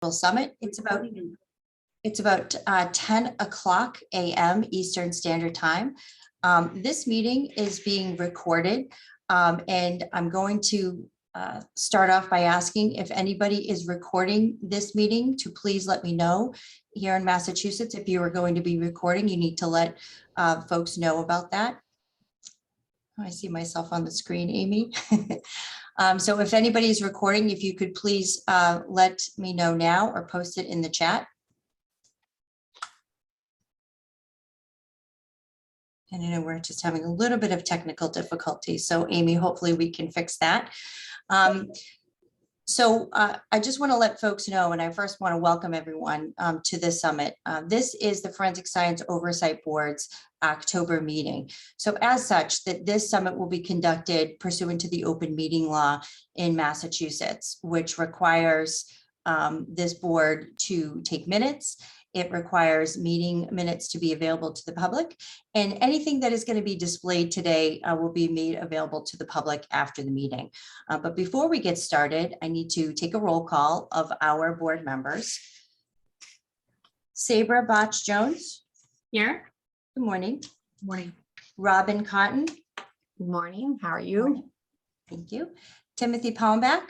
Summit. It's about 10 o'clock a.m. Eastern Standard Time. This meeting is being recorded, and I'm going to start off by asking if anybody is recording this meeting to please let me know. Here in Massachusetts, if you are going to be recording, you need to let folks know about that. I see myself on the screen, Amy. So if anybody is recording, if you could please let me know now or post it in the chat. And I know we're just having a little bit of technical difficulty. So Amy, hopefully we can fix that. I just want to let folks know, and I first want to welcome everyone to this summit. This is the Forensic Science Oversight Board's October meeting. So as such, that this summit will be conducted pursuant to the open meeting law in Massachusetts, which requires this board to take minutes. It requires meeting minutes to be available to the public, and anything that is going to be displayed today will be made available to the public after the meeting. But before we get started, I need to take a roll call of our board members. Sabra Botch-Jones. Here. Good morning. Good morning. Robin Cotton. Good morning. How are you? Thank you. Timothy Palmbach.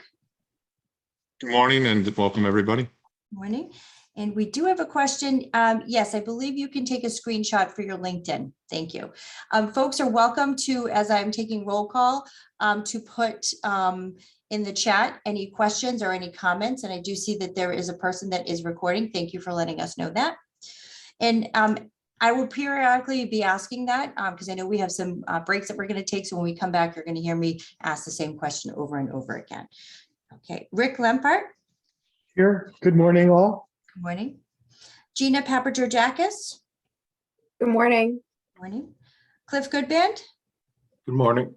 Good morning and welcome everybody. Good morning. And we do have a question. Yes, I believe you can take a screenshot for your LinkedIn. Thank you. Folks are welcome to, as I'm taking roll call, to put in the chat any questions or any comments. And I do see that there is a person that is recording. Thank you for letting us know that. And I will periodically be asking that because I know we have some breaks that we're going to take. So when we come back, you're going to hear me ask the same question over and over again. Okay, Rick Lempart. Here. Good morning, all. Good morning. Gina Papageorgakis. Good morning. Good morning. Cliff Goodband. Good morning.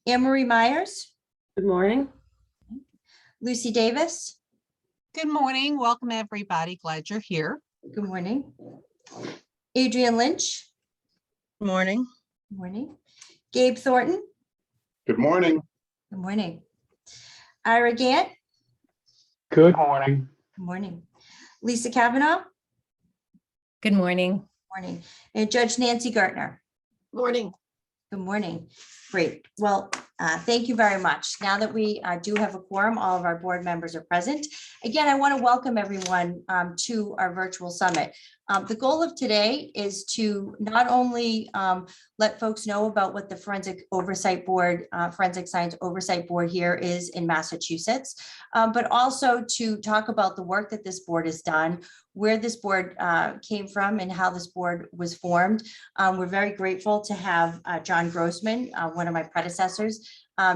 Anne-Marie Myers. Good morning. Lucy Davis. Good morning. Welcome, everybody. Glad you're here. Good morning. Adrian Lynch. Good morning. Good morning. Gabe Thornton. Good morning. Good morning. Ira Gant. Good morning. Good morning. Lisa Kavanaugh. Good morning. Good morning. And Judge Nancy Gartner. Morning. Good morning. Great. Well, thank you very much. Now that we do have a quorum, all of our board members are present. Again, I want to welcome everyone to our virtual summit. The goal of today is to not only let folks know about what the Forensic Oversight Board, Forensic Science Oversight Board here is in Massachusetts, but also to talk about the work that this board has done, where this board came from and how this board was formed. We're very grateful to have John Grossman, one of my predecessors,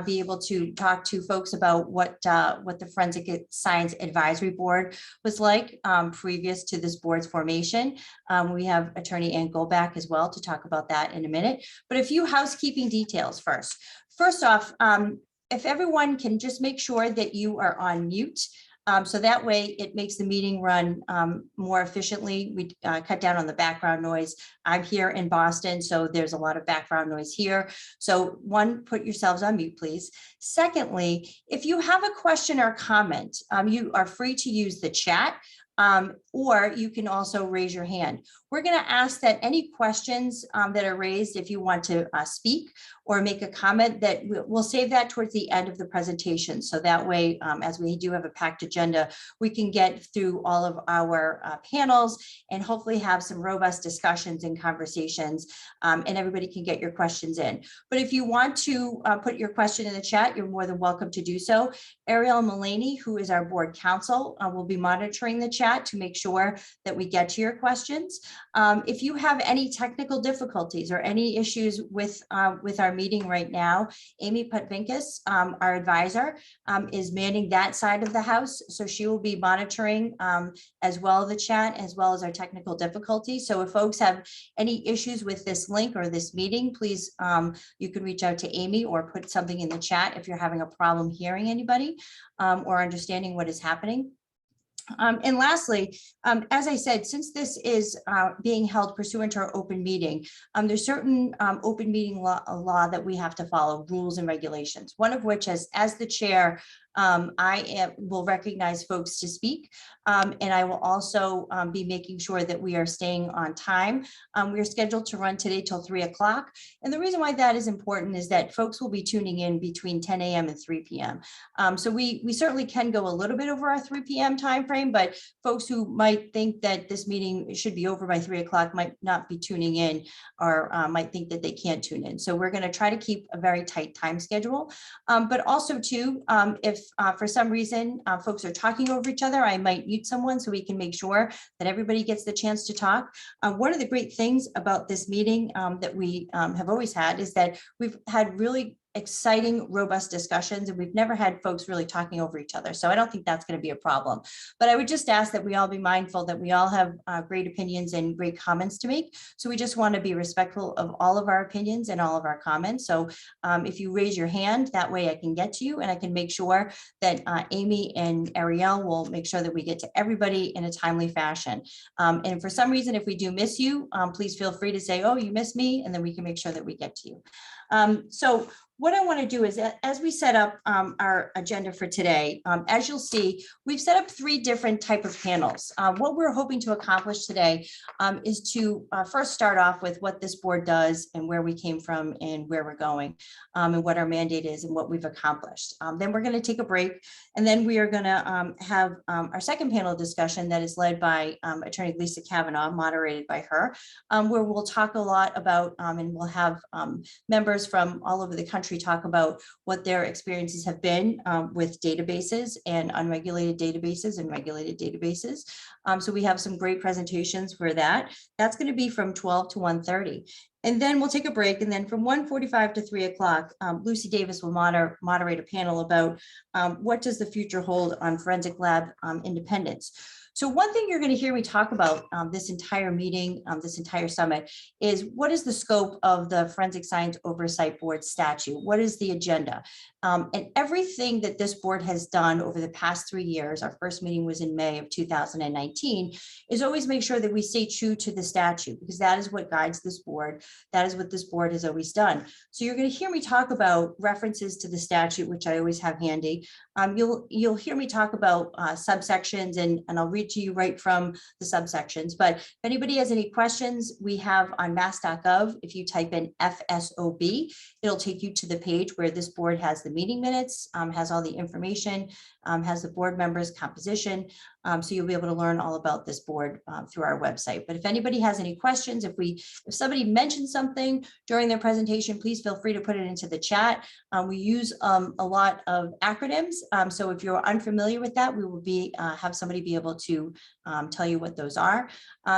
be able to talk to folks about what the Forensic Science Advisory Board was like previous to this board's formation. We have Attorney Ann Goldback as well to talk about that in a minute. But a few housekeeping details first. First off, if everyone can just make sure that you are on mute. So that way it makes the meeting run more efficiently. We cut down on the background noise. I'm here in Boston, so there's a lot of background noise here. So one, put yourselves on mute, please. Secondly, if you have a question or comment, you are free to use the chat. Or you can also raise your hand. We're going to ask that any questions that are raised, if you want to speak or make a comment, that we'll save that towards the end of the presentation. So that way, as we do have a packed agenda, we can get through all of our panels and hopefully have some robust discussions and conversations, and everybody can get your questions in. But if you want to put your question in the chat, you're more than welcome to do so. Ariel Mullaney, who is our board counsel, will be monitoring the chat to make sure that we get to your questions. If you have any technical difficulties or any issues with our meeting right now, Amy Putvinkus, our advisor, is manning that side of the house. So she will be monitoring as well the chat as well as our technical difficulties. So if folks have any issues with this link or this meeting, please, you can reach out to Amy or put something in the chat if you're having a problem hearing anybody or understanding what is happening. And lastly, as I said, since this is being held pursuant to our open meeting, there's certain open meeting law that we have to follow, rules and regulations, one of which, as the chair will recognize folks to speak, and I will also be making sure that we are staying on time. We are scheduled to run today till 3 o'clock. And the reason why that is important is that folks will be tuning in between 10 a.m. and 3 p.m. So we certainly can go a little bit over our 3 p.m. timeframe, but folks who might think that this meeting should be over by 3 o'clock might not be tuning in, or might think that they can't tune in. So we're going to try to keep a very tight time schedule. But also too, if for some reason folks are talking over each other, I might mute someone so we can make sure that everybody gets the chance to talk. One of the great things about this meeting that we have always had is that we've had really exciting, robust discussions, and we've never had folks really talking over each other. So I don't think that's going to be a problem. But I would just ask that we all be mindful that we all have great opinions and great comments to make. So we just want to be respectful of all of our opinions and all of our comments. So if you raise your hand, that way I can get to you, and I can make sure that Amy and Ariel will make sure that we get to everybody in a timely fashion. And for some reason, if we do miss you, please feel free to say, oh, you missed me, and then we can make sure that we get to you. So what I want to do is, as we set up our agenda for today, as you'll see, we've set up 3 different type of panels. What we're hoping to accomplish today is to first start off with what this board does and where we came from and where we're going, and what our mandate is and what we've accomplished. Then we're going to take a break, and then we are going to have our second panel discussion that is led by Attorney Lisa Kavanaugh, moderated by her, where we'll talk a lot about, and we'll have members from all over the country talk about what their experiences have been with databases and unregulated databases and regulated databases. So we have some great presentations for that. That's going to be from 12 to 1:30. And then we'll take a break. And then from 1:45 to 3 o'clock, Lucy Davis will moderate a panel about what does the future hold on forensic lab independence. So one thing you're going to hear me talk about this entire meeting, this entire summit, is what is the scope of the Forensic Science Oversight Board statute? What is the agenda? And everything that this board has done over the past 3 years, our first meeting was in May of 2019, is always make sure that we stay true to the statute, because that is what guides this board. That is what this board has always done. So you're going to hear me talk about references to the statute, which I always have handy. You'll hear me talk about subsections, and I'll read to you right from the subsections. But if anybody has any questions, we have on mass.gov, if you type in FSOB, it'll take you to the page where this board has the meeting minutes, has all the information, has the board members' composition. So you'll be able to learn all about this board through our website. But if anybody has any questions, if somebody mentions something during their presentation, please feel free to put it into the chat. We use a lot of acronyms. So if you're unfamiliar with that, we will have somebody be able to tell you what those are.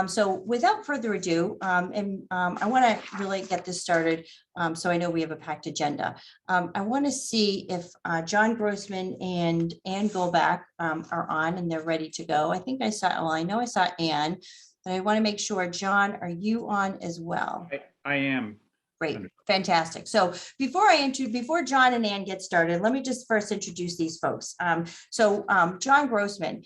So without further ado, I want to really get this started. So I know we have a packed agenda. I want to see if John Grossman and Ann Goldback are on and they're ready to go. I think I know I saw Ann, but I want to make sure. John, are you on as well? I am. Great, fantastic. So before John and Ann get started, let me just first introduce these folks. John Grossman,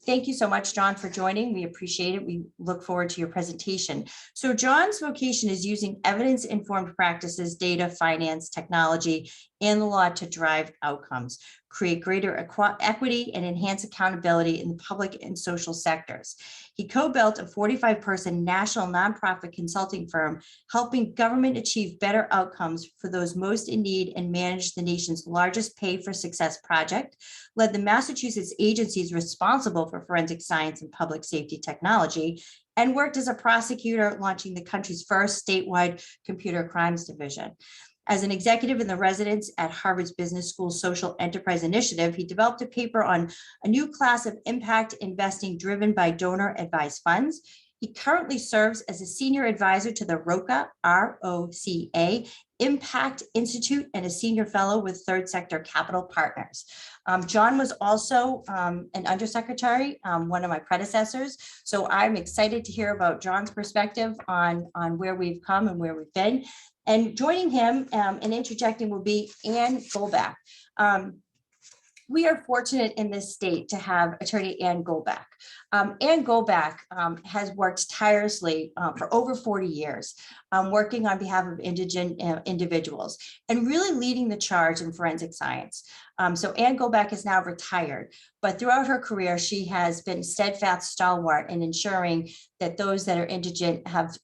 thank you so much, John, for joining. We appreciate it. We look forward to your presentation. So John's vocation is using evidence-informed practices, data, finance, technology, and the law to drive outcomes, create greater equity, and enhance accountability in the public and social sectors. He co-built a 45-person national nonprofit consulting firm, helping government achieve better outcomes for those most in need, and managed the nation's largest Pay for Success project, led the Massachusetts agencies responsible for forensic science and public safety technology, and worked as a prosecutor, launching the country's first statewide computer crimes division. As an executive in the residence at Harvard's Business School Social Enterprise Initiative, he developed a paper on a new class of impact investing driven by donor advised funds. He currently serves as a senior advisor to the ROCA, R-O-C-A, Impact Institute, and a senior fellow with Third Sector Capital Partners. John was also an undersecretary, one of my predecessors. So I'm excited to hear about John's perspective on where we've come and where we've been. And joining him and interjecting will be Ann Goldback. We are fortunate in this state to have Attorney Ann Goldback. Ann Goldback has worked tirelessly for over 40 years, working on behalf of indigent individuals and really leading the charge in forensic science. So Ann Gobeck is now retired, but throughout her career, she has been steadfast stalwart in ensuring that those that are indigent have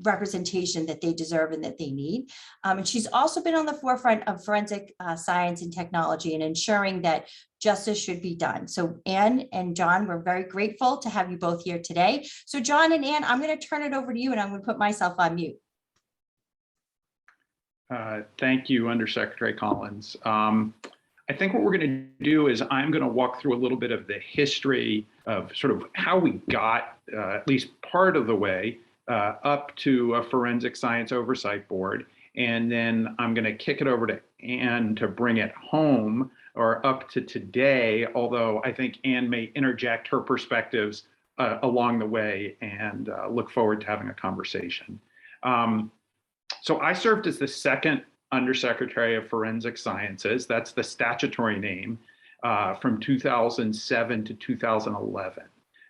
representation that they deserve and that they need. And she's also been on the forefront of forensic science and technology and ensuring that justice should be done. So Ann and John, we're very grateful to have you both here today. So John and Ann, I'm going to turn it over to you and I'm going to put myself on mute. Thank you, Undersecretary Collins. I think what we're going to do is I'm going to walk through a little bit of the history of sort of how we got at least part of the way up to a forensic science oversight board. And then I'm going to kick it over to Ann to bring it home or up to today, although I think Ann may interject her perspectives along the way, and look forward to having a conversation. So I served as the second Undersecretary of Forensic Sciences. That's the statutory name, from 2007 to 2011.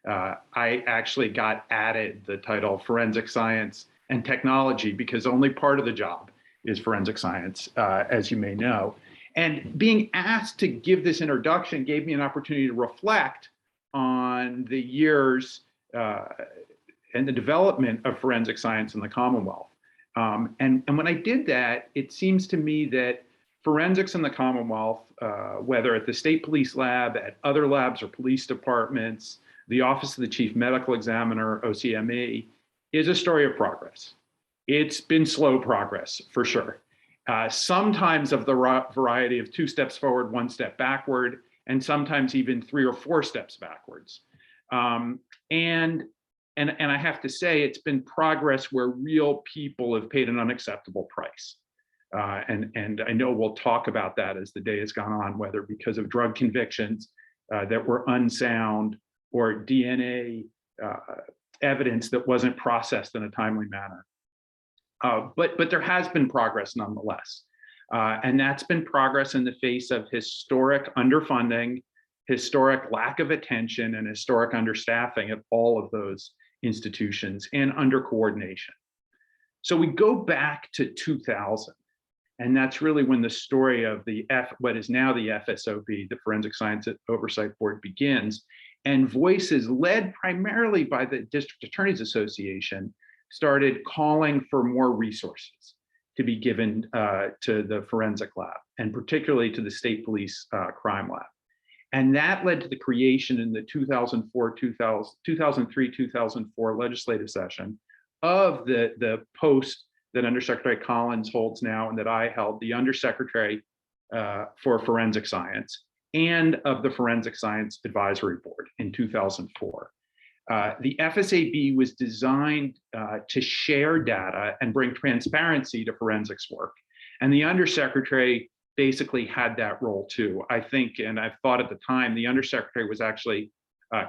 I actually got added the title Forensic Science and Technology because only part of the job is forensic science, as you may know. And being asked to give this introduction gave me an opportunity to reflect on the years and the development of forensic science in the Commonwealth. And when I did that, it seems to me that forensics in the Commonwealth, whether at the State Police Lab, at other labs or police departments, the Office of the Chief Medical Examiner, OCME, is a story of progress. It's been slow progress, for sure. Sometimes of the variety of 2 steps forward, 1 step backward, and sometimes even 3 or 4 steps backwards. And I have to say, it's been progress where real people have paid an unacceptable price. And I know we'll talk about that as the day has gone on, whether because of drug convictions that were unsound or DNA evidence that wasn't processed in a timely manner. But there has been progress nonetheless. And that's been progress in the face of historic underfunding, historic lack of attention, and historic understaffing at all of those institutions and under coordination. So we go back to 2000, and that's really when the story of what is now the FSOB, the Forensic Science Oversight Board, begins. And voices led primarily by the District Attorneys Association started calling for more resources to be given to the forensic lab, and particularly to the State Police Crime Lab. And that led to the creation in the 2003-2004 legislative session of the post that Undersecretary Collins holds now and that I held, the Undersecretary for Forensic Science, and of the Forensic Science Advisory Board in 2004. The FSAB was designed to share data and bring transparency to forensics work. And the Undersecretary basically had that role too. I think, and I've thought at the time, the Undersecretary was actually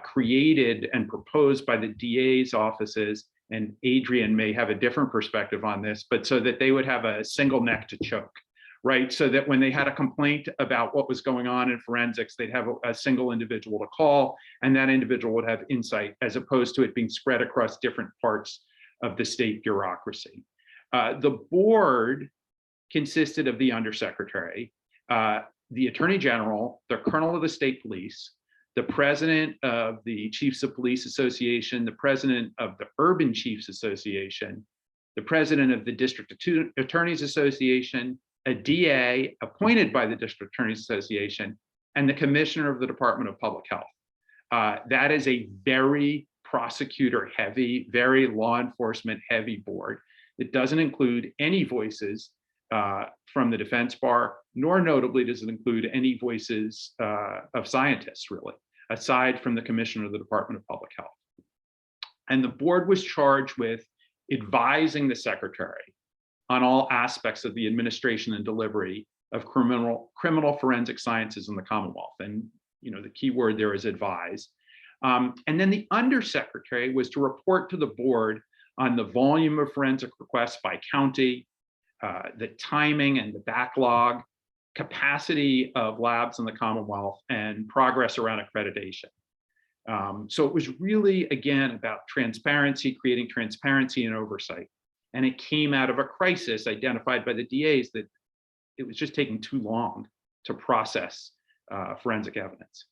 created and proposed by the DA's offices, and Adrian may have a different perspective on this, but so that they would have a single neck to choke, right? So that when they had a complaint about what was going on in forensics, they'd have a single individual to call, and that individual would have insight, as opposed to it being spread across different parts of the state bureaucracy. The board consisted of the Undersecretary, the Attorney General, the Colonel of the State Police, the President of the Chiefs of Police Association, the President of the Urban Chiefs Association, the President of the District Attorneys Association, a DA appointed by the District Attorneys Association, and the Commissioner of the Department of Public Health. That is a very prosecutor-heavy, very law enforcement-heavy board. It doesn't include any voices from the defense bar, nor notably does it include any voices of scientists, really, aside from the Commissioner of the Department of Public Health. And the board was charged with advising the Secretary on all aspects of the administration and delivery of criminal forensic sciences in the Commonwealth. And the key word there is advise. And then the Undersecretary was to report to the board on the volume of forensic requests by county, the timing and the backlog, capacity of labs in the Commonwealth, and progress around accreditation. So it was really, again, about transparency, creating transparency and oversight. And it came out of a crisis identified by the DAs that it was just taking too long to process forensic evidence.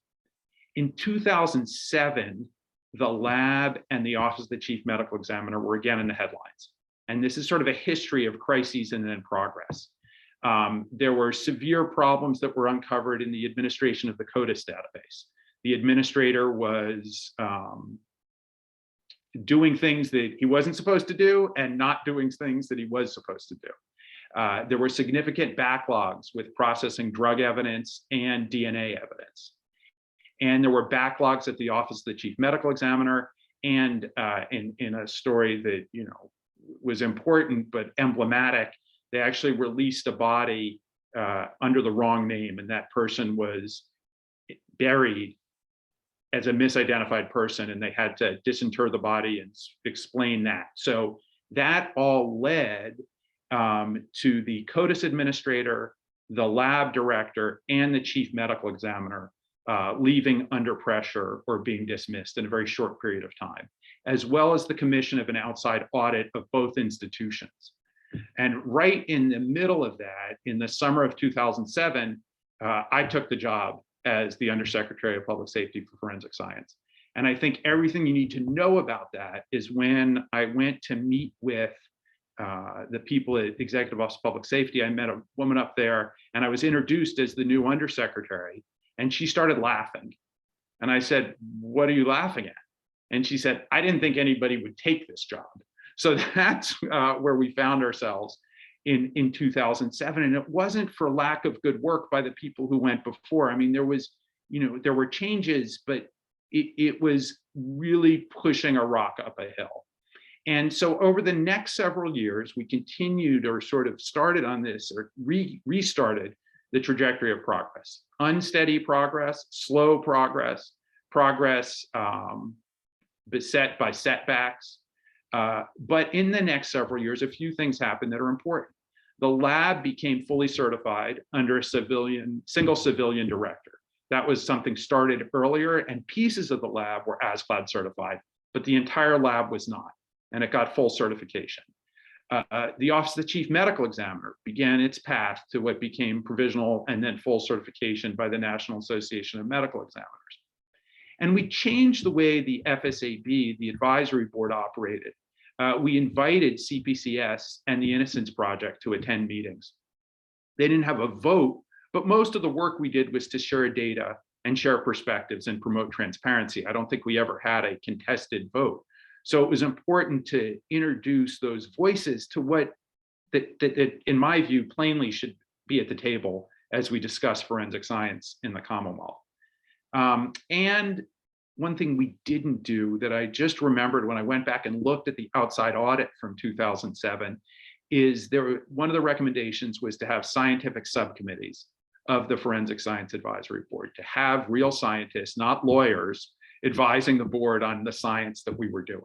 In 2007, the lab and the Office of the Chief Medical Examiner were again in the headlines. And this is sort of a history of crises and then progress. There were severe problems that were uncovered in the administration of the CODIS database. The administrator was doing things that he wasn't supposed to do and not doing things that he was supposed to do. There were significant backlogs with processing drug evidence and DNA evidence. And there were backlogs at the Office of the Chief Medical Examiner, and in a story that was important but emblematic, they actually released a body under the wrong name, and that person was buried as a misidentified person, and they had to disinter the body and explain that. So that all led to the CODIS administrator, the lab director, and the chief medical examiner leaving under pressure or being dismissed in a very short period of time, as well as the commission of an outside audit of both institutions. And right in the middle of that, in the summer of 2007, I took the job as the Undersecretary of Public Safety for Forensic Science. And I think everything you need to know about that is when I went to meet with the people at Executive Office of Public Safety, I met a woman up there and I was introduced as the new Undersecretary, and she started laughing. And I said, "What are you laughing at?" And she said, "I didn't think anybody would take this job." So that's where we found ourselves in 2007. And it wasn't for lack of good work by the people who went before. I mean, there were changes, but it was really pushing a rock up a hill. And so over the next several years, we continued or sort of started on this or restarted the trajectory of progress. Unsteady progress, slow progress, beset by setbacks. But in the next several years, a few things happened that are important. The lab became fully certified under a single civilian director. That was something started earlier, and pieces of the lab were ASCLD certified, but the entire lab was not, and it got full certification. The Office of the Chief Medical Examiner began its path to what became provisional and then full certification by the National Association of Medical Examiners. And we changed the way the FSAB, the advisory board, operated. We invited CPCS and the Innocence Project to attend meetings. They didn't have a vote, but most of the work we did was to share data and share perspectives and promote transparency. I don't think we ever had a contested vote. So it was important to introduce those voices to what, that in my view, plainly should be at the table as we discuss forensic science in the Commonwealth. And one thing we didn't do that I just remembered when I went back and looked at the outside audit from 2007 is one of the recommendations was to have scientific subcommittees of the Forensic Science Advisory Board, to have real scientists, not lawyers, advising the board on the science that we were doing.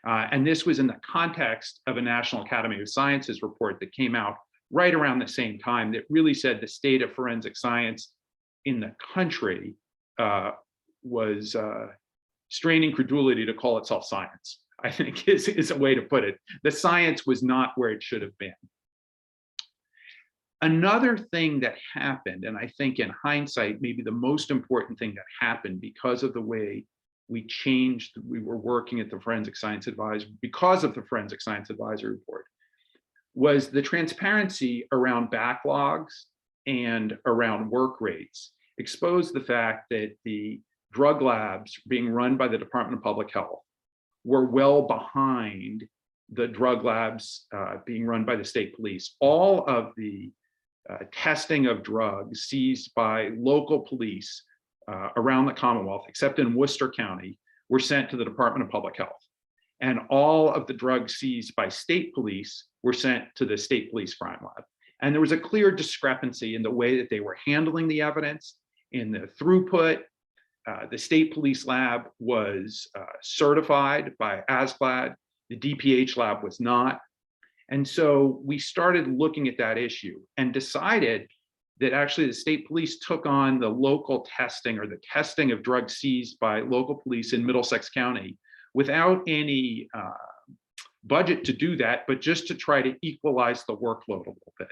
And this was in the context of a National Academy of Sciences report that came out right around the same time that really said the state of forensic science in the country was straining credulity to call itself science, I think is a way to put it. The science was not where it should have been. Another thing that happened, and I think in hindsight, maybe the most important thing that happened because of the way we were working at the Forensic Science Advisory, because of the Forensic Science Advisory Board, was the transparency around backlogs and around work rates exposed the fact that the drug labs being run by the Department of Public Health were well behind the drug labs being run by the state police. All of the testing of drugs seized by local police around the Commonwealth, except in Worcester County, were sent to the Department of Public Health. And all of the drugs seized by state police were sent to the state police crime lab. And there was a clear discrepancy in the way that they were handling the evidence, in the throughput. The state police lab was certified by ASCLD, the DPH lab was not. And so we started looking at that issue and decided that actually the state police took on the local testing or the testing of drugs seized by local police in Middlesex County without any budget to do that, but just to try to equalize the workload a little bit.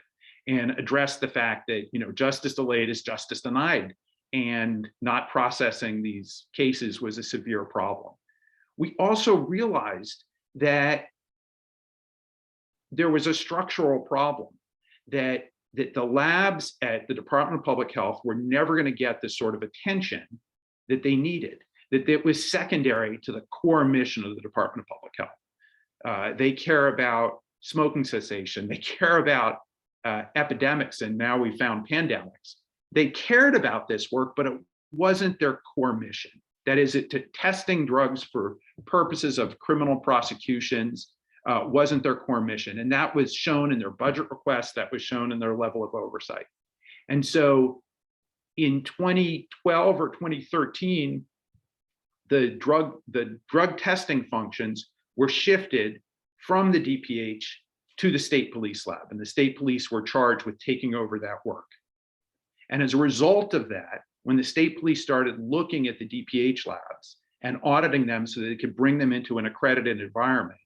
and address the fact that, justice delayed is justice denied, and not processing these cases was a severe problem. We also realized that there was a structural problem, that the labs at the Department of Public Health were never going to get the sort of attention that they needed, that it was secondary to the core mission of the Department of Public Health. They care about smoking cessation, they care about epidemics, and now we found pandemics. They cared about this work, but it wasn't their core mission. That is, testing drugs for purposes of criminal prosecutions wasn't their core mission. And that was shown in their budget requests, that was shown in their level of oversight. And so in 2012 or 2013, the drug testing functions were shifted from the DPH to the state police lab, and the state police were charged with taking over that work. And as a result of that, when the state police started looking at the DPH labs and auditing them so that they could bring them into an accredited environment,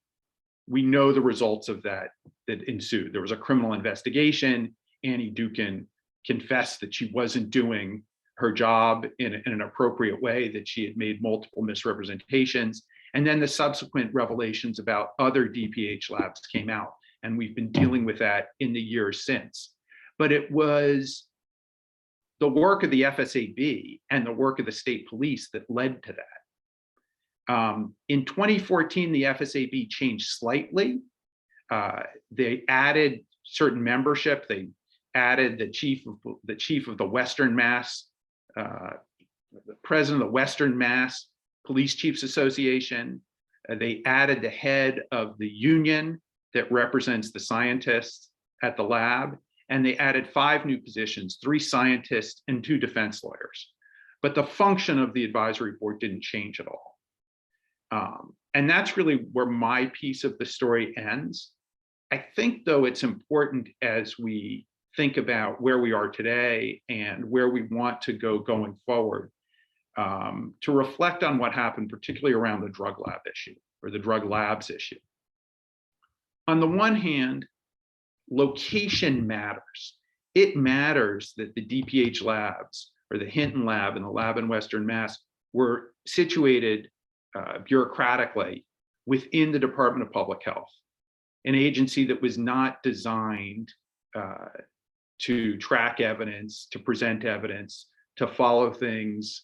we know the results of that ensued. There was a criminal investigation. Annie Dukin confessed that she wasn't doing her job in an appropriate way, that she had made multiple misrepresentations. And then the subsequent revelations about other DPH labs came out, and we've been dealing with that in the years since. But it was the work of the FSAB and the work of the state police that led to that. In 2014, the FSAB changed slightly. They added certain membership. They added the chief of the Western Mass, the president of the Western Mass Police Chiefs Association. They added the head of the union that represents the scientists at the lab. And they added 5 new positions, 3 scientists and 2 defense lawyers. But the function of the advisory board didn't change at all. And that's really where my piece of the story ends. I think, though, it's important as we think about where we are today and where we want to go going forward, to reflect on what happened, particularly around the drug lab issue or the drug labs issue. On the one hand, location matters. It matters that the DPH labs, or the Hinton lab and the lab in Western Mass, were situated bureaucratically within the Department of Public Health, an agency that was not designed to track evidence, to present evidence, to follow things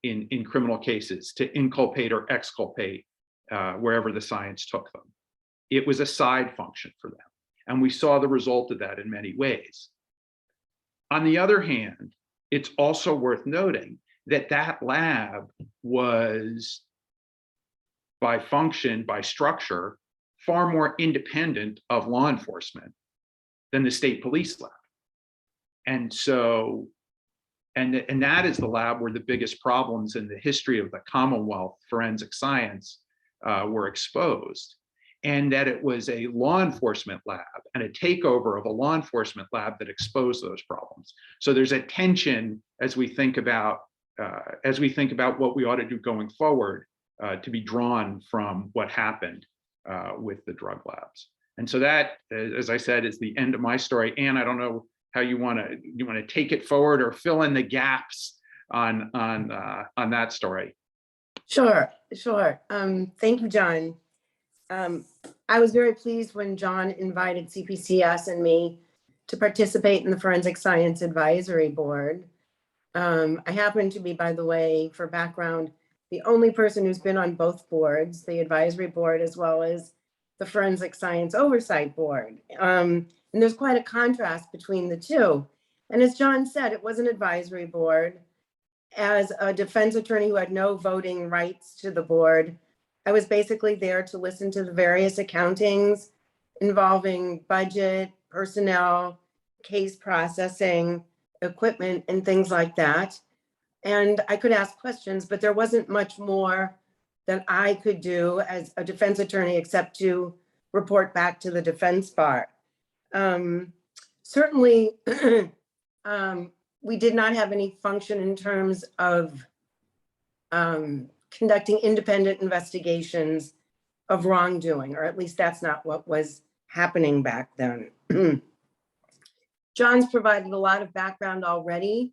in criminal cases, to inculpate or exculpate wherever the science took them. It was a side function for them. And we saw the result of that in many ways. On the other hand, it's also worth noting that that lab was, by function, by structure, far more independent of law enforcement than the state police lab. And so, and that is the lab where the biggest problems in the history of the Commonwealth forensic science were exposed. And that it was a law enforcement lab and a takeover of a law enforcement lab that exposed those problems. So there's a tension as we think about what we ought to do going forward, to be drawn from what happened with the drug labs. And so that, as I said, is the end of my story. Anne, I don't know how you want to take it forward or fill in the gaps on that story. Sure. Thank you, John. I was very pleased when John invited CPCS and me to participate in the Forensic Science Advisory Board. I happen to be, by the way, for background, the only person who's been on both boards, the advisory board as well as the Forensic Science Oversight Board. And there's quite a contrast between the two. And as John said, it was an advisory board. As a defense attorney who had no voting rights to the board, I was basically there to listen to the various accountings involving budget, personnel, case processing, equipment, and things like that. And I could ask questions, but there wasn't much more that I could do as a defense attorney except to report back to the defense bar. Certainly, we did not have any function in terms of conducting independent investigations of wrongdoing, or at least that's not what was happening back then. John's provided a lot of background already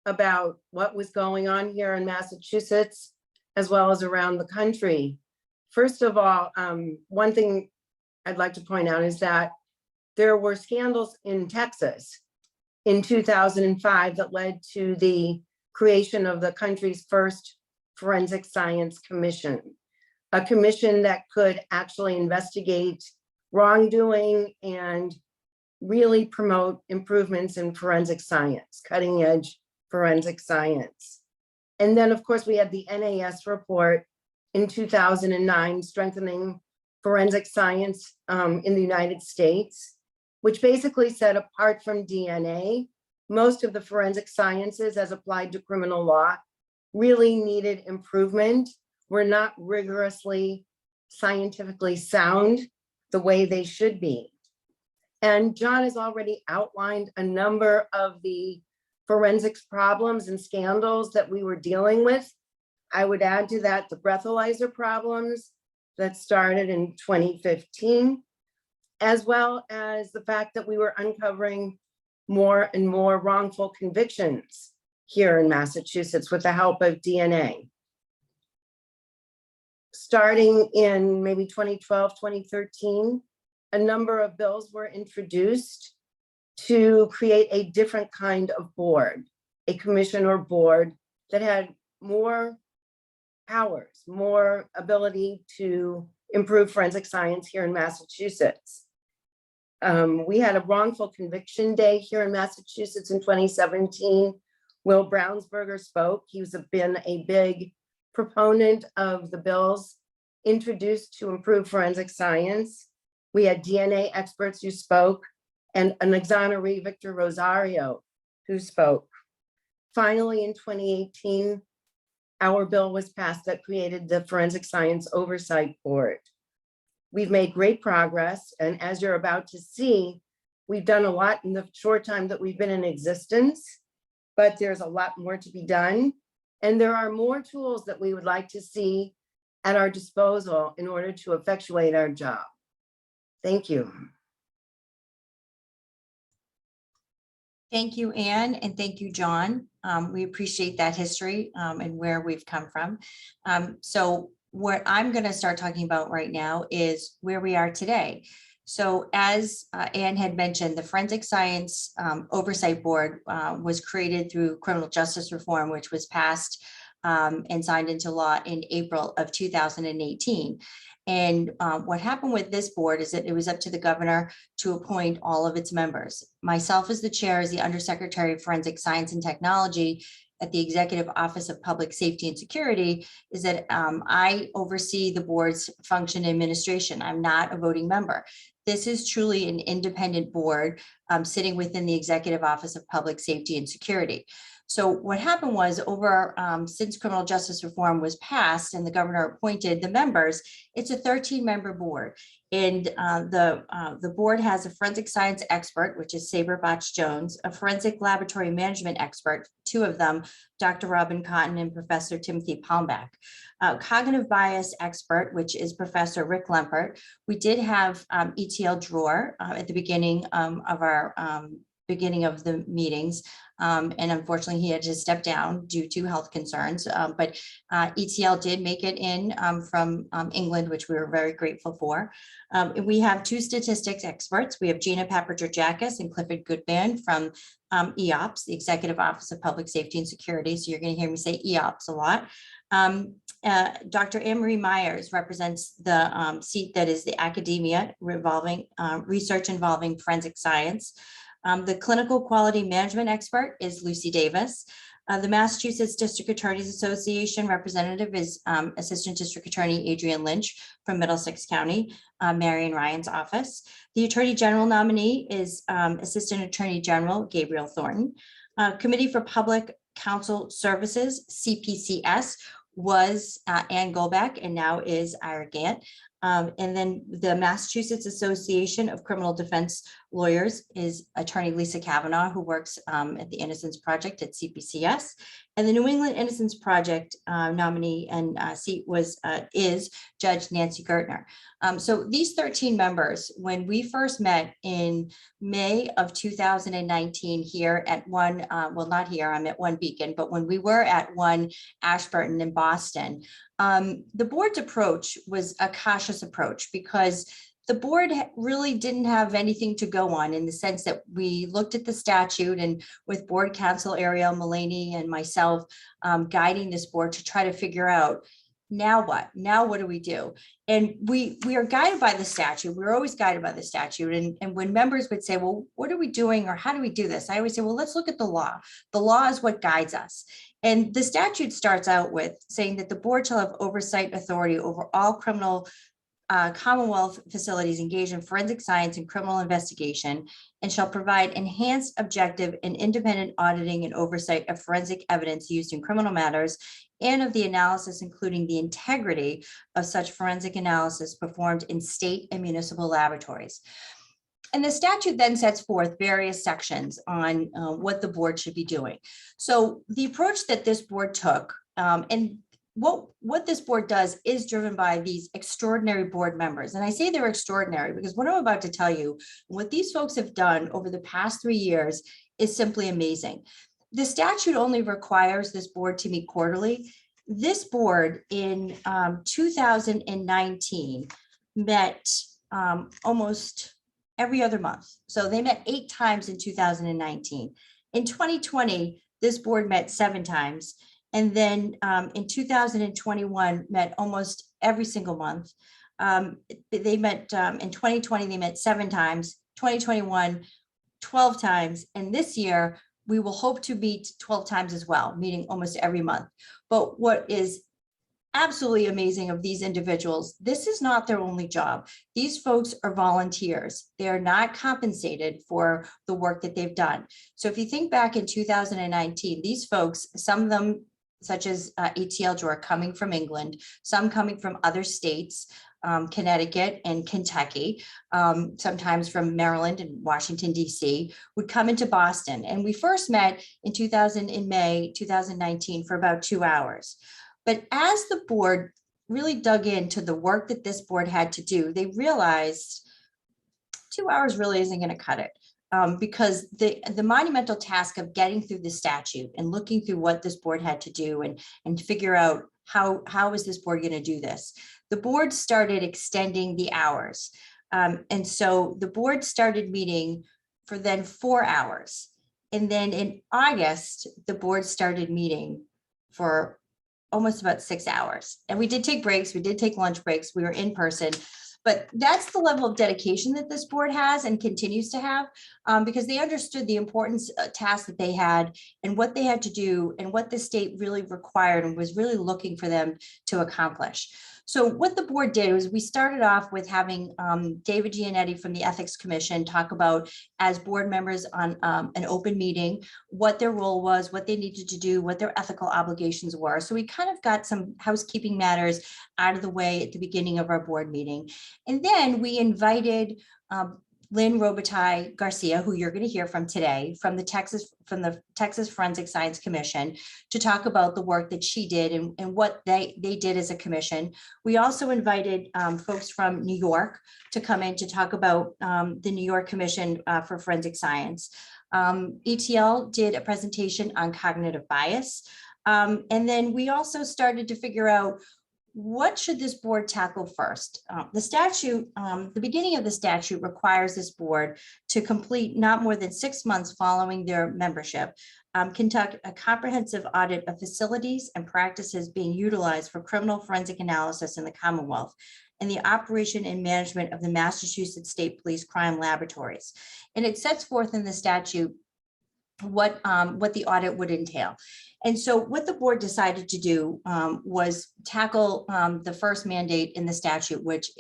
about what was going on here in Massachusetts, as well as around the country. First of all, one thing I'd like to point out is that there were scandals in Texas in 2005 that led to the creation of the country's first forensic science commission, a commission that could actually investigate wrongdoing and really promote improvements in forensic science, cutting edge forensic science. And then, of course, we had the NAS report in 2009, strengthening forensic science in the United States, which basically said, apart from DNA, most of the forensic sciences as applied to criminal law really needed improvement, were not rigorously scientifically sound the way they should be. And John has already outlined a number of the forensics problems and scandals that we were dealing with. I would add to that the breathalyzer problems that started in 2015, as well as the fact that we were uncovering more and more wrongful convictions here in Massachusetts with the help of DNA. Starting in maybe 2012, 2013, a number of bills were introduced to create a different kind of board, a commission or board that had more powers, more ability to improve forensic science here in Massachusetts. We had a wrongful conviction day here in Massachusetts in 2017. Will Brownsberger spoke. He's been a big proponent of the bills introduced to improve forensic science. We had DNA experts who spoke and an exoneree, Victor Rosario, who spoke. Finally, in 2018, our bill was passed that created the Forensic Science Oversight Board. We've made great progress, and as you're about to see, we've done a lot in the short time that we've been in existence, but there's a lot more to be done. And there are more tools that we would like to see at our disposal in order to effectuate our job. Thank you. Thank you, Anne, and thank you, John. We appreciate that history and where we've come from. So what I'm going to start talking about right now is where we are today. So as Anne had mentioned, the Forensic Science Oversight Board was created through criminal justice reform, which was passed and signed into law in April of 2018. And what happened with this board is that it was up to the governor to appoint all of its members. Myself as the chair, as the Undersecretary of Forensic Science and Technology at the Executive Office of Public Safety and Security, is that I oversee the board's function and administration. I'm not a voting member. This is truly an independent board sitting within the Executive Office of Public Safety and Security. So what happened was since criminal justice reform was passed and the governor appointed the members, it's a 13-member board. And the board has a forensic science expert, which is Saber Botch-Jones, a forensic laboratory management expert, two of them, Dr. Robin Cotton and Professor Timothy Palmbach. Cognitive bias expert, which is Professor Rick Lempert. We did have ETL Dror at the beginning of our beginning of the meetings. And unfortunately, he had to step down due to health concerns. But ETL did make it in from England, which we were very grateful for. We have two statistics experts. We have Gina Papriger-Jackas and Clifford Goodman from EOPS, the Executive Office of Public Safety and Security. So you're going to hear me say EOPS a lot. Dr. Anne-Marie Myers represents the seat that is the academia revolving research involving forensic science. The clinical quality management expert is Lucy Davis. The Massachusetts District Attorneys Association representative is Assistant District Attorney Adrian Lynch from Middlesex County, Marion Ryan's office. The Attorney General nominee is Assistant Attorney General Gabriel Thornton. Committee for Public Counsel Services, CPCS, was Ann Golbeck and now is Ira Gant. And then the Massachusetts Association of Criminal Defense Lawyers is Attorney Lisa Kavanaugh, who works at the Innocence Project at CPCS. And the New England Innocence Project nominee and seat is Judge Nancy Gertner. So these 13 members, when we first met in May of 2019 here at one, well, not here, I'm at One Beacon, but when we were at One Ashburton in Boston, the board's approach was a cautious approach because the board really didn't have anything to go on, in the sense that we looked at the statute, and with board counsel Ariel Mullaney and myself guiding this board to try to figure out, now what? Now what do we do? And we are guided by the statute. We're always guided by the statute. And when members would say, well, what are we doing, or how do we do this? I always say, well, let's look at the law. The law is what guides us. And the statute starts out with saying that the board shall have oversight authority over all criminal Commonwealth facilities engaged in forensic science and criminal investigation, and shall provide enhanced, objective, and independent auditing and oversight of forensic evidence used in criminal matters, and of the analysis, including the integrity of such forensic analysis performed in state and municipal laboratories. And the statute then sets forth various sections on what the board should be doing. So the approach that this board took, and what this board does, is driven by these extraordinary board members. And I say they're extraordinary because what I'm about to tell you, what these folks have done over the past 3 years, is simply amazing. The statute only requires this board to meet quarterly. This board in 2019 met almost every other month. So they met 8 times in 2019. In 2020, this board met 7 times. And then in 2021, met almost every single month. They met in 2020, they met 7 times, 2021, 12 times. And this year, we will hope to meet 12 times as well, meeting almost every month. But what is absolutely amazing of these individuals, this is not their only job. These folks are volunteers. They're not compensated for the work that they've done. So if you think back in 2019, these folks, some of them, such as ETL Drawer, coming from England, some coming from other states, Connecticut and Kentucky, sometimes from Maryland and Washington, D.C., would come into Boston. And we first met in May 2019 for about 2 hours. But as the board really dug into the work that this board had to do, they realized 2 hours really isn't going to cut it. Because the monumental task of getting through the statute and looking through what this board had to do and figure out how is this board going to do this, the board started extending the hours. And so the board started meeting for then 4 hours. And then in August, the board started meeting for almost about 6 hours. And we did take breaks, we did take lunch breaks, we were in person. But that's the level of dedication that this board has and continues to have, because they understood the importance task that they had and what they had to do and what the state really required and was really looking for them to accomplish. So what the board did was we started off with having David Giannetti from the Ethics Commission talk about, as board members on an open meeting, what their role was, what they needed to do, what their ethical obligations were. So we kind of got some housekeeping matters out of the way at the beginning of our board meeting. And then we invited Lynn Robitaille Garcia, who you're going to hear from today, from the Texas Forensic Science Commission, to talk about the work that she did and what they did as a commission. We also invited folks from New York to come in to talk about the New York Commission for Forensic Science. ETL did a presentation on cognitive bias. And then we also started to figure out, what should this board tackle first? The statute, the beginning of the statute requires this board to complete not more than 6 months following their membership, conduct a comprehensive audit of facilities and practices being utilized for criminal forensic analysis in the Commonwealth, and the operation and management of the Massachusetts State Police Crime Laboratories. And it sets forth in the statute what the audit would entail. And so what the board decided to do was tackle the first mandate in the statute, which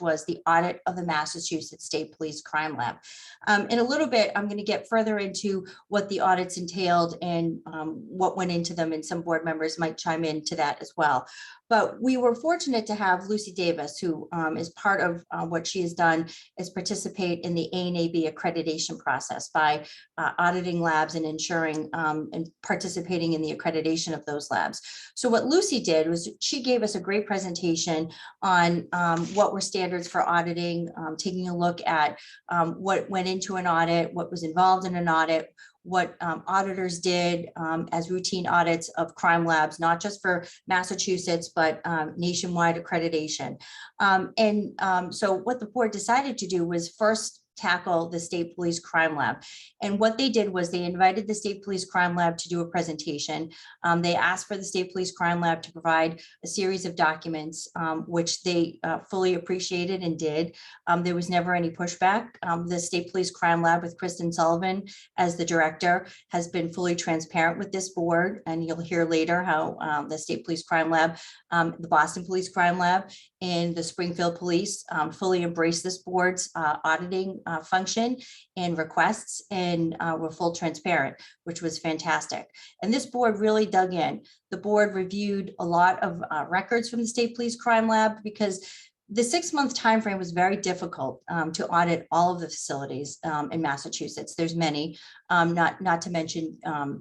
was the audit of the Massachusetts State Police Crime Lab. In a little bit, I'm going to get further into what the audits entailed and what went into them, and some board members might chime into that as well. But we were fortunate to have Lucy Davis, who is part of what she has done is participate in the ANAB accreditation process by auditing labs and ensuring and participating in the accreditation of those labs. So what Lucy did was she gave us a great presentation on what were standards for auditing, taking a look at what went into an audit, what was involved in an audit, what auditors did as routine audits of crime labs, not just for Massachusetts, but nationwide accreditation. So what the board decided to do was first tackle the State Police Crime Lab. And what they did was they invited the State Police Crime Lab to do a presentation. They asked for the State Police Crime Lab to provide a series of documents, which they fully appreciated and did. There was never any pushback. The State Police Crime Lab with Kristen Sullivan as the director has been fully transparent with this board. And you'll hear later how the State Police Crime Lab, the Boston Police Crime Lab, and the Springfield Police fully embraced this board's auditing function and requests, and were full transparent, which was fantastic. And this board really dug in. The board reviewed a lot of records from the State Police Crime Lab, because the 6-month timeframe was very difficult to audit all of the facilities in Massachusetts. There's many, not to mention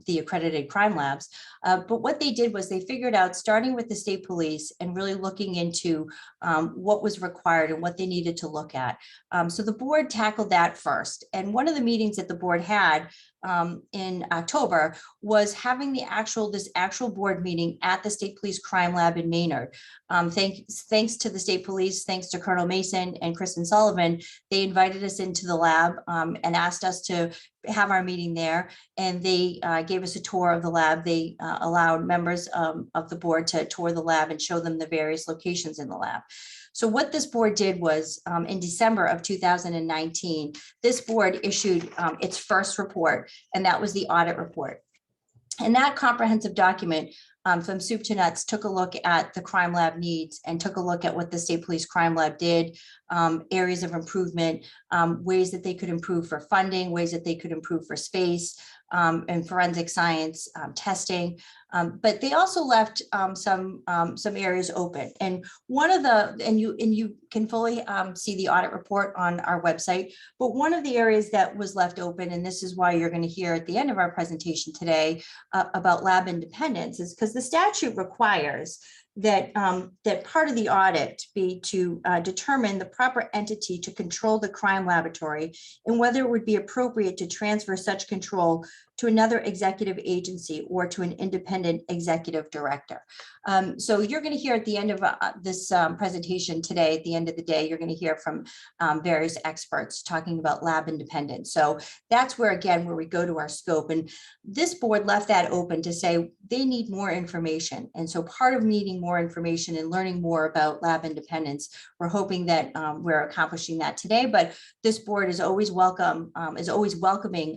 the accredited crime labs. But what they did was they figured out, starting with the state police and really looking into what was required and what they needed to look at. So the board tackled that first. And one of the meetings that the board had in October was having this actual board meeting at the State Police Crime Lab in Maynard. Thanks to the state police, thanks to Colonel Mason and Kristen Sullivan, they invited us into the lab and asked us to have our meeting there. And they gave us a tour of the lab. They allowed members of the board to tour the lab and show them the various locations in the lab. So what this board did was in December of 2019, this board issued its first report, and that was the audit report. And that comprehensive document from soup to nuts took a look at the crime lab needs and took a look at what the State Police Crime Lab did, areas of improvement, ways that they could improve for funding, ways that they could improve for space, and forensic science testing. But they also left some areas open. And you can fully see the audit report on our website. But one of the areas that was left open, and this is why you're going to hear at the end of our presentation today about lab independence, is because the statute requires that that part of the audit be to determine the proper entity to control the crime laboratory and whether it would be appropriate to transfer such control to another executive agency or to an independent executive director. So you're going to hear at the end of this presentation today, at the end of the day, you're going to hear from various experts talking about lab independence. So that's where we go to our scope. And this board left that open to say they need more information. And so part of needing more information and learning more about lab independence, we're hoping that we're accomplishing that today. But this board is always welcoming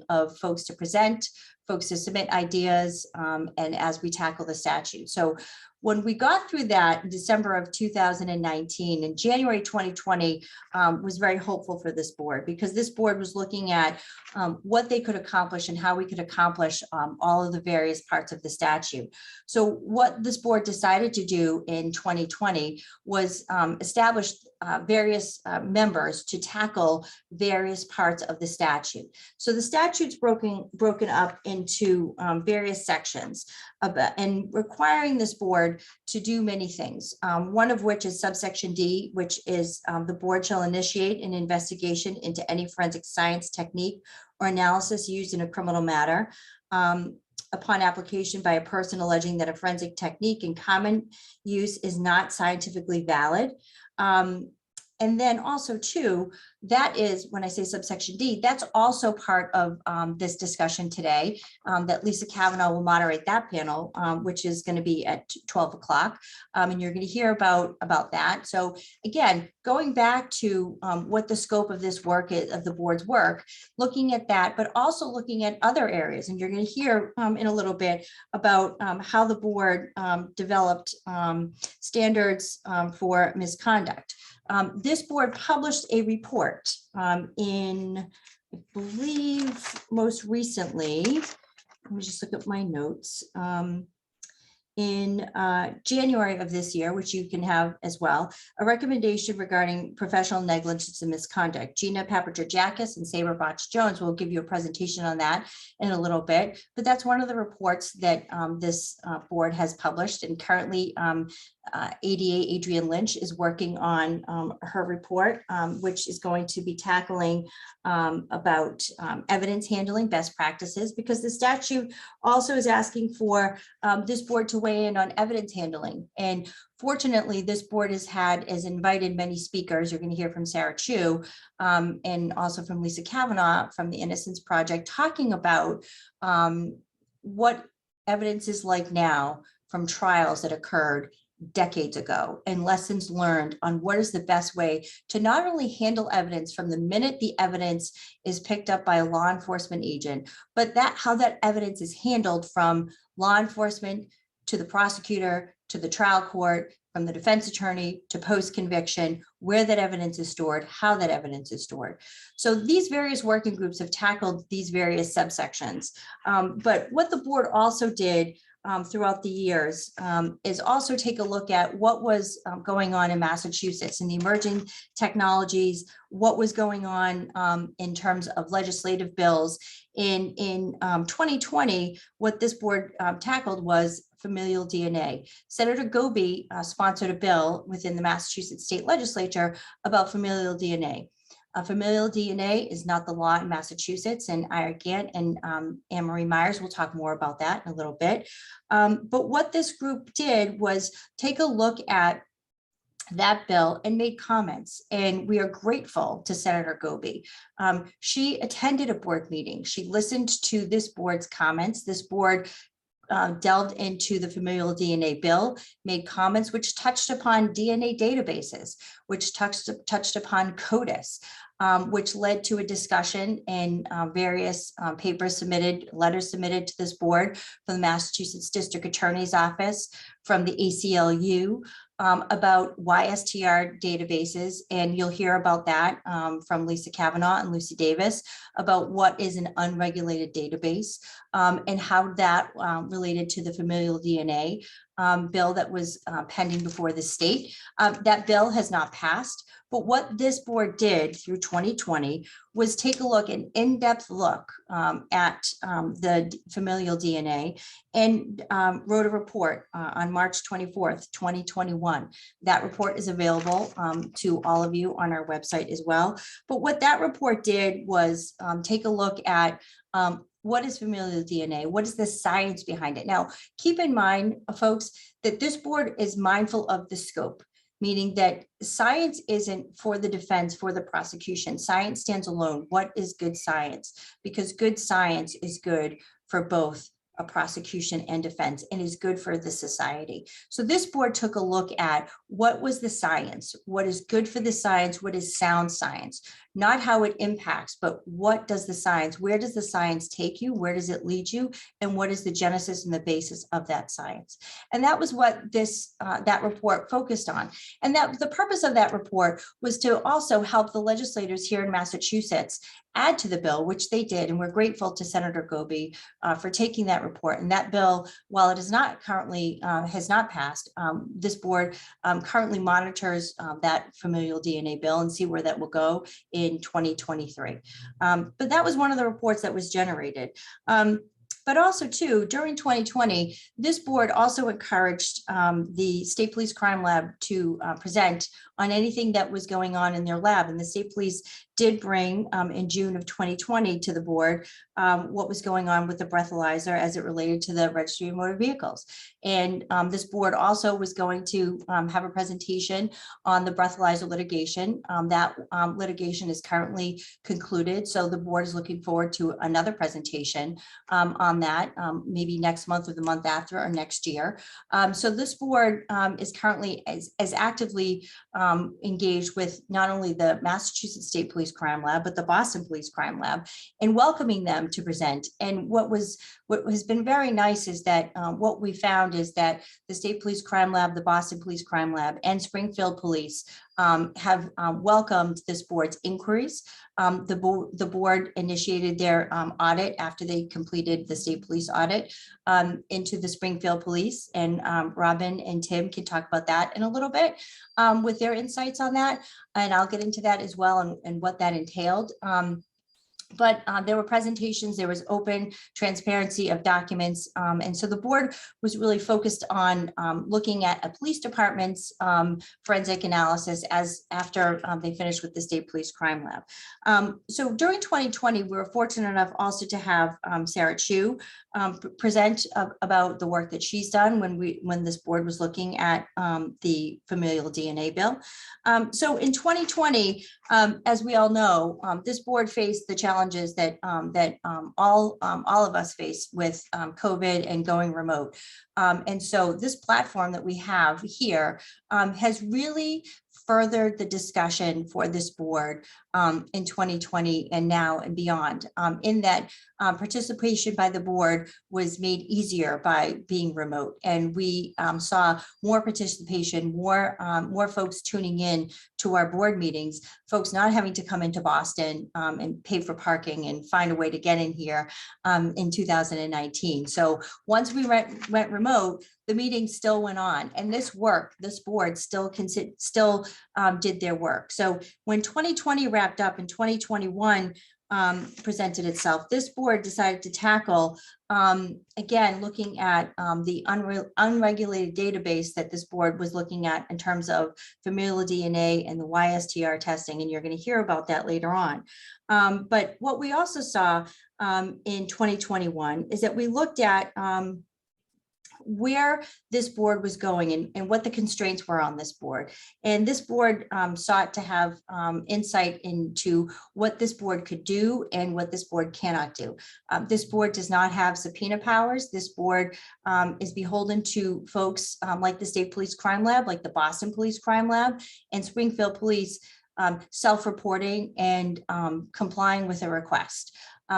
of folks to present, folks to submit ideas, and as we tackle the statute. So when we got through that in December of 2019, and January 2020 was very hopeful for this board, because this board was looking at what they could accomplish and how we could accomplish all of the various parts of the statute. So what this board decided to do in 2020 was establish various members to tackle various parts of the statute. So the statute's broken up into various sections and requiring this board to do many things. One of which is subsection D, which is the board shall initiate an investigation into any forensic science technique or analysis used in a criminal matter upon application by a person alleging that a forensic technique in common use is not scientifically valid. And then also too, that is, when I say subsection D, that's also part of this discussion today, that Lisa Kavanaugh will moderate that panel, which is going to be at 12 o'clock. And you're going to hear about that. So again, going back to what the scope of this work is, of the board's work, looking at that, but also looking at other areas. And you're going to hear in a little bit about how the board developed standards for misconduct. This board published a report in, I believe, most recently, let me just look at my notes, in January of this year, which you can have as well, a recommendation regarding professional negligence and misconduct. Gina Papager-Jackas and Saber Botch-Jones will give you a presentation on that in a little bit, but that's one of the reports that this board has published, and currently ADA Adrienne Lynch is working on her report, which is going to be tackling about evidence handling best practices, because the statute also is asking for this board to weigh in on evidence handling. And fortunately, this board has invited many speakers. You're going to hear from Sarah Chu and also from Lisa Kavanaugh from the Innocence Project, talking about what evidence is like now from trials that occurred decades ago, and lessons learned on what is the best way to not only handle evidence from the minute the evidence is picked up by a law enforcement agent, but how that evidence is handled from law enforcement to the prosecutor, to the trial court, from the defense attorney to post-conviction, where that evidence is stored, how that evidence is stored. So these various working groups have tackled these various subsections. But what the board also did throughout the years is also take a look at what was going on in Massachusetts and the emerging technologies, what was going on in terms of legislative bills. In 2020, what this board tackled was familial DNA. Senator Goby sponsored a bill within the Massachusetts state legislature about familial DNA. Familial DNA is not the law in Massachusetts, and Gant and Anne-Marie Myers will talk more about that in a little bit. But what this group did was take a look at that bill and made comments, and we are grateful to Senator Goby. She attended a board meeting. She listened to this board's comments. This board delved into the familial DNA bill, made comments which touched upon DNA databases, which touched upon CODIS, which led to a discussion and various papers submitted, letters submitted to this board from the Massachusetts District Attorney's Office, from the ACLU, about YSTR databases. And you'll hear about that from Lisa Kavanaugh and Lucy Davis, about what is an unregulated database and how that related to the familial DNA bill that was pending before the state. That bill has not passed, but what this board did through 2020 was take a look, an in-depth look at the familial DNA, and wrote a report on March 24th, 2021. That report is available to all of you on our website as well. But what that report did was take a look at what is familial DNA? What is the science behind it? Now, keep in mind, folks, that this board is mindful of the scope, meaning that science isn't for the defense, for the prosecution. Science stands alone. What is good science? Because good science is good for both a prosecution and defense, and is good for the society. So this board took a look at what was the science, what is good for the science, what is sound science, not how it impacts, but what does the science, where does the science take you, where does it lead you, and what is the genesis and the basis of that science. And that was what this that report focused on. And that the purpose of that report was to also help the legislators here in Massachusetts add to the bill, which they did. And we're grateful to Senator Goby for taking that report. And that bill, while it is not currently has not passed, this board currently monitors that familial DNA bill and see where that will go in 2023. But that was one of the reports that was generated. But also too, during 2020, this board also encouraged the State Police Crime Lab to present on anything that was going on in their lab. And the state police did bring in June of 2020 to the board what was going on with the breathalyzer as it related to the registry of motor vehicles. And this board also was going to have a presentation on the breathalyzer litigation. That litigation is currently concluded. So the board is looking forward to another presentation on that, maybe next month or the month after or next year. So this board is currently as actively engaged with not only the Massachusetts State Police Crime Lab, but the Boston Police Crime Lab, and welcoming them to present. And what has been very nice is that what we found is that the State Police Crime Lab, the Boston Police Crime Lab, and Springfield Police have welcomed this board's inquiries. The board initiated their audit after they completed the state police audit into the Springfield Police, and Robin and Tim can talk about that in a little bit with their insights on that, and I'll get into that as well and what that entailed. But there were presentations, there was open transparency of documents. And so the board was really focused on looking at a police department's forensic analysis after they finished with the State Police Crime Lab. So during 2020, we were fortunate enough also to have Sarah Chu present about the work that she's done when this board was looking at the familial DNA bill. So in 2020, as we all know, this board faced the challenges that all of us face with COVID and going remote. And so this platform that we have here has really furthered the discussion for this board in 2020 and now and beyond, in that participation by the board was made easier by being remote. And we saw more participation, more folks tuning in to our board meetings, folks not having to come into Boston and pay for parking and find a way to get in here in 2019. So once we went remote, the meeting still went on, and this board still did their work. So when 2020 wrapped up and 2021 presented itself, this board decided to tackle, again, looking at the unregulated database that this board was looking at in terms of familial DNA and the YSTR testing, and you're going to hear about that later on. But what we also saw in 2021 is that we looked at where this board was going and what the constraints were on this board. And this board sought to have insight into what this board could do and what this board cannot do. This board does not have subpoena powers. This board is beholden to folks like the State Police Crime Lab, like the Boston Police Crime Lab, and Springfield Police self-reporting and complying with a request.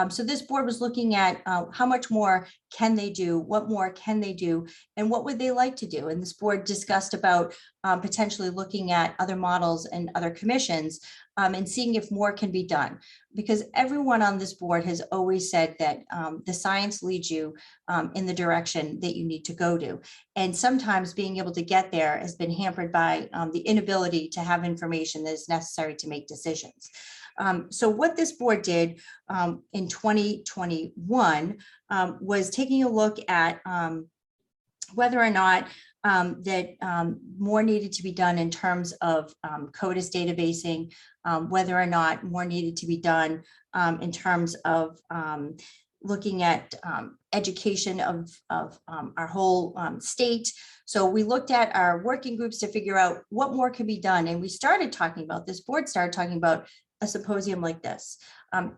So this board was looking at how much more can they do, what more can they do, and what would they like to do? And this board discussed about potentially looking at other models and other commissions and seeing if more can be done. Because everyone on this board has always said that the science leads you in the direction that you need to go to. And sometimes being able to get there has been hampered by the inability to have information that is necessary to make decisions. So what this board did in 2021 was taking a look at whether or not that more needed to be done in terms of CODIS databasing, whether or not more needed to be done in terms of looking at education of our whole state. So we looked at our working groups to figure out what more could be done. And we started talking about, this board started talking about a symposium like this,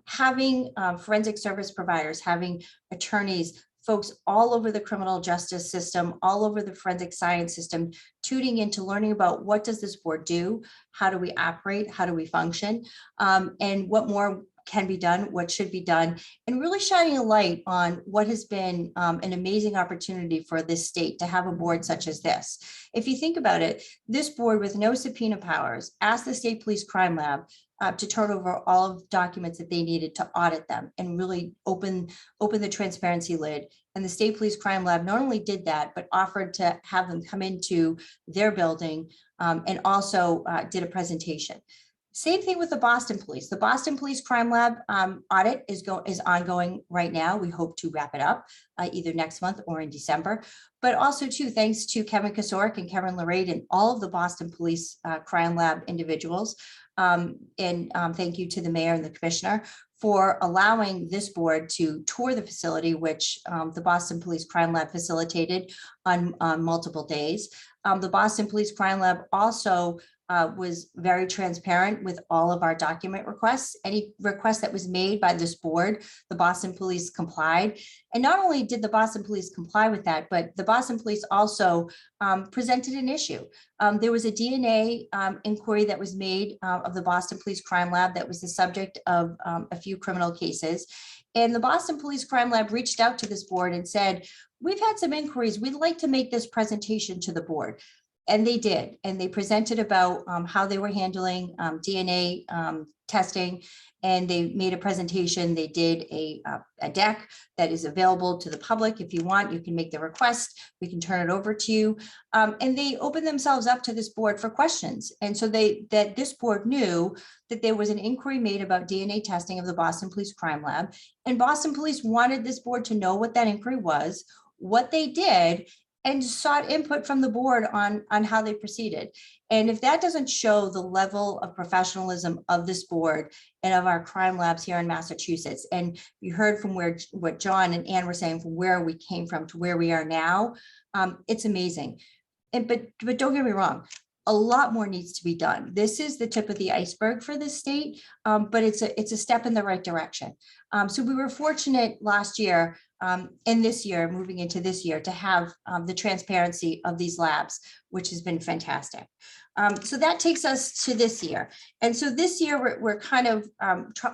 having forensic service providers, having attorneys, folks all over the criminal justice system, all over the forensic science system, tuning into learning about what does this board do, how do we operate, how do we function, and what more can be done, what should be done, and really shining a light on what has been an amazing opportunity for this state to have a board such as this. If you think about it, this board with no subpoena powers asked the State Police Crime Lab to turn over all of the documents that they needed to audit them and really open the transparency lid. And the State Police Crime Lab not only did that, but offered to have them come into their building and also did a presentation. Same thing with the Boston Police. The Boston Police Crime Lab audit is ongoing right now. We hope to wrap it up either next month or in December. But also too, thanks to Kevin Kasorik and Kevin Larade and all of the Boston Police Crime Lab individuals. Thank you to the mayor and the commissioner for allowing this board to tour the facility, which the Boston Police Crime Lab facilitated on multiple days. The Boston Police Crime Lab also was very transparent with all of our document requests. Any request that was made by this board, the Boston Police complied. And not only did the Boston Police comply with that, but the Boston Police also presented an issue. There was a DNA inquiry that was made of the Boston Police Crime Lab that was the subject of a few criminal cases. And the Boston Police Crime Lab reached out to this board and said, we've had some inquiries. We'd like to make this presentation to the board. And they did, and they presented about how they were handling DNA testing, and they made a presentation. They did a deck that is available to the public. If you want, you can make the request. We can turn it over to you. And they opened themselves up to this board for questions. And so this board knew that there was an inquiry made about DNA testing of the Boston Police Crime Lab, and Boston Police wanted this board to know what that inquiry was, what they did, and sought input from the board on how they proceeded. And if that doesn't show the level of professionalism of this board and of our crime labs here in Massachusetts, and you heard from what John and Ann were saying, from where we came from to where we are now, it's amazing. But don't get me wrong, a lot more needs to be done. This is the tip of the iceberg for this state, but it's a step in the right direction. So we were fortunate last year and this year, moving into this year, to have the transparency of these labs, which has been fantastic. So that takes us to this year. And so this year, we're kind of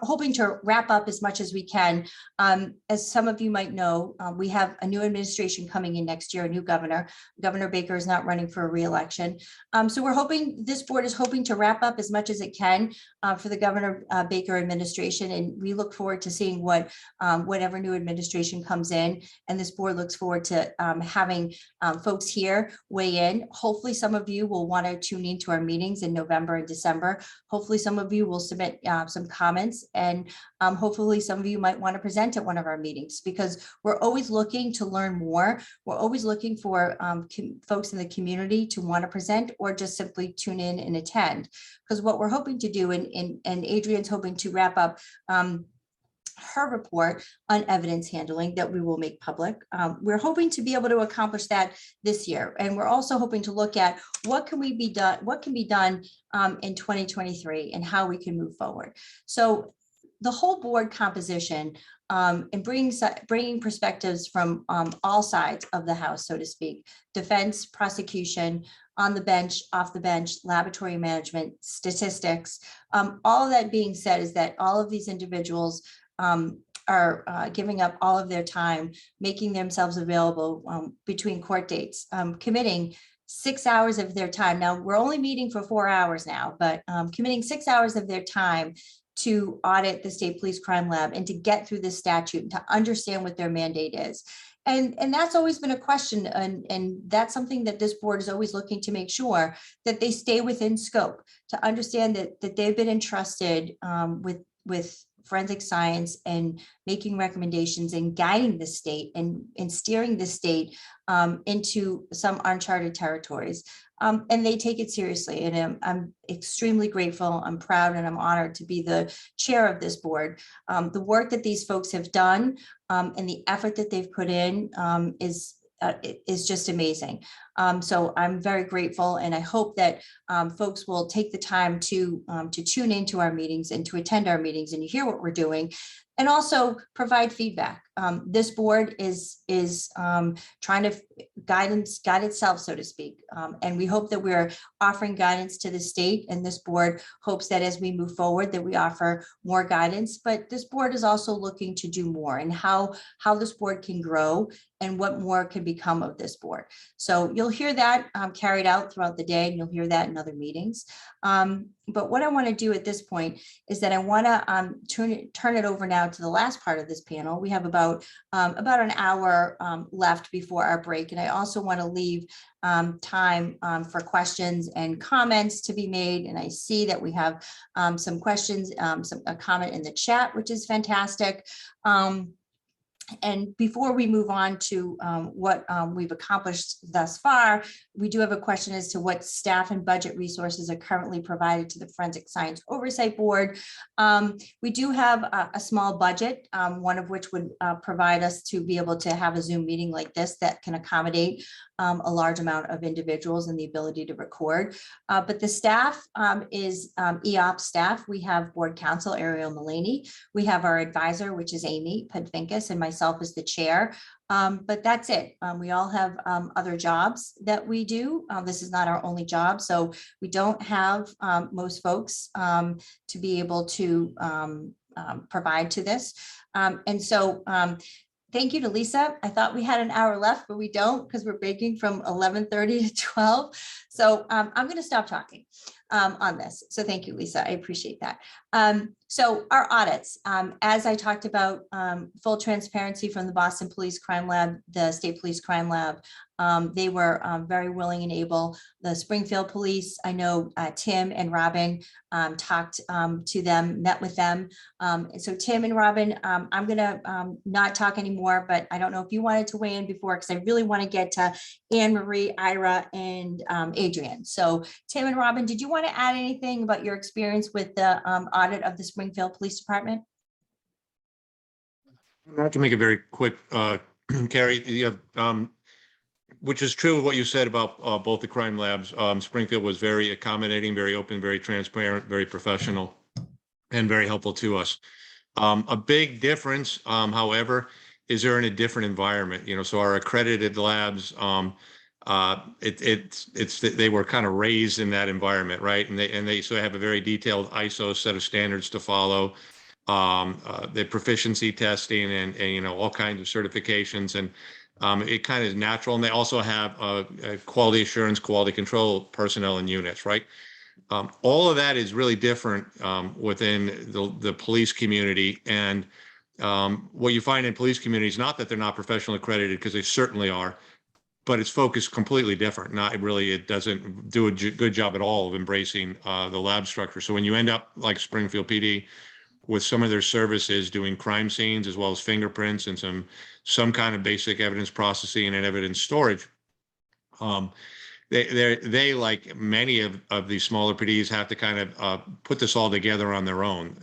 hoping to wrap up as much as we can. As some of you might know, we have a new administration coming in next year, a new governor. Governor Baker is not running for a re-election. So we're hoping, this board is hoping to wrap up as much as it can for the Governor Baker administration. And we look forward to seeing whatever new administration comes in. And this board looks forward to having folks here weigh in. Hopefully some of you will want to tune into our meetings in November and December. Hopefully some of you will submit some comments, and hopefully some of you might want to present at one of our meetings, because we're always looking to learn more. We're always looking for folks in the community to want to present or just simply tune in and attend. Because what we're hoping to do, and Adrian's hoping to wrap up her report on evidence handling that we will make public. We're hoping to be able to accomplish that this year. And we're also hoping to look at what can be done in 2023 and how we can move forward. So the whole board composition and bringing perspectives from all sides of the house, so to speak, defense, prosecution, on the bench, off the bench, laboratory management, statistics. All of that being said is that all of these individuals are giving up all of their time, making themselves available between court dates, committing 6 hours of their time. Now, we're only meeting for 4 hours now, but committing 6 hours of their time to audit the State Police Crime Lab and to get through this statute and to understand what their mandate is. And that's always been a question, and that's something that this board is always looking to make sure that they stay within scope, to understand that they've been entrusted with forensic science and making recommendations and guiding the state and steering the state into some uncharted territories. And they take it seriously. And I'm extremely grateful. I'm proud and I'm honored to be the chair of this board. The work that these folks have done and the effort that they've put in is just amazing. So I'm very grateful, and I hope that folks will take the time to tune into our meetings and to attend our meetings and hear what we're doing, and also provide feedback. This board is trying to guide itself, so to speak. And we hope that we're offering guidance to the state, and this board hopes that as we move forward that we offer more guidance. But this board is also looking to do more, and how this board can grow and what more can become of this board. So you'll you'll hear that carried out throughout the day, and you'll hear that in other meetings. But what I want to do at this point is that I want to turn it over now to the last part of this panel. We have about an hour left before our break, and I also want to leave time for questions and comments to be made. And I see that we have some questions, a comment in the chat, which is fantastic. And before we move on to what we've accomplished thus far, we do have a question as to what staff and budget resources are currently provided to the Forensic Science Oversight Board. We do have a small budget, one of which would provide us to be able to have a Zoom meeting like this that can accommodate a large amount of individuals and the ability to record. But the staff is EOP staff. We have board counsel Ariel Mullaney. We have our advisor, which is Amy Podvinkus, and myself as the chair. But that's it. We all have other jobs that we do. This is not our only job. So we don't have most folks to be able to provide to this. And so thank you to Lisa. I thought we had an hour left, but we don't, because we're breaking from 11:30 to 12. So I'm going to stop talking on this. So thank you, Lisa. I appreciate that. So our audits, as I talked about, full transparency from the Boston Police Crime Lab, the State Police Crime Lab, they were very willing and able. The Springfield Police, I know Tim and Robin talked to them, met with them. And so Tim and Robin, I'm going to not talk anymore, but I don't know if you wanted to weigh in before, because I really want to get to Anne Marie, Ira, and Adrian. So Tim and Robin, did you want to add anything about your experience with the audit of the Springfield Police Department? I can make it very quick, Kerry. Which is true of what you said about both the crime labs. Springfield was very accommodating, very open, very transparent, very professional, and very helpful to us. A big difference, however, is they're in a different environment. So our accredited labs, they were kind of raised in that environment, right? And they so have a very detailed ISO set of standards to follow. The proficiency testing and all kinds of certifications, and it kind of is natural. And they also have quality assurance, quality control personnel and units, right? All of that is really different within the police community. And what you find in police communities, not that they're not professionally accredited, because they certainly are, but it's focused completely different. Not really, it doesn't do a good job at all of embracing the lab structure. So when you end up like Springfield PD with some of their services doing crime scenes as well as fingerprints and some kind of basic evidence processing and evidence storage, they like many of these smaller PDs have to kind of put this all together on their own,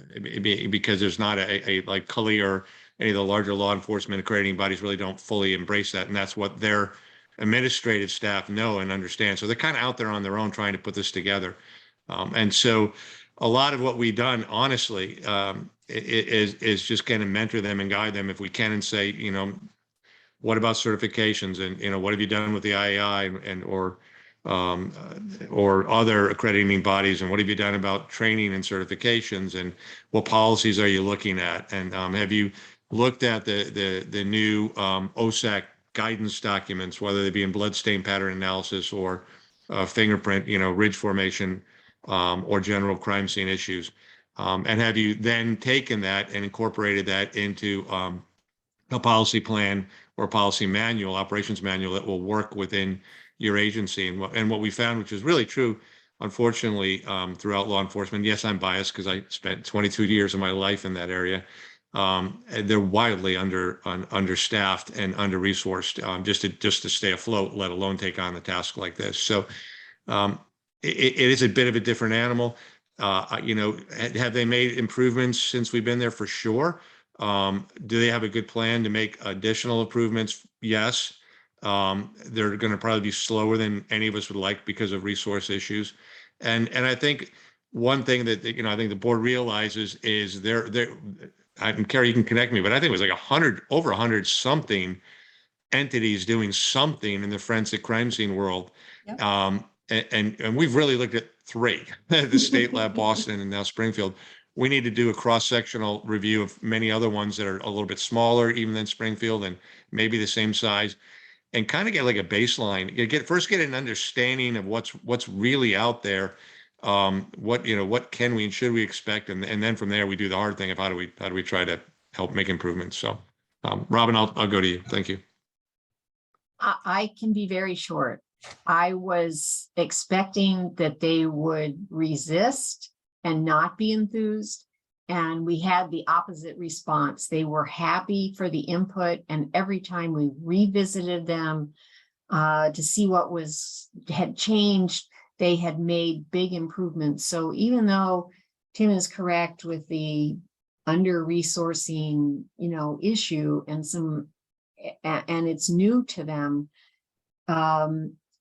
because there's not a like Cully or any of the larger law enforcement accrediting bodies really don't fully embrace that, and that's what their administrative staff know and understand. So they're kind of out there on their own trying to put this together, and so a lot of what we've done, honestly, is just kind of mentor them and guide them if we can, and say, what about certifications, and what have you done with the IAI and or other accrediting bodies, and what have you done about training and certifications, and what policies are you looking at, and have you looked at the new OSAC guidance documents, whether they be in bloodstain pattern analysis or fingerprint, ridge formation, or general crime scene issues, and have you then taken that and incorporated that into a policy plan or policy manual, operations manual that will work within your agency. And what we found, which is really true, unfortunately, throughout law enforcement. Yes, I'm biased because I spent 22 years of my life in that area. They're wildly understaffed and under-resourced, just to stay afloat, let alone take on a task like this. So it is a bit of a different animal. Have they made improvements since we've been there? For sure. Do they have a good plan to make additional improvements? Yes. They're going to probably be slower than any of us would like because of resource issues. And I think one thing that, I think the board realizes is and Kerry, you can connect me, but I think it was like over 100 something entities doing something in the forensic crime scene world. Yep. And we've really looked at 3, the State Lab, Boston, and now Springfield. We need to do a cross-sectional review of many other ones that are a little bit smaller even than Springfield and maybe the same size. and kind of get like a baseline. You get an understanding of what's really out there. What can we and should we expect, and then from there we do the hard thing of how do we try to help make improvements. So, Robin, I'll go to you. Thank you. I can be very short. I was expecting that they would resist and not be enthused. And we had the opposite response. They were happy for the input. And every time we revisited them to see what had changed, they had made big improvements. So even though Tim is correct with the under-resourcing, issue and it's new to them,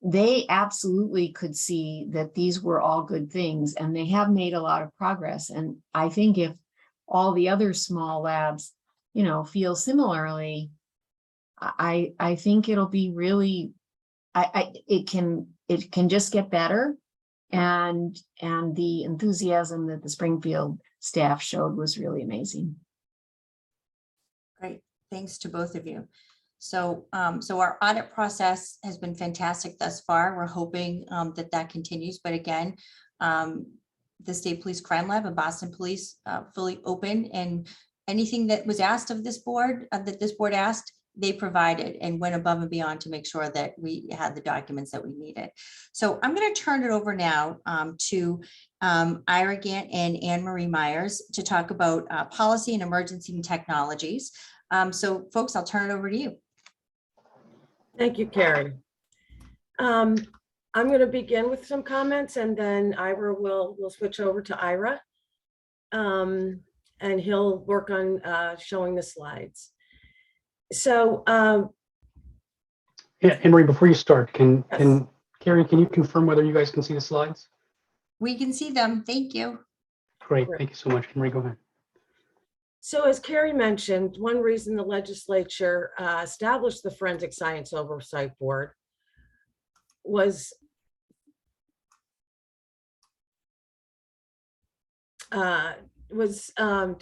they absolutely could see that these were all good things, and they have made a lot of progress. And I think if all the other small labs, feel similarly, I think it'll be really, it can just get better. And the enthusiasm that the Springfield staff showed was really amazing. Great. Thanks to both of you. So our audit process has been fantastic thus far. We're hoping that continues. But again, the State Police Crime Lab and Boston Police fully open, and anything that was asked of this board, that this board asked, they provided and went above and beyond to make sure that we had the documents that we needed. So I'm going to turn it over now to Ira Gant and Anne Marie Myers to talk about policy and emergency technologies. So folks, I'll turn it over to you. Thank you, Kerry. I'm going to begin with some comments, and then Ira will switch over to Ira, and he'll work on showing the slides. So, Yeah, Anne Marie, before you start, Yes. Kerry, can you confirm whether you guys can see the slides? We can see them. Thank you. Great, thank you so much. Anne Marie, go ahead. So as Kerry mentioned, one reason the legislature established the Forensic Science Oversight Board was to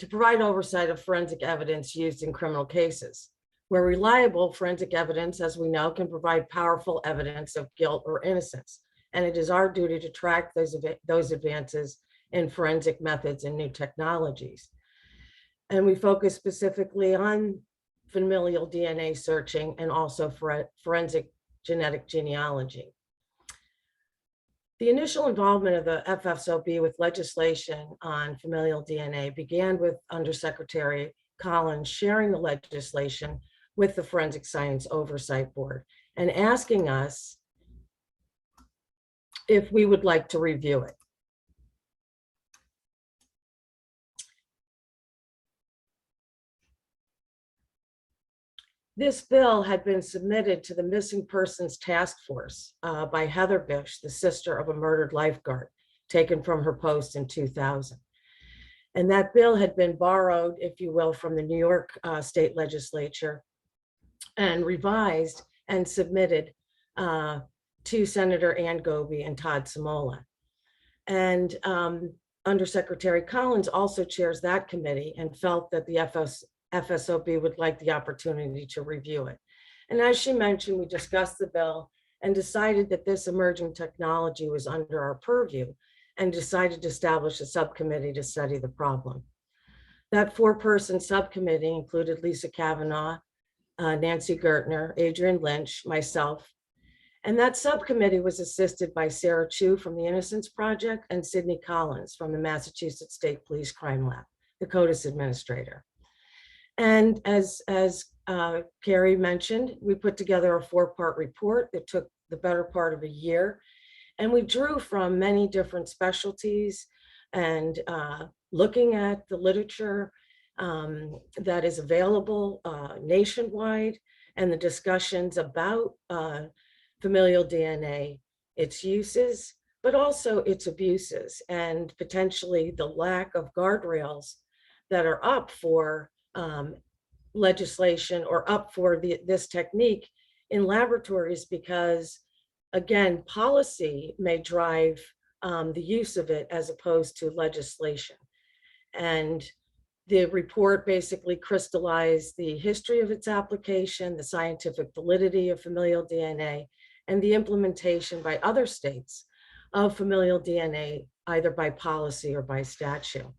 provide oversight of forensic evidence used in criminal cases, where reliable forensic evidence, as we know, can provide powerful evidence of guilt or innocence. And it is our duty to track those advances in forensic methods and new technologies. And we focus specifically on familial DNA searching and also forensic genetic genealogy. The initial involvement of the FSOB with legislation on familial DNA began with Undersecretary Collins sharing the legislation with the Forensic Science Oversight Board and asking us if we would like to review it. This bill had been submitted to the Missing Persons Task Force by Heather Bish, the sister of a murdered lifeguard, taken from her post in 2000. And that bill had been borrowed, if you will, from the New York State Legislature and revised and submitted to Senator Ann Goby and Todd Samola. And Undersecretary Collins also chairs that committee and felt that the FSOB would like the opportunity to review it. And as she mentioned, we discussed the bill and decided that this emerging technology was under our purview and decided to establish a subcommittee to study the problem. That 4-person subcommittee included Lisa Kavanaugh, Nancy Gertner, Adrian Lynch, myself, and that subcommittee was assisted by Sarah Chu from the Innocence Project and Sydney Collins from the Massachusetts State Police Crime Lab, the CODIS administrator. And as Kerry mentioned, we put together a 4-part report that took the better part of a year. And we drew from many different specialties and looking at the literature that is available nationwide and the discussions about familial DNA, its uses, but also its abuses and potentially the lack of guardrails that are up for legislation or up for this technique in laboratories, because again, policy may drive the use of it as opposed to legislation. And The report basically crystallized the history of its application, the scientific validity of familial DNA, and the implementation by other states of familial DNA, either by policy or by statute.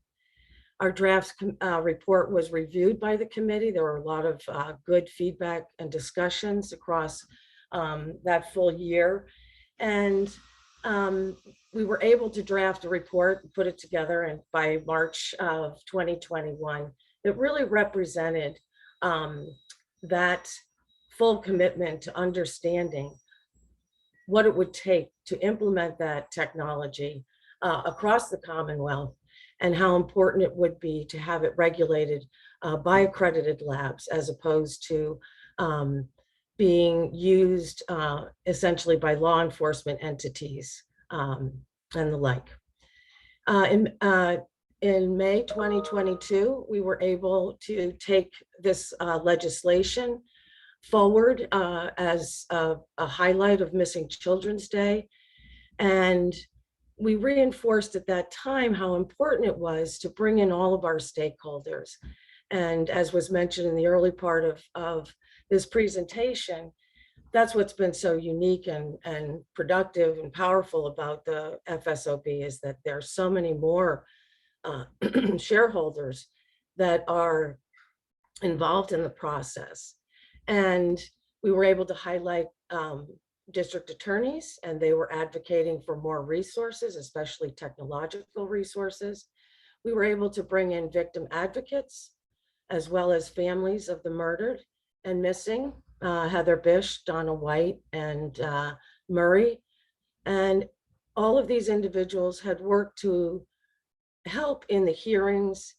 Our draft report was reviewed by the committee. There were a lot of good feedback and discussions across that full year. And we were able to draft a report and put it together, and by March of 2021, it really represented that full commitment to understanding what it would take to implement that technology across the Commonwealth, and how important it would be to have it regulated by accredited labs as opposed to being used essentially by law enforcement entities and the like. In May 2022, we were able to take this legislation forward as a highlight of Missing Children's Day. And we reinforced at that time how important it was to bring in all of our stakeholders. And as was mentioned in the early part of this presentation, that's what's been so unique and productive and powerful about the FSOB, is that there are so many more shareholders that are involved in the process. And we were able to highlight district attorneys, and they were advocating for more resources, especially technological resources. We were able to bring in victim advocates, as well as families of the murdered and missing, Heather Bish, Donna White, and Murray. And all of these individuals had worked to help in the hearings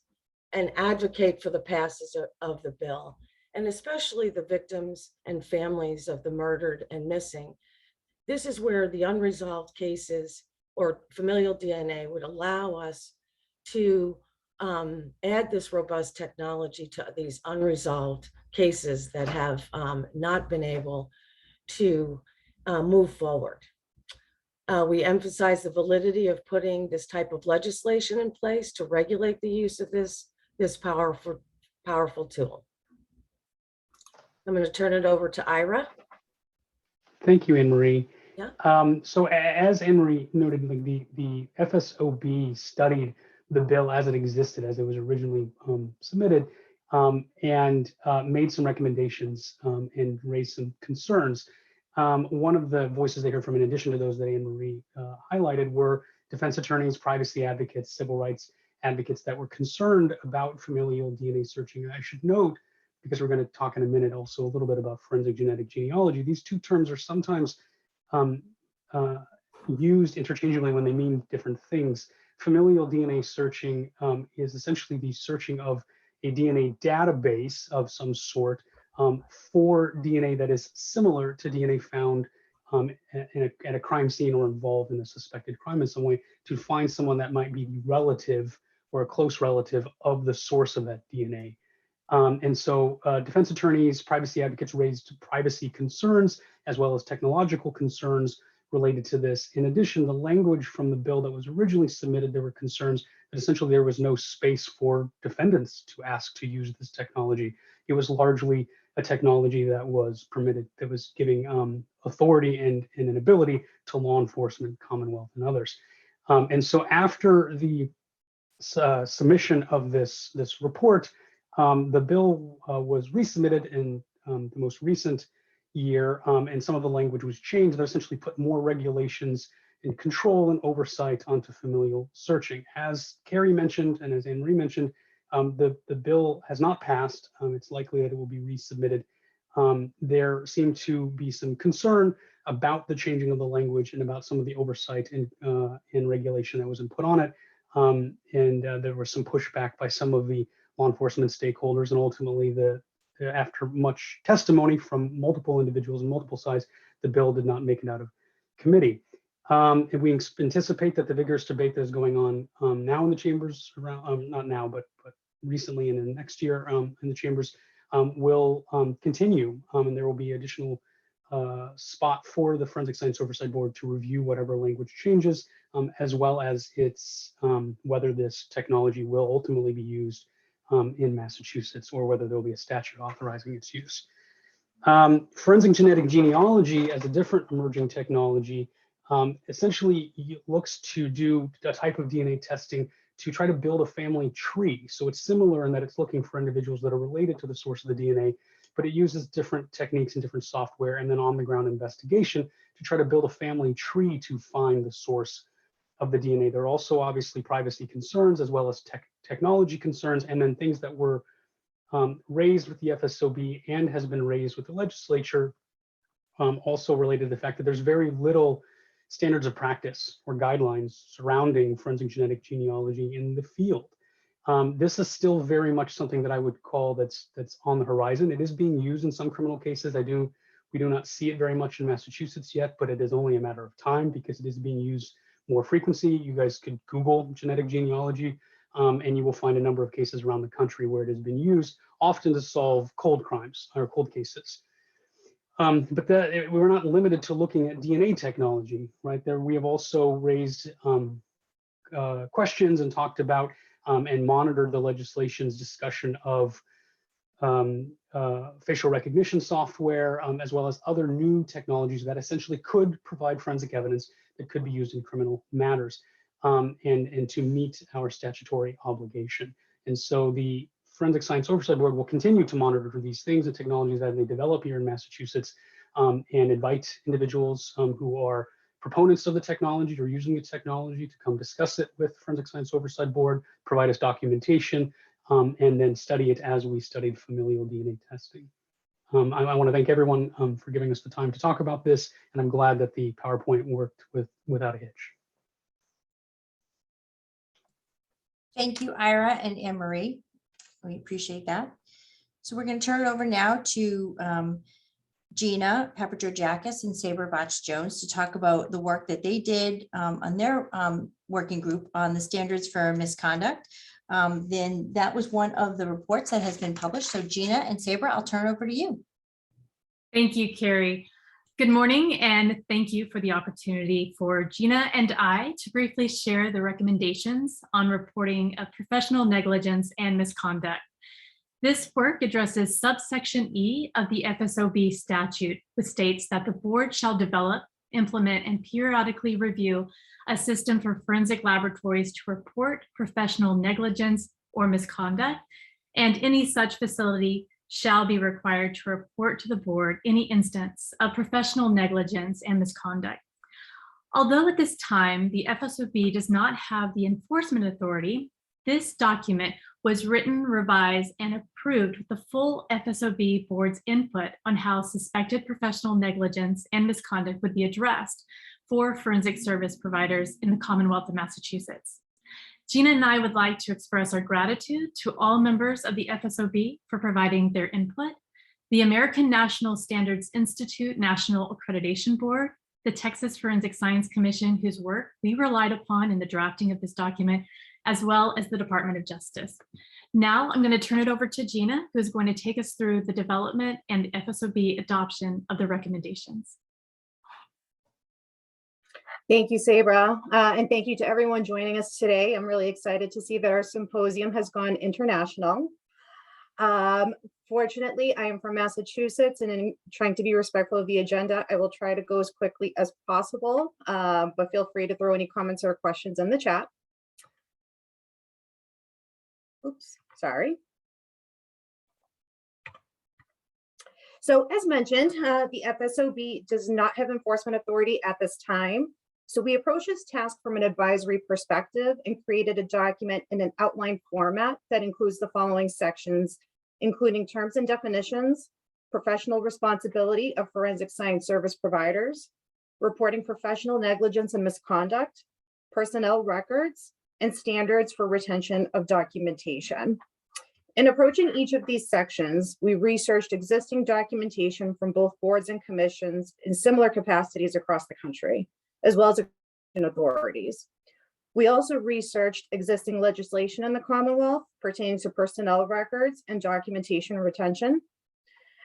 and advocate for the passage of the bill, and especially the victims and families of the murdered and missing. This is where the unresolved cases or familial DNA would allow us to add this robust technology to these unresolved cases that have not been able to move forward. We emphasize the validity of putting this type of legislation in place to regulate the use of this powerful tool. I'm going to turn it over to Ira. Thank you, Anne Marie. Yeah. So as Anne Marie noted, like the FSOB studied the bill as it existed, as it was originally submitted, and made some recommendations and raised some concerns. One of the voices they heard from, in addition to those that Anne Marie highlighted, were defense attorneys, privacy advocates, civil rights advocates that were concerned about familial DNA searching. And I should note, because we're going to talk in a minute also a little bit about forensic genetic genealogy, these two terms are sometimes used interchangeably when they mean different things. Familial DNA searching is essentially the searching of a DNA database of some sort for DNA that is similar to DNA found at a crime scene or involved in a suspected crime in some way, to find someone that might be the relative or a close relative of the source of that DNA. And so defense attorneys, privacy advocates raised privacy concerns as well as technological concerns related to this. In addition, the language from the bill that was originally submitted, there were concerns that essentially there was no space for defendants to ask to use this technology. It was largely a technology that was permitted, that was giving authority and an ability to law enforcement, Commonwealth, and others. And so after the submission of this report, the bill was resubmitted in the most recent year, and some of the language was changed. They essentially put more regulations and control and oversight onto familial searching. As Kerry mentioned, and as Anne Marie mentioned, the bill has not passed. It's likely that it will be resubmitted. There seemed to be some concern about the changing of the language and about some of the oversight and regulation that was put on it. There was some pushback by some of the law enforcement stakeholders, and ultimately, after much testimony from multiple individuals and multiple sides, the bill did not make it out of committee. And we anticipate that the vigorous debate that is going on now in the chambers, around not now, but recently and in the next year in the chambers, will continue, and there will be additional spot for the Forensic Science Oversight Board to review whatever language changes, as well as its whether this technology will ultimately be used in Massachusetts, or whether there'll be a statute authorizing its use. Forensic genetic genealogy as a different emerging technology essentially looks to do a type of DNA testing to try to build a family tree. So it's similar in that it's looking for individuals that are related to the source of the DNA, but it uses different techniques and different software and then on the ground investigation to try to build a family tree to find the source of the DNA. There are also obviously privacy concerns as well as technology concerns, and then things that were raised with the FSOB and has been raised with the legislature, also related to the fact that there's very little standards of practice or guidelines surrounding forensic genetic genealogy in the field. This is still very much something that I would call that's on the horizon. It is being used in some criminal cases. We do not see it very much in Massachusetts yet, but it is only a matter of time because it is being used more frequency. You guys could Google genetic genealogy and you will find a number of cases around the country where it has been used, often to solve cold crimes or cold cases. But we're not limited to looking at DNA technology, right? There, we have also raised questions and talked about and monitored the legislation's discussion of facial recognition software, as well as other new technologies that essentially could provide forensic evidence that could be used in criminal matters and to meet our statutory obligation. And so the Forensic Science Oversight Board will continue to monitor these things and technologies as they develop here in Massachusetts and invite individuals who are proponents of the technology or using the technology to come discuss it with Forensic Science Oversight Board, provide us documentation, and then study it as we studied familial DNA testing. I want to thank everyone for giving us the time to talk about this, and I'm glad that the PowerPoint worked without a hitch. Thank you, Ira and Anne-Marie. We appreciate that. So we're going to turn it over now to Gina Pepperger-Jackas and Saber Botch-Jones to talk about the work that they did on their working group on the standards for misconduct. Then that was one of the reports that has been published. So Gina and Saber, I'll turn it over to you. Thank you, Kerry. Good morning, and thank you for the opportunity for Gina and I to briefly share the recommendations on reporting of professional negligence and misconduct. This work addresses subsection E of the FSOB statute, which states that the board shall develop, implement, and periodically review a system for forensic laboratories to report professional negligence or misconduct, and any such facility shall be required to report to the board any instance of professional negligence and misconduct. Although at this time, the FSOB does not have the enforcement authority, this document was written, revised, and approved with the full FSOB board's input on how suspected professional negligence and misconduct would be addressed for forensic service providers in the Commonwealth of Massachusetts. Gina and I would like to express our gratitude to all members of the FSOB for providing their input, the American National Standards Institute National Accreditation Board, the Texas Forensic Science Commission, whose work we relied upon in the drafting of this document, as well as the Department of Justice. Now I'm going to turn it over to Gina, who's going to take us through the development and FSOB adoption of the recommendations. Thank you, Sabra, and thank you to everyone joining us today. I'm really excited to see that our symposium has gone international. Fortunately, I am from Massachusetts, and in trying to be respectful of the agenda, I will try to go as quickly as possible, but feel free to throw any comments or questions in the chat. Oops, sorry. So as mentioned, the FSOB does not have enforcement authority at this time. So we approached this task from an advisory perspective and created a document in an outline format that includes the following sections, including terms and definitions, professional responsibility of forensic science service providers, reporting professional negligence and misconduct, personnel records, and standards for retention of documentation. In approaching each of these sections, we researched existing documentation from both boards and commissions in similar capacities across the country, as well as authorities. We also researched existing legislation in the Commonwealth pertaining to personnel records and documentation retention.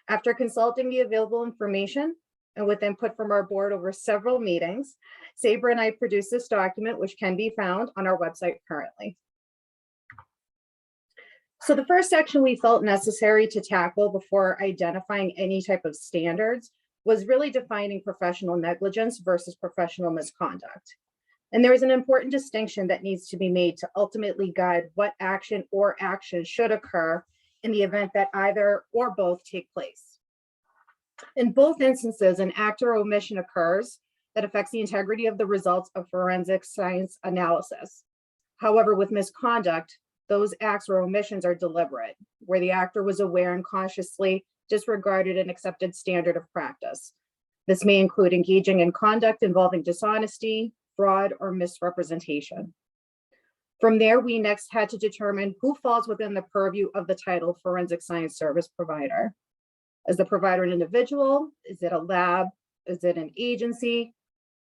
After consulting the available information and with input from our board over several meetings, Sabra and I produced this document, which can be found on our website currently. So the first section we felt necessary to tackle before identifying any type of standards was really defining professional negligence versus professional misconduct. And there is an important distinction that needs to be made to ultimately guide what action or actions should occur in the event that either or both take place. In both instances, an act or omission occurs that affects the integrity of the results of forensic science analysis. However, with misconduct, those acts or omissions are deliberate, where the actor was aware and consciously disregarded an accepted standard of practice. This may include engaging in conduct involving dishonesty, fraud, or misrepresentation. From there, we next had to determine who falls within the purview of the title forensic science service provider. Is the provider an individual? Is it a lab? Is it an agency?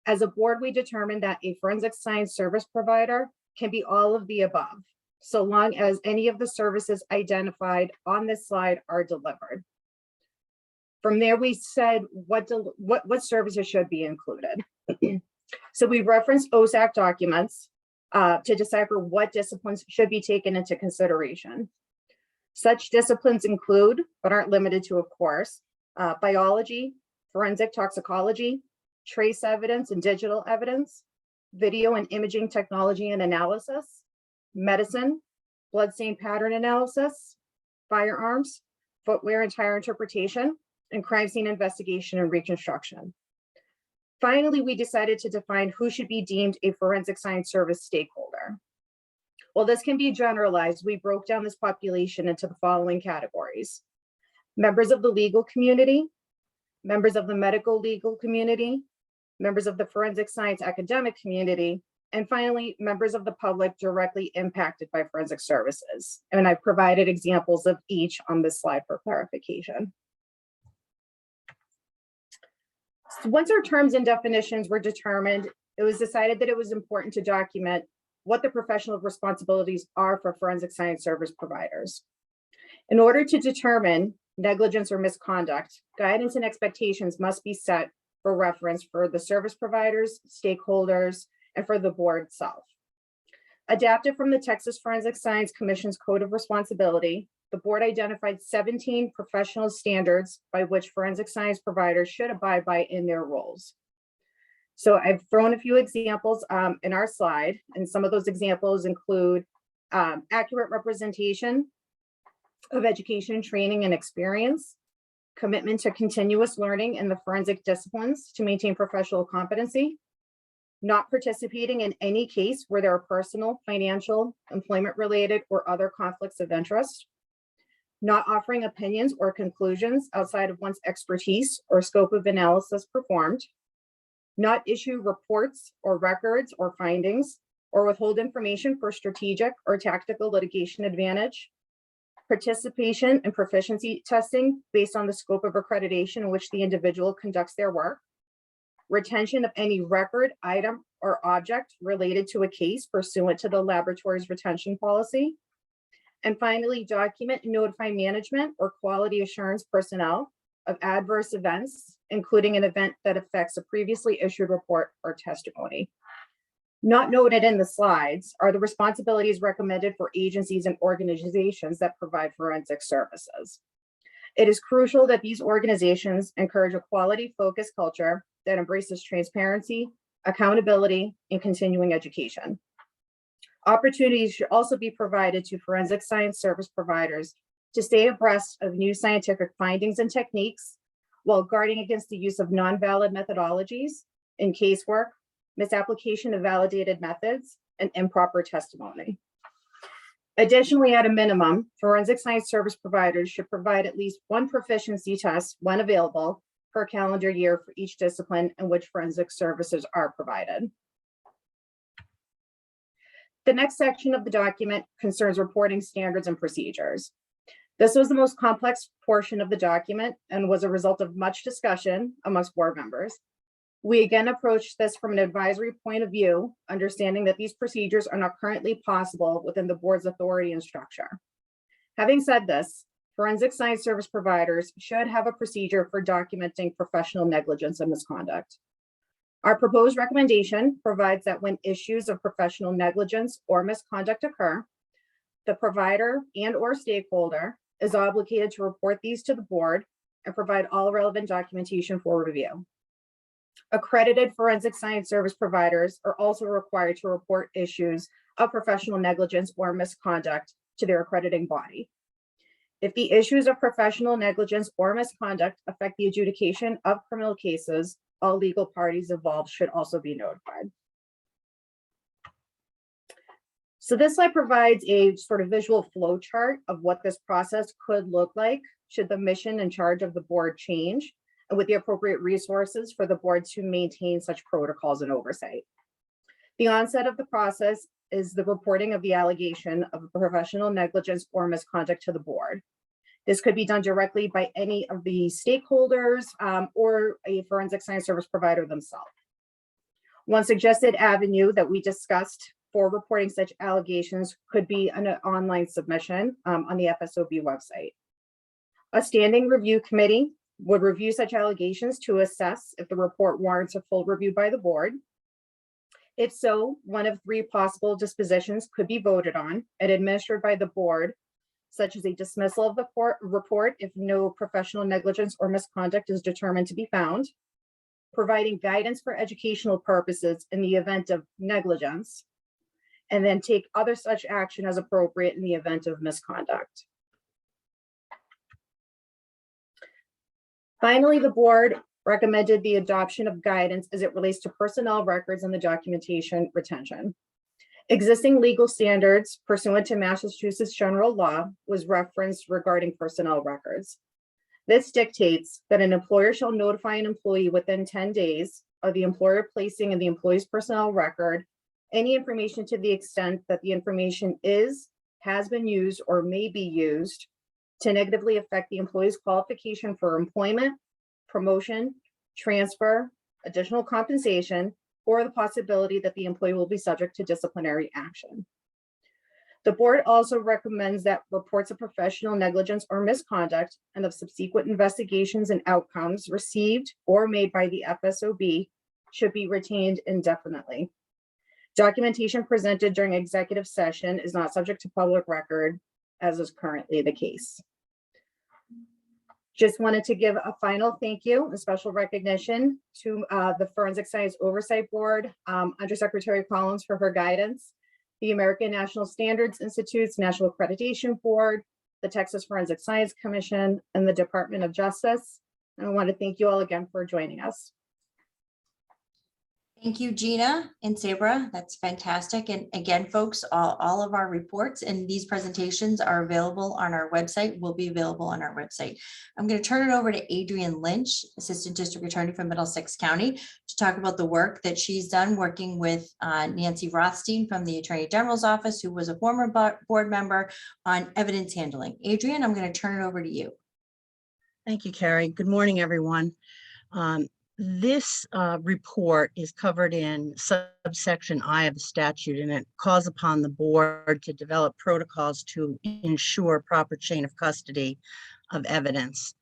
As a board, we determined that a forensic science service provider can be all of the above, so long as any of the services identified on this slide are delivered. From there, we said what services should be included. So we referenced OSAC documents to decipher what disciplines should be taken into consideration. Such disciplines include, but aren't limited to, of course, biology, forensic toxicology, trace evidence and digital evidence, video and imaging technology and analysis, medicine, bloodstain pattern analysis, firearms, footwear and tire interpretation, and crime scene investigation and reconstruction. Finally, we decided to define who should be deemed a forensic science service stakeholder. While this can be generalized, we broke down this population into the following categories: members of the legal community, members of the medical legal community, members of the forensic science academic community, and finally, members of the public directly impacted by forensic services. And I've provided examples of each on this slide for clarification. So once our terms and definitions were determined, it was decided that it was important to document what the professional responsibilities are for forensic science service providers. In order to determine negligence or misconduct, guidance and expectations must be set for reference for the service providers, stakeholders, and for the board itself. Adapted from the Texas Forensic Science Commission's Code of Responsibility, the board identified 17 professional standards by which forensic science providers should abide by in their roles. So I've thrown a few examples in our slide, and some of those examples include accurate representation of education, training, and experience, commitment to continuous learning in the forensic disciplines to maintain professional competency, not participating in any case where there are personal, financial, employment-related, or other conflicts of interest, not offering opinions or conclusions outside of one's expertise or scope of analysis performed, not issue reports or records or findings, or withhold information for strategic or tactical litigation advantage, participation in proficiency testing based on the scope of accreditation in which the individual conducts their work, retention of any record, item, or object related to a case pursuant to the laboratory's retention policy, and finally, document and notify management or quality assurance personnel of adverse events, including an event that affects a previously issued report or testimony. Not noted in the slides are the responsibilities recommended for agencies and organizations that provide forensic services. It is crucial that these organizations encourage a quality-focused culture that embraces transparency, accountability, and continuing education. Opportunities should also be provided to forensic science service providers to stay abreast of new scientific findings and techniques while guarding against the use of non-valid methodologies in casework, misapplication of validated methods, and improper testimony. Additionally, at a minimum, forensic science service providers should provide at least one proficiency test when available per calendar year for each discipline in which forensic services are provided. The next section of the document concerns reporting standards and procedures. This was the most complex portion of the document and was a result of much discussion amongst board members. We again approached this from an advisory point of view, understanding that these procedures are not currently possible within the board's authority and structure. Having said this, forensic science service providers should have a procedure for documenting professional negligence and misconduct. Our proposed recommendation provides that when issues of professional negligence or misconduct occur, The provider and or stakeholder is obligated to report these to the board and provide all relevant documentation for review. Accredited forensic science service providers are also required to report issues of professional negligence or misconduct to their accrediting body. If the issues of professional negligence or misconduct affect the adjudication of criminal cases, all legal parties involved should also be notified. So this slide provides a sort of visual flow chart of what this process could look like should the mission and charge of the board change, and with the appropriate resources for the board to maintain such protocols and oversight. The onset of the process is the reporting of the allegation of professional negligence or misconduct to the board. This could be done directly by any of the stakeholders or a forensic science service provider themselves. One suggested avenue that we discussed for reporting such allegations could be an online submission on the FSOB website. A standing review committee would review such allegations to assess if the report warrants a full review by the board. If so, one of three possible dispositions could be voted on and administered by the board, such as a dismissal of the report if no professional negligence or misconduct is determined to be found, providing guidance for educational purposes in the event of negligence, and then take other such action as appropriate in the event of misconduct. Finally, the board recommended the adoption of guidance as it relates to personnel records and the documentation retention. Existing legal standards pursuant to Massachusetts general law was referenced regarding personnel records. This dictates that an employer shall notify an employee within 10 days of the employer placing in the employee's personnel record any information to the extent that the information has been used, or may be used to negatively affect the employee's qualification for employment, promotion, transfer, additional compensation, or the possibility that the employee will be subject to disciplinary action. The board also recommends that reports of professional negligence or misconduct and of subsequent investigations and outcomes received or made by the FSOB should be retained indefinitely. Documentation presented during executive session is not subject to public record, as is currently the case. Just wanted to give a final thank you and special recognition to the Forensic Science Oversight Board, Undersecretary Collins for her guidance, the American National Standards Institute's National Accreditation Board, the Texas Forensic Science Commission, and the Department of Justice. And I want to thank you all again for joining us. Thank you, Gina and Sabra. That's fantastic. And again, folks, all of our reports and these presentations are available on our website, will be available on our website. I'm going to turn it over to Adrienne Lynch, Assistant District Attorney from Middlesex County, to talk about the work that she's done working with Nancy Rothstein from the Attorney General's Office, who was a former board member, on evidence handling. Adrienne, I'm going to turn it over to you. Thank you, Kerry. Good morning, everyone. This report is covered in subsection I of the statute, and it calls upon the board to develop protocols to ensure proper chain of custody of evidence.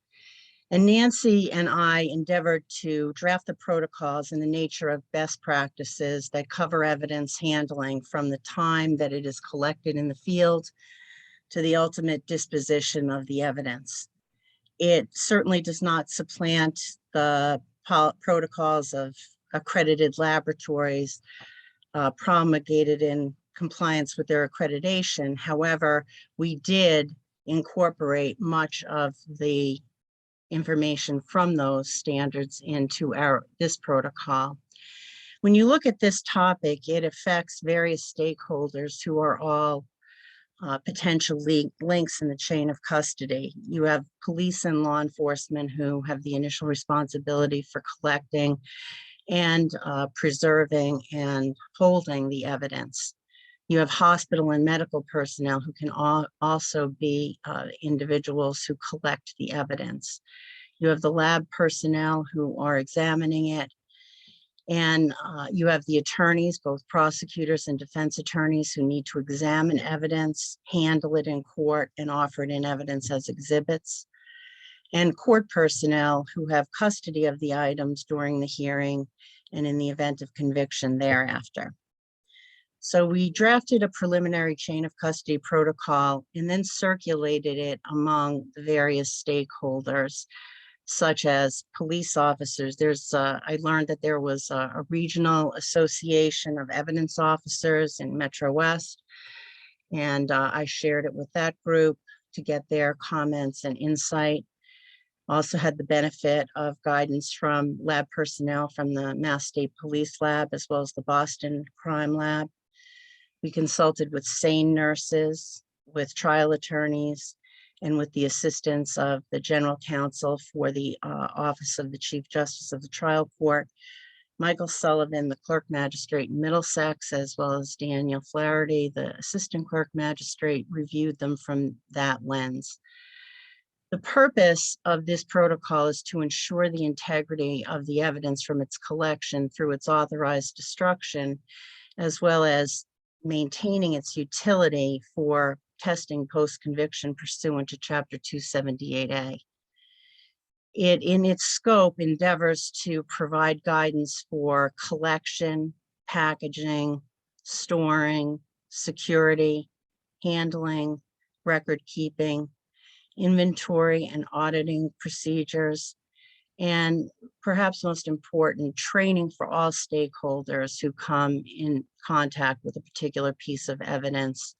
And Nancy and I endeavored to draft the protocols in the nature of best practices that cover evidence handling from the time that it is collected in the field to the ultimate disposition of the evidence. It certainly does not supplant the protocols of accredited laboratories promulgated in compliance with their accreditation. However, we did incorporate much of the information from those standards into this protocol. When you look at this topic, it affects various stakeholders who are all potential links in the chain of custody. You have police and law enforcement who have the initial responsibility for collecting and preserving and holding the evidence. You have hospital and medical personnel who can also be individuals who collect the evidence. You have the lab personnel who are examining it. And you have the attorneys, both prosecutors and defense attorneys, who need to examine evidence, handle it in court, and offer it in evidence as exhibits. And court personnel who have custody of the items during the hearing and in the event of conviction thereafter. So we drafted a preliminary chain of custody protocol and then circulated it among the various stakeholders, such as police officers. I learned that there was a regional association of evidence officers in Metro West, and I shared it with that group to get their comments and insight. Also had the benefit of guidance from lab personnel from the Mass State Police Lab, as well as the Boston Crime Lab. We consulted with SANE nurses, with trial attorneys, and with the assistance of the general counsel for the Office of the Chief Justice of the Trial Court, Michael Sullivan, the clerk magistrate in Middlesex, as well as Daniel Flaherty, the assistant clerk magistrate, reviewed them from that lens. The purpose of this protocol is to ensure the integrity of the evidence from its collection through its authorized destruction, as well as maintaining its utility for testing post-conviction pursuant to Chapter 278A. It, in its scope, endeavors to provide guidance for collection, packaging, storing, security, handling, record keeping, inventory and auditing procedures, and perhaps most important, training for all stakeholders who come in contact with a particular piece of evidence.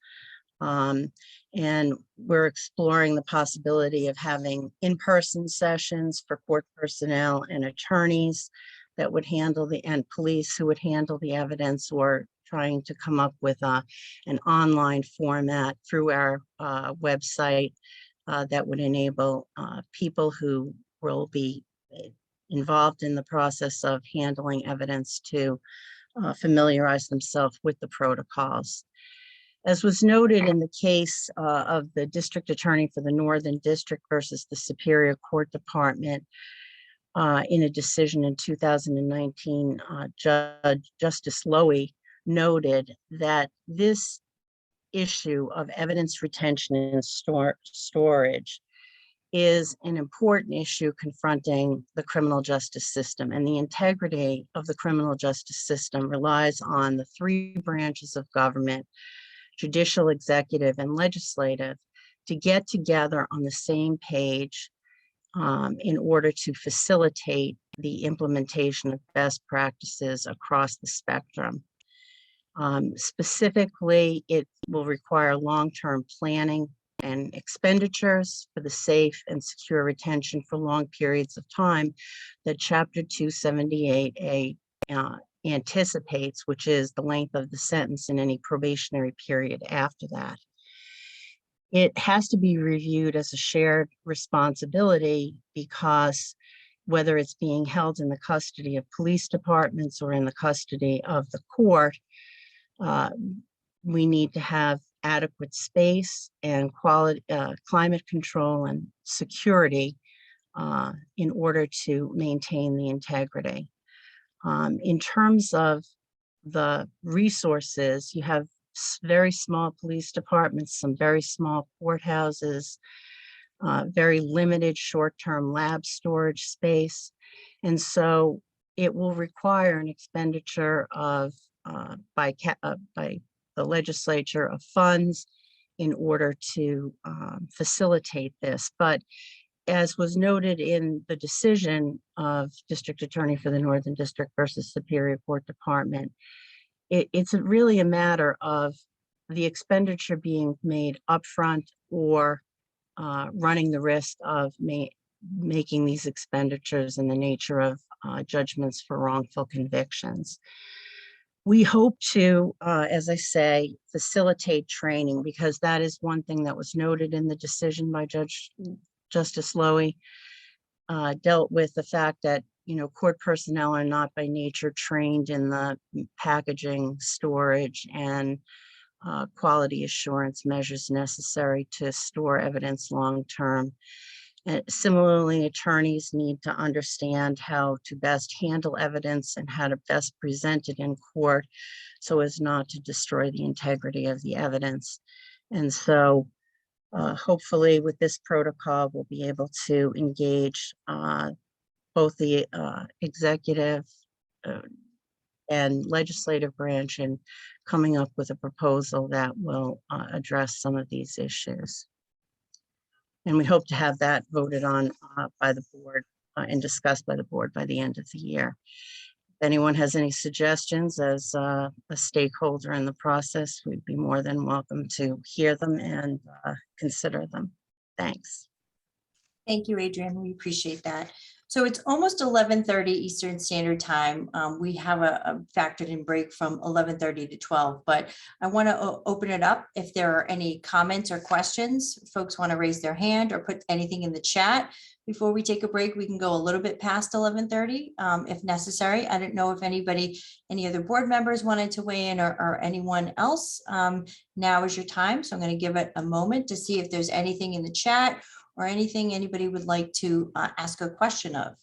And we're exploring the possibility of having in-person sessions for court personnel and attorneys that would handle and police who would handle the evidence, or trying to come up with an online format through our website that would enable people who will be involved in the process of handling evidence to familiarize themselves with the protocols. As was noted in the case of the district attorney for the Northern District versus the Superior Court Department, in a decision in 2019, Justice Lowy noted that this issue of evidence retention and storage is an important issue confronting the criminal justice system, and the integrity of the criminal justice system relies on the three branches of government, judicial, executive, and legislative, to get together on the same page in order to facilitate the implementation of best practices across the spectrum. Specifically, it will require long-term planning and expenditures for the safe and secure retention for long periods of time that Chapter 278A anticipates, which is the length of the sentence in any probationary period after that. It has to be reviewed as a shared responsibility, because whether it's being held in the custody of police departments or in the custody of the court, we need to have adequate space and quality, climate control and security in order to maintain the integrity. In terms of the resources, you have very small police departments, some very small courthouses, very limited short-term lab storage space. And so it will require an expenditure of by the legislature of funds in order to facilitate this. But as was noted in the decision of District Attorney for the Northern District versus Superior Court Department, it's really a matter of the expenditure being made upfront or running the risk of making these expenditures in the nature of judgments for wrongful convictions. We hope to, as I say, facilitate training, because that is one thing that was noted in the decision by Justice Lowy, dealt with the fact that, court personnel are not by nature trained in the packaging, storage, and quality assurance measures necessary to store evidence long-term. Similarly, attorneys need to understand how to best handle evidence and how to best present it in court so as not to destroy the integrity of the evidence. And so hopefully with this protocol, we'll be able to engage both the executive and legislative branch in coming up with a proposal that will address some of these issues. And we hope to have that voted on by the board and discussed by the board by the end of the year. If anyone has any suggestions as a stakeholder in the process, we'd be more than welcome to hear them and consider them. Thanks. Thank you, Adrian. We appreciate that. So it's almost 11:30 Eastern Standard Time. We have a factored in break from 11:30 to 12, but I want to open it up. If there are any comments or questions, folks want to raise their hand or put anything in the chat. Before we take a break, we can go a little bit past 11:30 if necessary. I don't know if any other board members wanted to weigh in or anyone else. Now is your time. So I'm going to give it a moment to see if there's anything in the chat or anything anybody would like to ask a question of.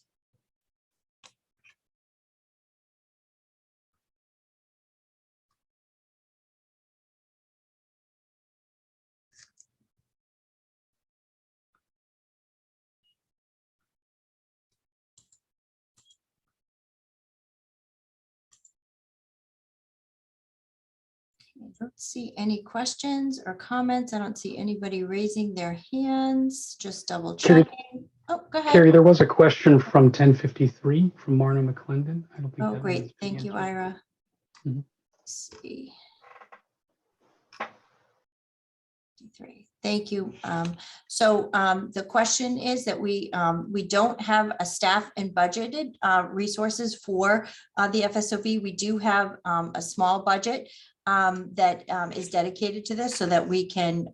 I don't see any questions or comments. I don't see anybody raising their hands. Just double Kerry- checking. Oh, go ahead. Kerry, there was a question from 1053 from Marna McClendon. I don't think Oh, that great. one's Thank being you, answered. Ira. Mhm. Let's see. Thank you. The question is that we don't have a staff and budgeted resources for the FSOB. We do have a small budget that is dedicated to this so that we can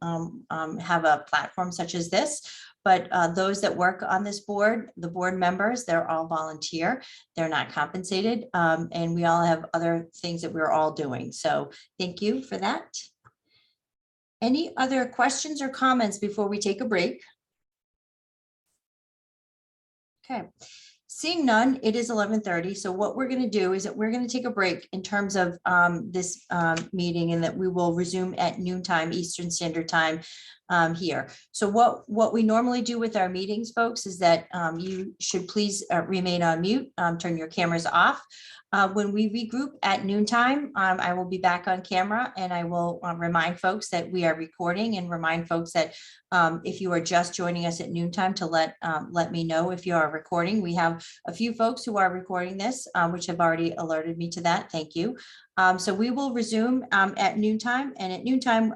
have a platform such as this. But those that work on this board, the board members, they're all volunteer. They're not compensated. And we all have other things that we're all doing. So thank you for that. Any other questions or comments before we take a break? Okay, seeing none, it is 11:30. So what we're going to do is that we're going to take a break in terms of this meeting, and that we will resume at noontime Eastern Standard Time here. So what we normally do with our meetings, folks, is that you should please remain on mute, turn your cameras off. When we regroup at noontime, I will be back on camera, and I will remind folks that we are recording, and remind folks that if you are just joining us at noontime to let me know if you are recording. We have a few folks who are recording this, which have already alerted me to that. Thank you. So we will resume at noontime, and at noontime,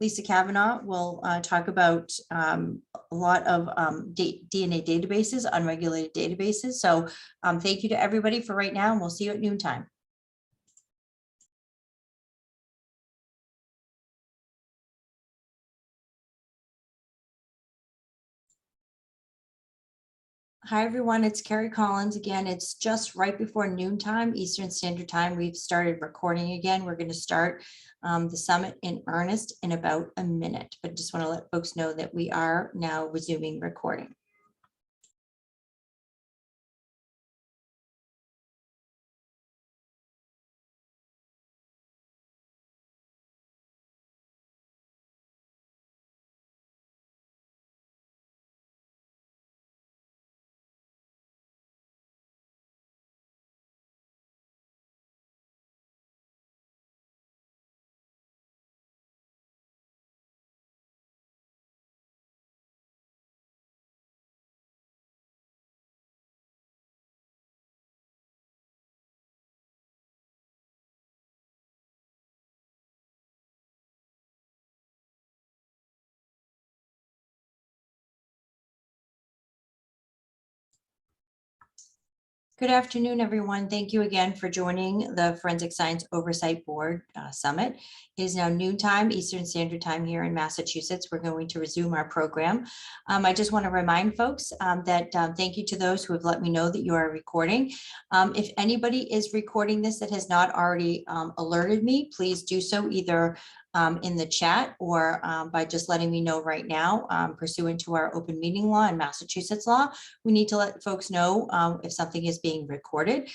Lisa Kavanaugh will talk about a lot of DNA databases, unregulated databases. So thank you to everybody for right now, and we'll see you at noontime. Hi, everyone. It's Kerry Collins again. It's just right before noontime, Eastern Standard Time. We've started recording again. We're going to start the summit in earnest in about a minute, but just want to let folks know that we are now resuming recording. Good afternoon, everyone. Thank you again for joining the Forensic Science Oversight Board Summit. It is now noontime Eastern Standard Time here in Massachusetts. We're going to resume our program. I just want to remind folks that thank you to those who have let me know that you are recording. If anybody is recording this that has not already alerted me, please do so either in the chat or by just letting me know right now. Pursuant to our open meeting law and Massachusetts law, we need to let folks know if something is being recorded.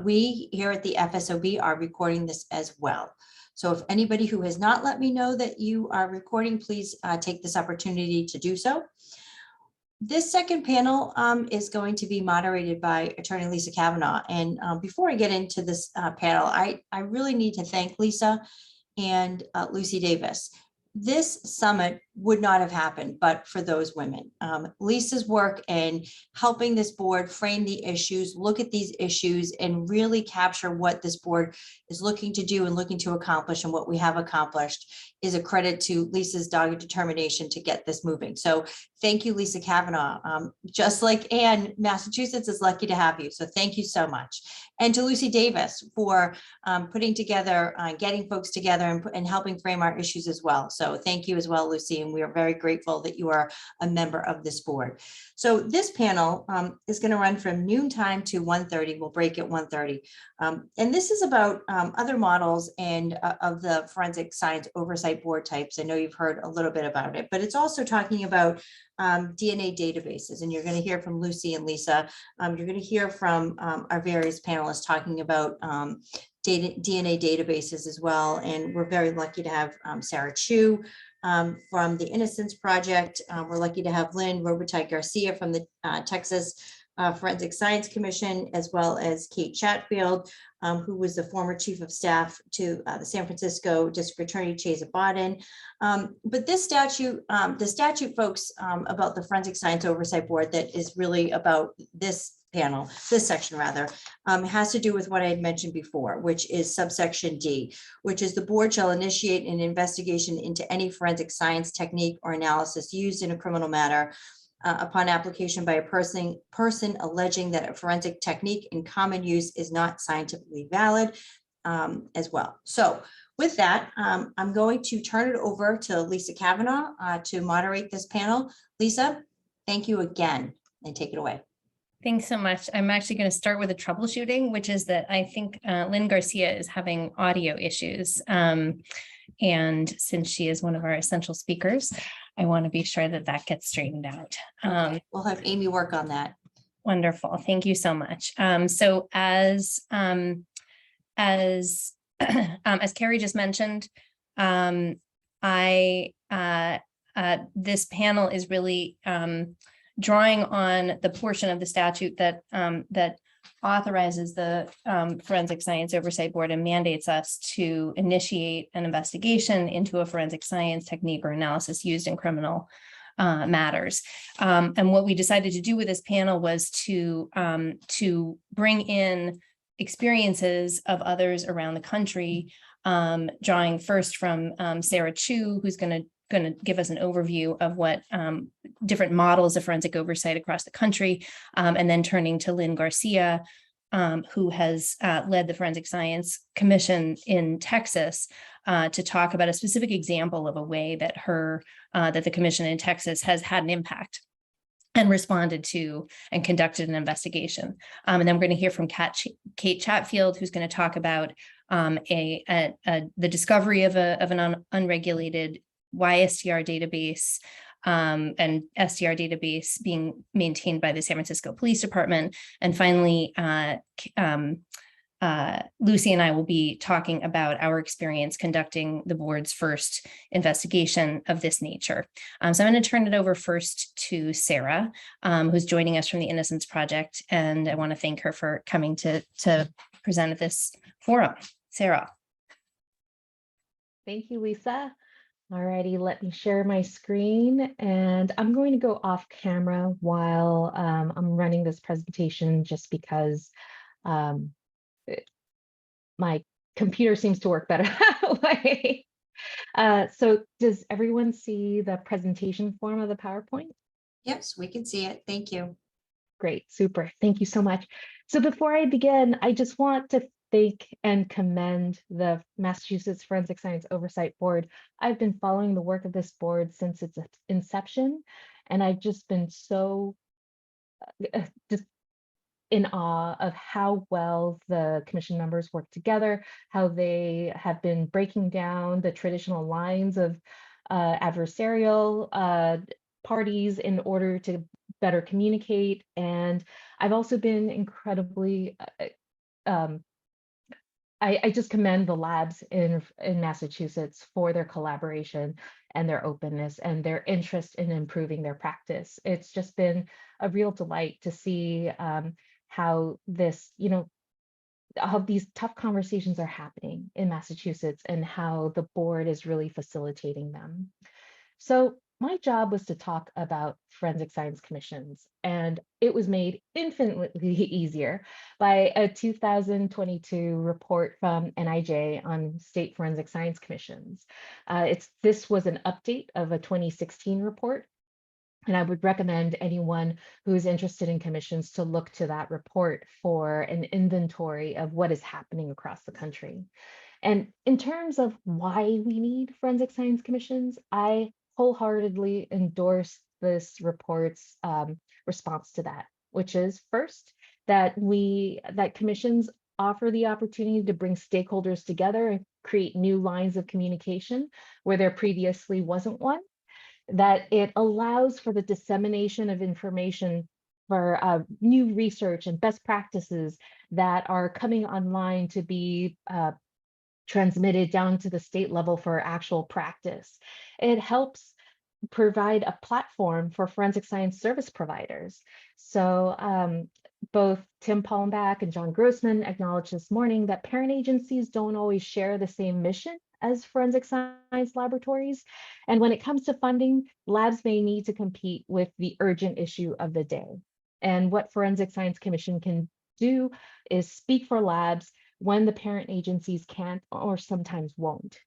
We here at the FSOB are recording this as well. So if anybody who has not let me know that you are recording, please take this opportunity to do so. This second panel is going to be moderated by Attorney Lisa Kavanaugh. And before I get into this panel, I really need to thank Lisa and Lucy Davis. This summit would not have happened but for those women. Lisa's work in helping this board frame the issues, look at these issues, and really capture what this board is looking to do and looking to accomplish, and what we have accomplished is a credit to Lisa's dogged determination to get this moving. So thank you, Lisa Kavanaugh. Just like Ann, Massachusetts is lucky to have you. So thank you so much. And to Lucy Davis for putting together, getting folks together and helping frame our issues as well. So thank you as well, Lucy. And we are very grateful that you are a member of this board. So this panel is going to run from noontime to 1:30. We'll break at 1:30. And this is about other models and of the forensic science oversight board types. I know you've heard a little bit about it, but it's also talking about DNA databases. And you're going to hear from Lucy and Lisa. You're going to hear from our various panelists talking about DNA databases as well. And we're very lucky to have Sarah Chu from the Innocence Project. We're lucky to have Lynn Robitaille Garcia from the Texas Forensic Science Commission, as well as Kate Chatfield, who was the former chief of staff to the San Francisco District Attorney Chesa Bodden. But this statute, the statute, folks, about the Forensic Science Oversight Board that is really about this panel, this section rather, has to do with what I had mentioned before, which is subsection D, which is the board shall initiate an investigation into any forensic science technique or analysis used in a criminal matter upon application by a person alleging that a forensic technique in common use is not scientifically valid as well. So with that, I'm going to turn it over to Lisa Kavanaugh to moderate this panel. Lisa, thank you again, and take it away. Thanks so much. I'm actually going to start with a troubleshooting, which is that I think Lynn Garcia is having audio issues. And since she is one of our essential speakers, I want to be sure that that gets straightened out. Okay. We'll have Amy work on that. Wonderful. Thank you so much. So as Kerry just mentioned, this panel is really drawing on the portion of the statute that that authorizes the Forensic Science Oversight Board and mandates us to initiate an investigation into a forensic science technique or analysis used in criminal matters. And what we decided to do with this panel was to bring in experiences of others around the country, drawing first from Sarah Chu, who's going to give us an overview of what different models of forensic oversight across the country, and then turning to Lynn Garcia, who has led the Forensic Science Commission in Texas, to talk about a specific example of a way that that the commission in Texas has had an impact and responded to and conducted an investigation. And then we're going to hear from Kate Chatfield, who's going to talk about the discovery of an unregulated YSTR database, and STR database being maintained by the San Francisco Police Department. And finally, Lucy and I will be talking about our experience conducting the board's first investigation of this nature. So I'm going to turn it over first to Sarah, who's joining us from the Innocence Project. And I want to thank her for coming to present at this forum. Sarah. Thank you, Lisa. Alrighty, let me share my screen, and I'm going to go off camera while I'm running this presentation, just because my computer seems to work better that way. So does everyone see the presentation form of the PowerPoint? Yes, we can see it. Thank you. Great, super. Thank you so much. So before I begin, I just want to thank and commend the Massachusetts Forensic Science Oversight Board. I've been following the work of this board since its inception, and I've just been so just in awe of how well the commission members work together, how they have been breaking down the traditional lines of adversarial parties in order to better communicate. And I've also been incredibly I just commend the labs in Massachusetts for their collaboration and their openness and their interest in improving their practice. It's just been a real delight to see how this, how these tough conversations are happening in Massachusetts and how the board is really facilitating them. So my job was to talk about forensic science commissions, and it was made infinitely easier by a 2022 report from NIJ on state forensic science commissions. This was an update of a 2016 report, and I would recommend anyone who is interested in commissions to look to that report for an inventory of what is happening across the country. And in terms of why we need forensic science commissions, I wholeheartedly endorse this report's response to that, which is first, that commissions offer the opportunity to bring stakeholders together and create new lines of communication where there previously wasn't one, that it allows for the dissemination of information for new research and best practices that are coming online to be transmitted down to the state level for actual practice. It helps provide a platform for forensic science service providers. So both Tim Palmbach and John Grossman acknowledged this morning that parent agencies don't always share the same mission as forensic science laboratories. And when it comes to funding, labs may need to compete with the urgent issue of the day. And what Forensic Science Commission can do is speak for labs when the parent agencies can't or sometimes won't.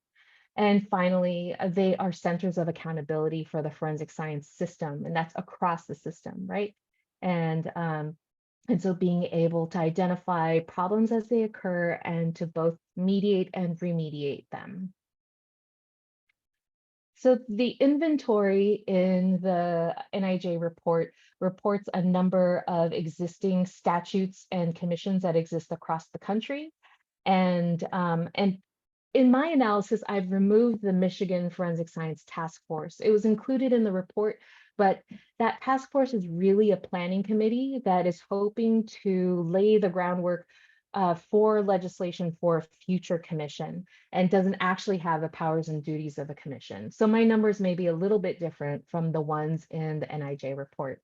And finally, they are centers of accountability for the forensic science system, and that's across the system, right? And so being able to identify problems as they occur and to both mediate and remediate them. So the inventory in the NIJ report reports a number of existing statutes and commissions that exist across the country. And in my analysis, I've removed the Michigan Forensic Science Task Force. It was included in the report, but that task force is really a planning committee that is hoping to lay the groundwork for legislation for a future commission and doesn't actually have the powers and duties of a commission. So my numbers may be a little bit different from the ones in the NIJ report.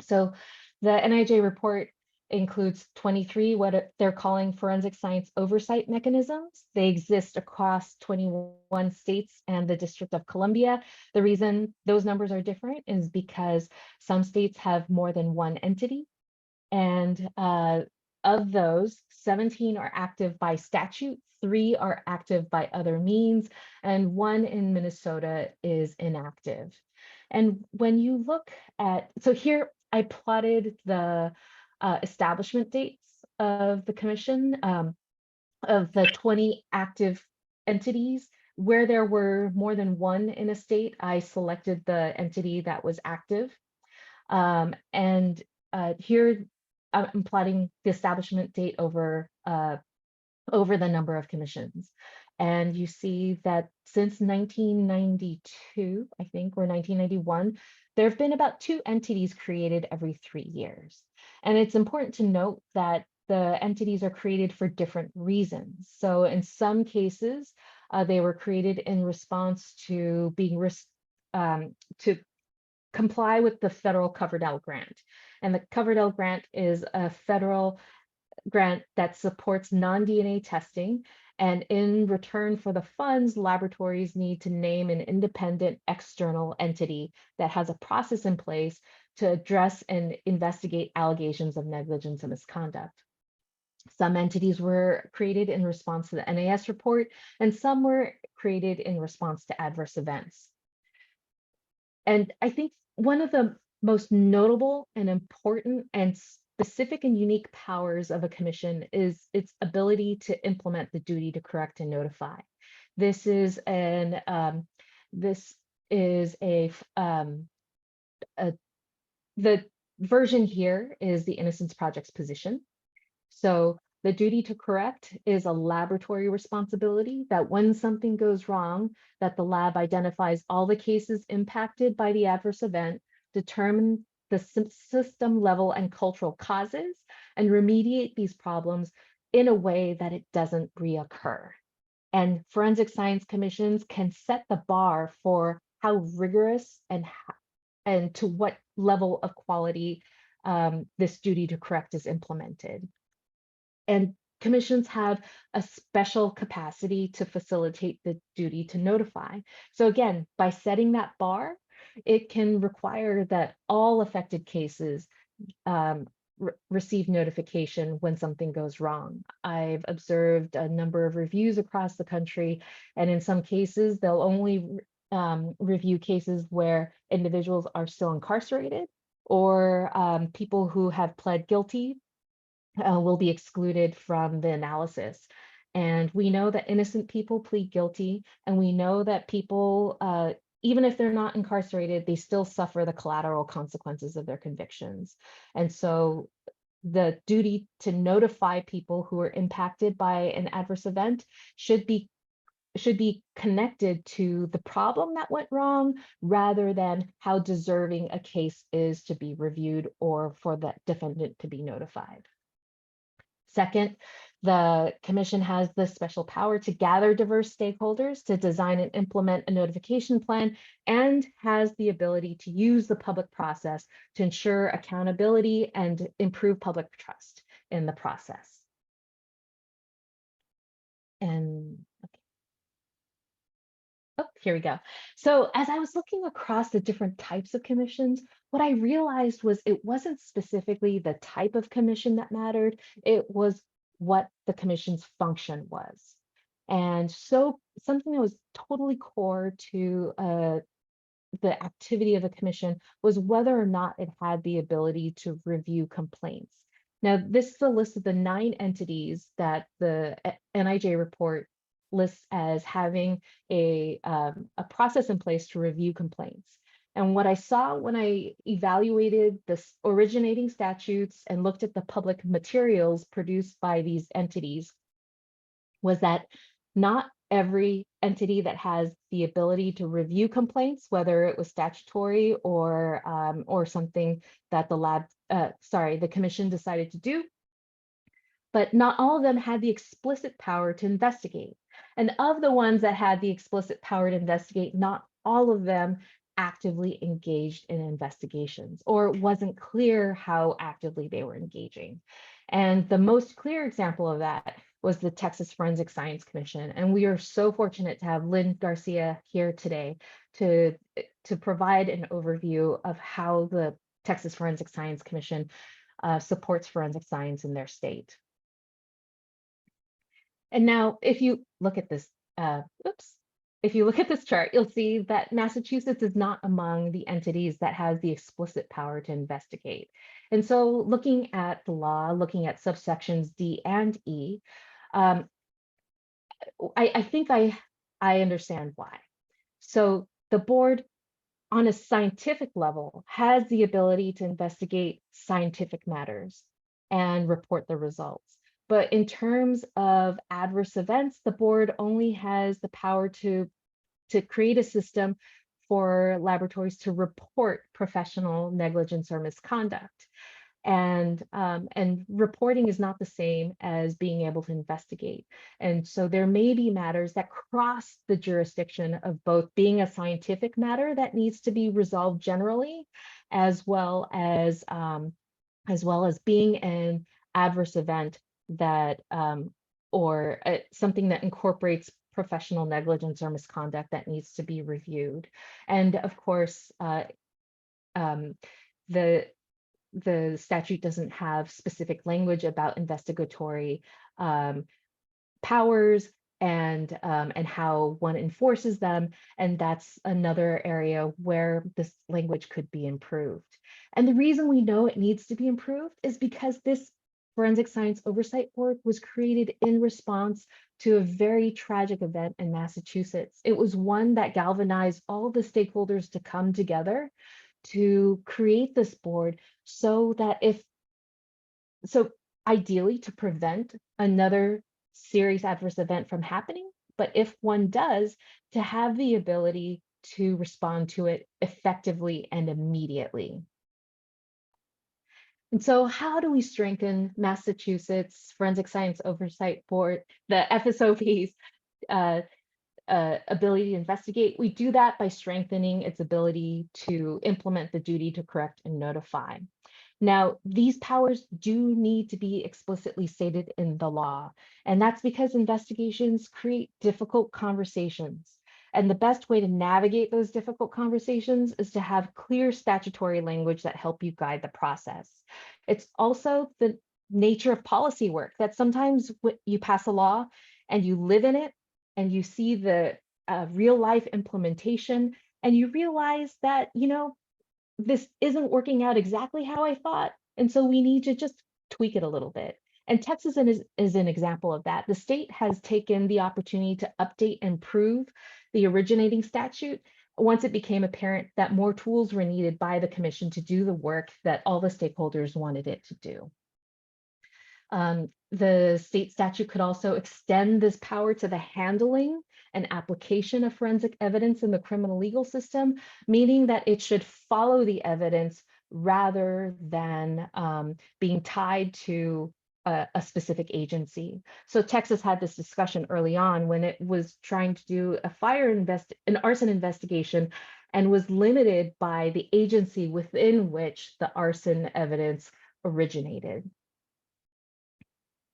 So the NIJ report includes 23 what they're calling forensic science oversight mechanisms. They exist across 21 states and the District of Columbia. The reason those numbers are different is because some states have more than one entity, and of those, 17 are active by statute, 3 are active by other means, and 1 in Minnesota is inactive. And when you look at, so here I plotted the establishment dates of the commission, of the 20 active entities. Where there were more than one in a state, I selected the entity that was active. Here I'm plotting the establishment date over the number of commissions. And you see that since 1992, I think, or 1991, there have been about 2 entities created every 3 years. And it's important to note that the entities are created for different reasons. So in some cases, they were created in response to being to comply with the federal Coverdell grant. And the Coverdell grant is a federal grant that supports non-DNA testing. And in return for the funds, laboratories need to name an independent external entity that has a process in place to address and investigate allegations of negligence and misconduct. Some entities were created in response to the NAS report, and some were created in response to adverse events. And I think one of the most notable and important and specific and unique powers of a commission is its ability to implement the duty to correct and notify. This is the version here is the Innocence Project's position. So the duty to correct is a laboratory responsibility that when something goes wrong, that the lab identifies all the cases impacted by the adverse event, determine the system level and cultural causes, and remediate these problems in a way that it doesn't reoccur. And forensic science commissions can set the bar for how rigorous and to what level of quality this duty to correct is implemented. And commissions have a special capacity to facilitate the duty to notify. So again, by setting that bar, it can require that all affected cases receive notification when something goes wrong. I've observed a number of reviews across the country, and in some cases, they'll only review cases where individuals are still incarcerated, or people who have pled guilty will be excluded from the analysis. And we know that innocent people plead guilty, and we know that people, even if they're not incarcerated, they still suffer the collateral consequences of their convictions. And so the duty to notify people who are impacted by an adverse event should be connected to the problem that went wrong, rather than how deserving a case is to be reviewed or for the defendant to be notified. Second, the commission has the special power to gather diverse stakeholders to design and implement a notification plan, and has the ability to use the public process to ensure accountability and improve public trust in the process. And okay. Oh, here we go. So as I was looking across the different types of commissions, what I realized was it wasn't specifically the type of commission that mattered, it was what the commission's function was. And so something that was totally core to the activity of a commission was whether or not it had the ability to review complaints. Now, this is a list of the 9 entities that the NIJ report lists as having a process in place to review complaints. And what I saw when I evaluated the originating statutes and looked at the public materials produced by these entities was that not every entity that has the ability to review complaints, whether it was statutory or something that the commission decided to do, but not all of them had the explicit power to investigate. And of the ones that had the explicit power to investigate, not all of them actively engaged in investigations, or it wasn't clear how actively they were engaging. And the most clear example of that was the Texas Forensic Science Commission. And we are so fortunate to have Lynn Garcia here today to provide an overview of how the Texas Forensic Science Commission supports forensic science in their state. And now, if you look at this, if you look at this chart, you'll see that Massachusetts is not among the entities that has the explicit power to investigate. And so looking at the law, looking at subsections D and E, I think I understand why. So the board on a scientific level has the ability to investigate scientific matters and report the results. But in terms of adverse events, the board only has the power to create a system for laboratories to report professional negligence or misconduct. And reporting is not the same as being able to investigate. And so there may be matters that cross the jurisdiction of both being a scientific matter that needs to be resolved generally, as well as being an adverse event that or something that incorporates professional negligence or misconduct that needs to be reviewed. And of course, the statute doesn't have specific language about investigatory powers and how one enforces them. And that's another area where this language could be improved. And the reason we know it needs to be improved is because this Forensic Science Oversight Board was created in response to a very tragic event in Massachusetts. It was one that galvanized all the stakeholders to come together to create this board so that ideally to prevent another serious adverse event from happening, but if one does, to have the ability to respond to it effectively and immediately. And so how do we strengthen Massachusetts Forensic Science Oversight Board, the FSOB's ability to investigate? We do that by strengthening its ability to implement the duty to correct and notify. Now, these powers do need to be explicitly stated in the law, and that's because investigations create difficult conversations. And the best way to navigate those difficult conversations is to have clear statutory language that help you guide the process. It's also the nature of policy work that sometimes you pass a law and you live in it and you see the real life implementation and you realize that, this isn't working out exactly how I thought. And so we need to just tweak it a little bit. And Texas is an example of that. The state has taken the opportunity to update and improve the originating statute once it became apparent that more tools were needed by the commission to do the work that all the stakeholders wanted it to do. The state statute could also extend this power to the handling and application of forensic evidence in the criminal legal system, meaning that it should follow the evidence rather than being tied to a specific agency. So Texas had this discussion early on when it was trying to do an arson investigation and was limited by the agency within which the arson evidence originated.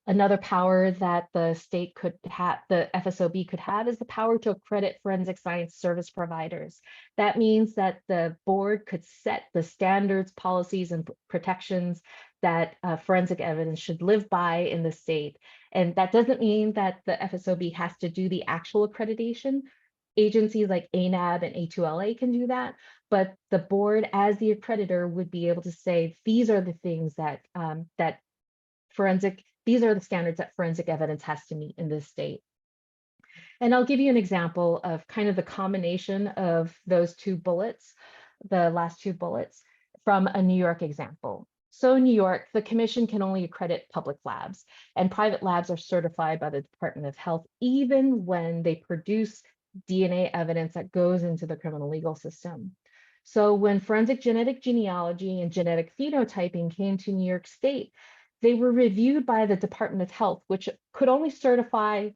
Another power that the state could have, the FSOB could have, is the power to accredit forensic science service providers. That means that the board could set the standards, policies, and protections that forensic evidence should live by in the state. And that doesn't mean that the FSOB has to do the actual accreditation. Agencies like ANAB and A2LA can do that, but the board, as the accreditor, would be able to say, these are the things that these are the standards that forensic evidence has to meet in this state. And I'll give you an example of kind of the combination of those two bullets, the last two bullets, from a New York example. So in New York, the commission can only accredit public labs, and private labs are certified by the Department of Health, even when they produce DNA evidence that goes into the criminal legal system. So when forensic genetic genealogy and genetic phenotyping came to New York State, they were reviewed by the Department of Health, which could only certify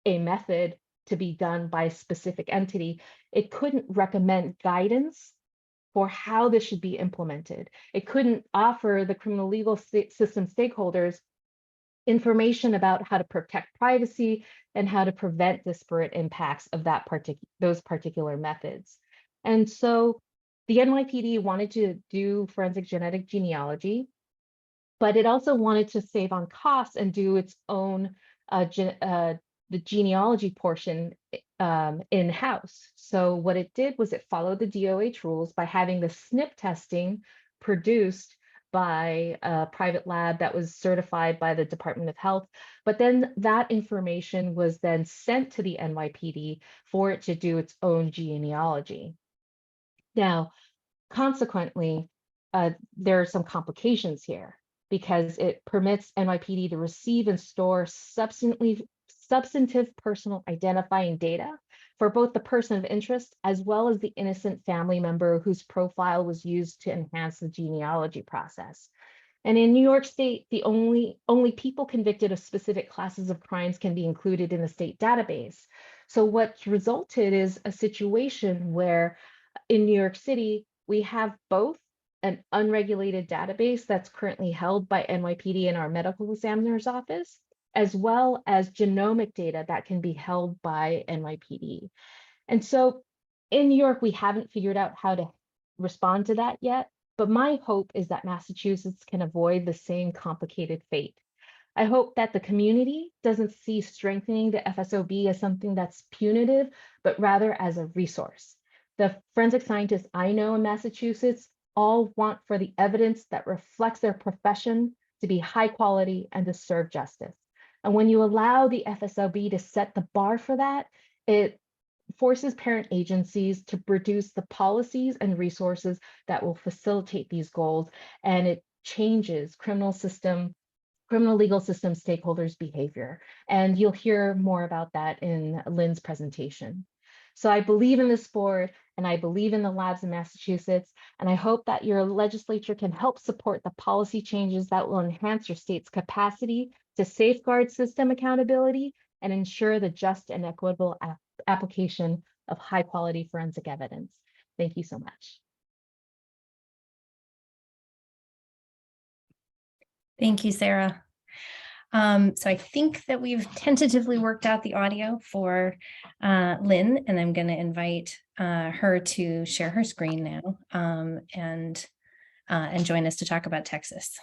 a method to be done by a specific entity. It couldn't recommend guidance for how this should be implemented. It couldn't offer the criminal legal system stakeholders information about how to protect privacy and how to prevent disparate impacts of those particular methods. And so the NYPD wanted to do forensic genetic genealogy, but it also wanted to save on costs and do its own the genealogy portion in-house. So what it did was it followed the DOH rules by having the SNP testing produced by a private lab that was certified by the Department of Health. But then that information was then sent to the NYPD for it to do its own genealogy. Now, consequently, there are some complications here, because it permits NYPD to receive and store substantive personal identifying data for both the person of interest as well as the innocent family member whose profile was used to enhance the genealogy process. And in New York State, the only people convicted of specific classes of crimes can be included in the state database. So what's resulted is a situation where in New York City, we have both an unregulated database that's currently held by NYPD in our medical examiner's office, as well as genomic data that can be held by NYPD. And so in New York, we haven't figured out how to respond to that yet, but my hope is that Massachusetts can avoid the same complicated fate. I hope that the community doesn't see strengthening the FSOB as something that's punitive, but rather as a resource. The forensic scientists I know in Massachusetts all want for the evidence that reflects their profession to be high quality and to serve justice. And when you allow the FSOB to set the bar for that, it forces parent agencies to produce the policies and resources that will facilitate these goals, and it changes criminal legal system stakeholders' behavior. And you'll hear more about that in Lynn's presentation. So I believe in this board, and I believe in the labs in Massachusetts. And I hope that your legislature can help support the policy changes that will enhance your state's capacity to safeguard system accountability and ensure the just and equitable application of high quality forensic evidence. Thank you so much. Thank you, Sarah. So I think that we've tentatively worked out the audio for Lynn, and I'm going to invite her to share her screen now and join us to talk about Texas.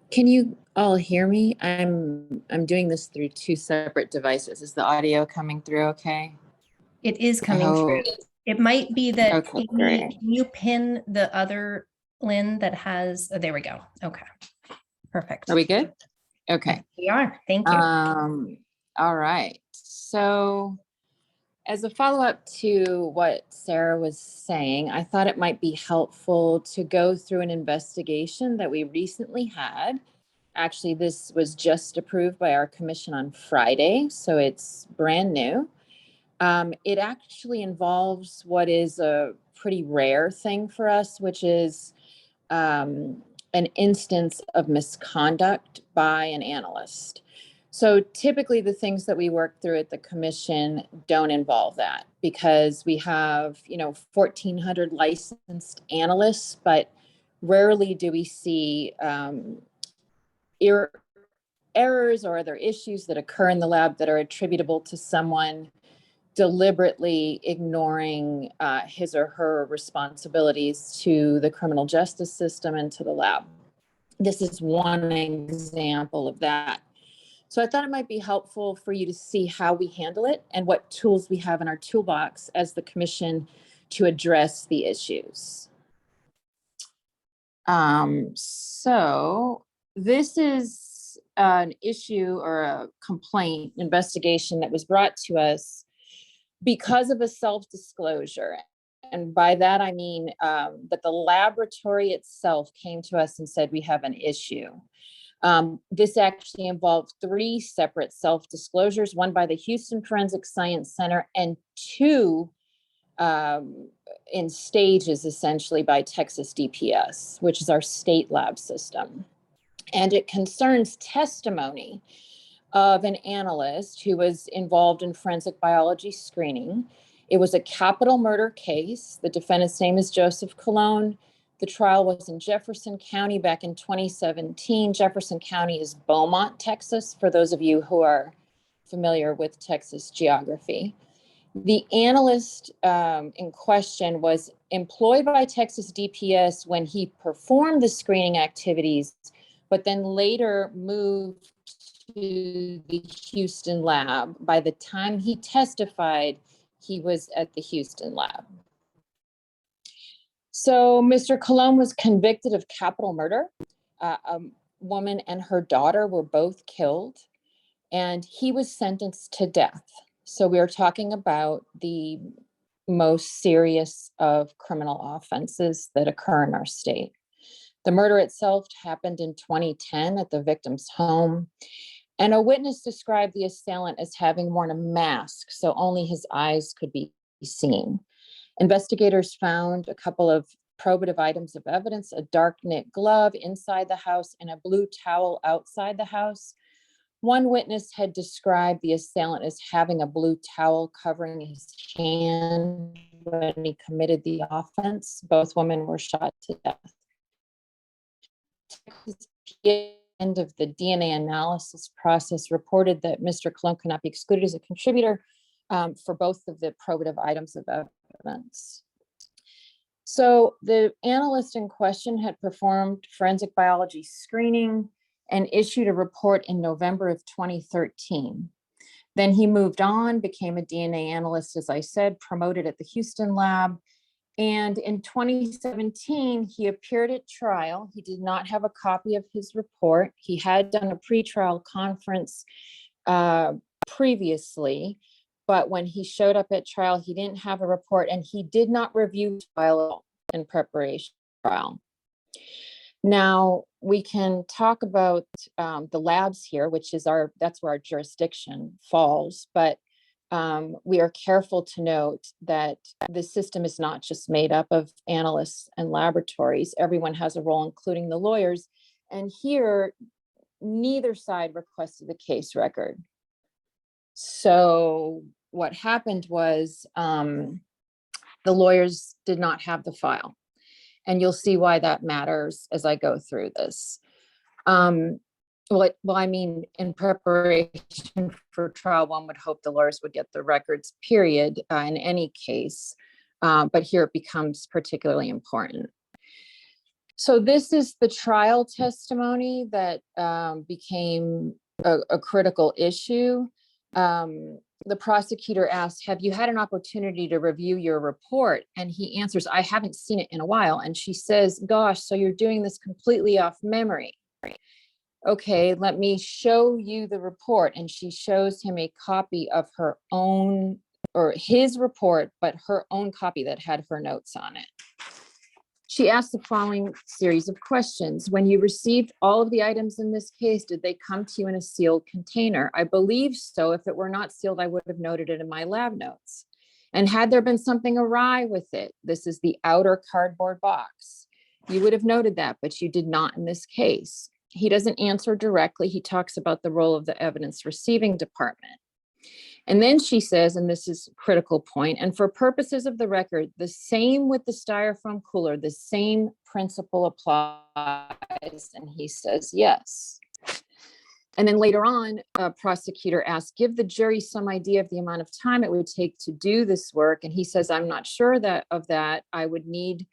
Can you all hear me? I'm doing this through two separate devices. Is the audio coming through okay? It is coming through. It might be that Okay, great. can you pin the other Lynn that has, oh, there we go. Okay, perfect. Are we good? Okay. We are. Thank you. All right. So as a follow-up to what Sarah was saying, I thought it might be helpful to go through an investigation that we recently had. Actually, this was just approved by our commission on Friday, so it's brand new. It actually involves what is a pretty rare thing for us, which is an instance of misconduct by an analyst. So typically the things that we work through at the commission don't involve that because we have, 1,400 licensed analysts, but rarely do we see errors or other issues that occur in the lab that are attributable to someone deliberately ignoring his or her responsibilities to the criminal justice system and to the lab. This is one example of that. So I thought it might be helpful for you to see how we handle it and what tools we have in our toolbox as the commission to address the issues. So this is an issue or a complaint investigation that was brought to us because of a self-disclosure. And by that, I mean that the laboratory itself came to us and said, we have an issue. This actually involved 3 separate self-disclosures, one by the Houston Forensic Science Center and 2 in stages, essentially by Texas DPS, which is our state lab system. And it concerns testimony of an analyst who was involved in forensic biology screening. It was a capital murder case. The defendant's name is Joseph Colon. The trial was in Jefferson County back in 2017. Jefferson County is Beaumont, Texas, for those of you who are familiar with Texas geography. The analyst in question was employed by Texas DPS when he performed the screening activities, but then later moved to the Houston lab. By the time he testified, he was at the Houston lab. So Mr. Colon was convicted of capital murder. A woman and her daughter were both killed, and he was sentenced to death. So we are talking about the most serious of criminal offenses that occur in our state. The murder itself happened in 2010 at the victim's home. And a witness described the assailant as having worn a mask, so only his eyes could be seen. Investigators found a couple of probative items of evidence, a dark knit glove inside the house and a blue towel outside the house. One witness had described the assailant as having a blue towel covering his hand when he committed the offense. Both women were shot to death. End of the DNA analysis process reported that Mr. Colon could not be excluded as a contributor for both of the probative items of evidence. So the analyst in question had performed forensic biology screening and issued a report in November of 2013. Then he moved on, became a DNA analyst, as I said, promoted at the Houston lab. And in 2017, he appeared at trial. He did not have a copy of his report. He had done a pretrial conference previously, but when he showed up at trial, he didn't have a report and he did not review trial in preparation for trial. Now, we can talk about the labs here, which is that's where our jurisdiction falls, but we are careful to note that the system is not just made up of analysts and laboratories. Everyone has a role, including the lawyers. And here, neither side requested the case record. So what happened was the lawyers did not have the file. And you'll see why that matters as I go through this. Well, I mean, in preparation for trial, one would hope the lawyers would get the records, period, in any case. But here it becomes particularly important. So this is the trial testimony that became a critical issue. The prosecutor asked, have you had an opportunity to review your report? And he answers, I haven't seen it in a while. And she says, gosh, so you're doing this completely off memory. Okay, let me show you the report. And she shows him a copy of her own, or his report, but her own copy that had her notes on it. She asked the following series of questions. When you received all of the items in this case, did they come to you in a sealed container? I believe so. If it were not sealed, I would have noted it in my lab notes. And had there been something awry with it, this is the outer cardboard box, you would have noted that, but you did not in this case. He doesn't answer directly. He talks about the role of the evidence receiving department. And then she says, and this is a critical point, and for purposes of the record, the same with the styrofoam cooler, the same principle applies. And he says, yes. And then later on, a prosecutor asked, give the jury some idea of the amount of time it would take to do this work. And he says, I'm not sure of that. I would need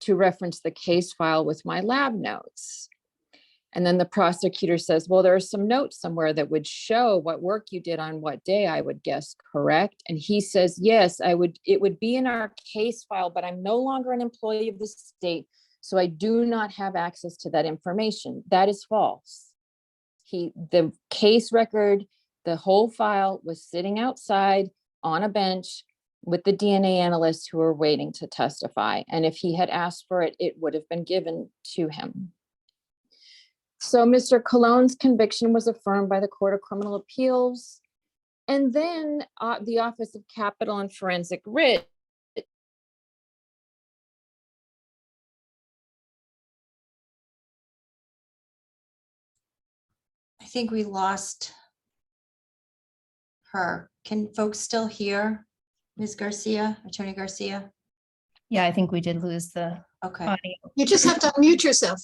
to reference the case file with my lab notes. And then the prosecutor says, well, there are some notes somewhere that would show what work you did on what day, I would guess, correct? And he says, yes, it would be in our case file, but I'm no longer an employee of the state, so I do not have access to that information. That is false. The case record, the whole file was sitting outside on a bench with the DNA analysts who were waiting to testify. And if he had asked for it, it would have been given to him. So Mr. Cologne's conviction was affirmed by the Court of Criminal Appeals. And then the Office of Capital and Forensic Writ I think we lost her. Can folks still hear Ms. Garcia, Attorney Garcia? Yeah, I think we did lose the Okay. audio. You just have to unmute yourself.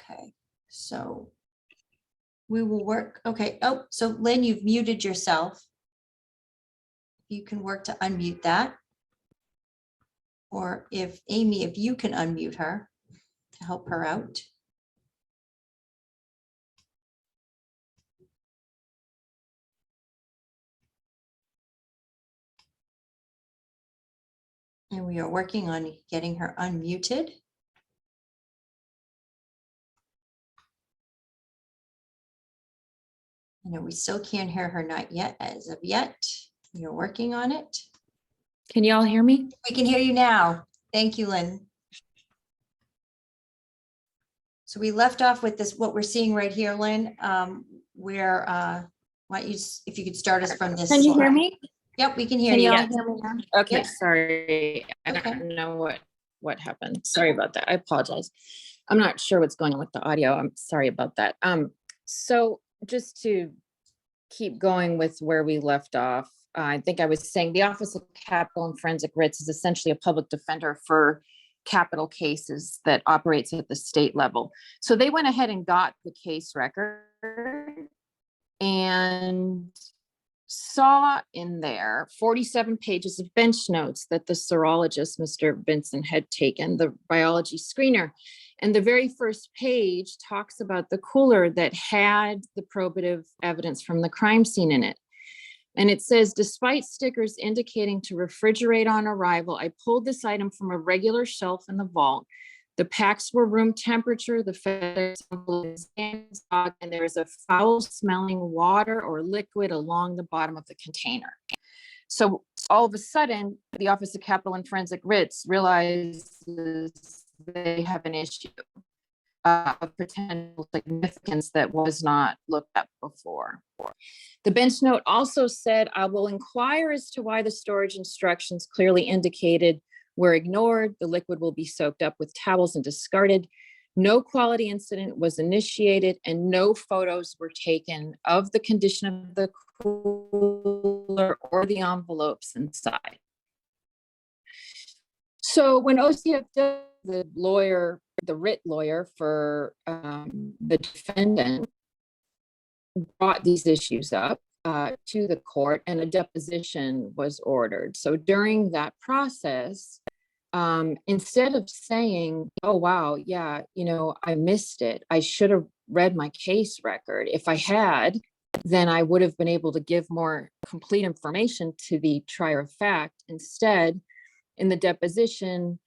Okay, so we will work. Okay. Oh, so Lynn, you've muted yourself. You can work to unmute that. Or if Amy, if you can unmute her to help her out. And we are working on getting her unmuted. I know we still can't hear her, not yet, as of yet. You're working on it. Can you all hear me? We can hear you now. Thank you, Lynn. So we left off with this, what we're seeing right here, Lynn, where, why don't you, if you could start us from this. Can you hear slide. me? Yep, we can hear Can you. you all Yes. hear me now? Okay, Yep. sorry. I Okay. don't know what happened. Sorry about that. I apologize. I'm not sure what's going on with the audio. I'm sorry about that. So just to keep going with where we left off, I think I was saying the Office of Capital and Forensic Writs is essentially a public defender for capital cases that operates at the state level. So they went ahead and got the case record and saw in there 47 pages of bench notes that the serologist, Mr. Benson, had taken, the biology screener. And the very first page talks about the cooler that had the probative evidence from the crime scene in it. And it says, despite stickers indicating to refrigerate on arrival, I pulled this item from a regular shelf in the vault. The packs were room temperature, the feathers, and there is a foul smelling water or liquid along the bottom of the container. So all of a sudden, the Office of Capital and Forensic Writs realizes they have an issue. of potential significance that was not looked at before. The bench note also said, I will inquire as to why the storage instructions clearly indicated were ignored. The liquid will be soaked up with towels and discarded. No quality incident was initiated and no photos were taken of the condition of the cooler or the envelopes inside. So when OCF, the lawyer, the writ lawyer for the defendant, brought these issues up to the court, and a deposition was ordered. So during that process, instead of saying, oh, wow, yeah, you know, I missed it, I should have read my case record. If I had, then I would have been able to give more complete information to the trier of fact. Instead, in the deposition,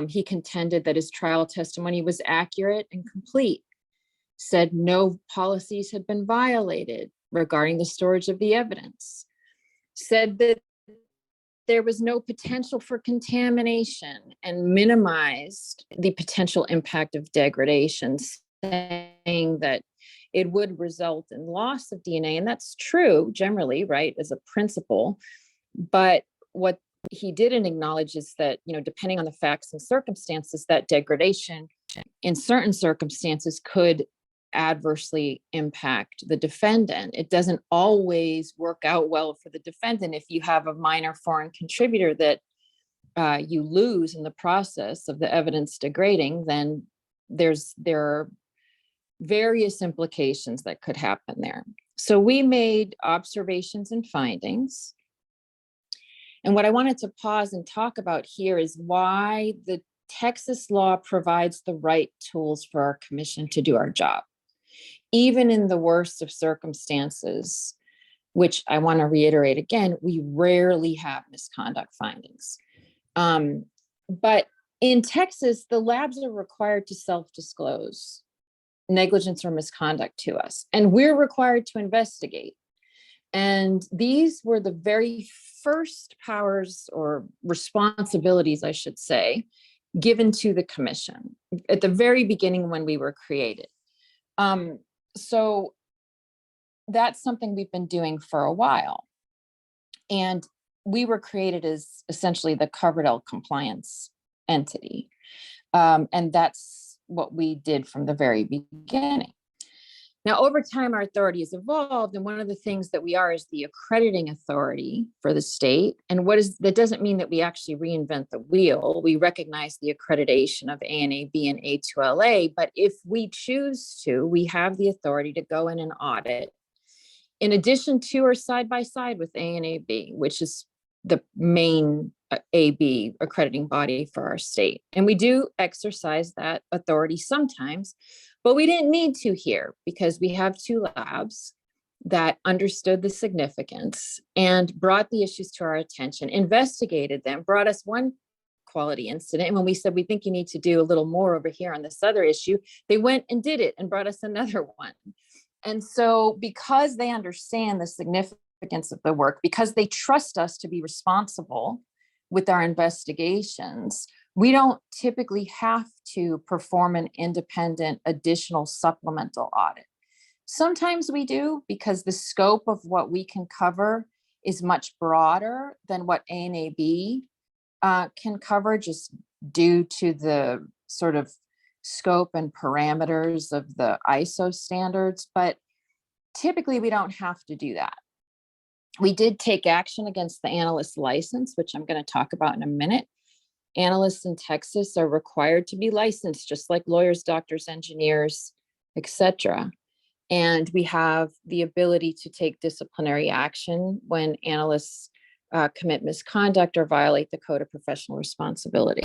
he contended that his trial testimony was accurate and complete, said no policies had been violated regarding the storage of the evidence, said that there was no potential for contamination, and minimized the potential impact of degradation, saying that it would result in loss of DNA. And that's true generally, right, as a principle. But what he didn't acknowledge is that, you know, depending on the facts and circumstances, that degradation in certain circumstances could adversely impact the defendant. It doesn't always work out well for the defendant. If you have a minor foreign contributor that you lose in the process of the evidence degrading, then there are various implications that could happen there. So we made observations and findings. And what I wanted to pause and talk about here is why the Texas law provides the right tools for our commission to do our job, even in the worst of circumstances, which I want to reiterate again, we rarely have misconduct findings. But in Texas, the labs are required to self-disclose negligence or misconduct to us, and we're required to investigate. And these were the very first powers or responsibilities, I should say, given to the commission at the very beginning when we were created. So that's something we've been doing for a while. And we were created as essentially the Coverdell compliance entity. And that's what we did from the very beginning. Now, over time, our authority has evolved, and one of the things that we are is the accrediting authority for the state. And that doesn't mean that we actually reinvent the wheel. We recognize the accreditation of ANAB and A2LA, but if we choose to, we have the authority to go in and audit, in addition to or side by side with ANAB, which is the main AB accrediting body for our state. And we do exercise that authority sometimes, but we didn't need to here because we have two labs that understood the significance and brought the issues to our attention, investigated them, brought us one quality incident. And when we said, we think you need to do a little more over here on this other issue, they went and did it and brought us another one. And so because they understand the significance of the work, because they trust us to be responsible with our investigations, we don't typically have to perform an independent additional supplemental audit. Sometimes we do, because the scope of what we can cover is much broader than what ANAB can cover, just due to the sort of scope and parameters of the ISO standards. But typically we don't have to do that. We did take action against the analyst license, which I'm going to talk about in a minute. Analysts in Texas are required to be licensed, just like lawyers, doctors, engineers, etc. And we have the ability to take disciplinary action when analysts commit misconduct or violate the Code of Professional Responsibility.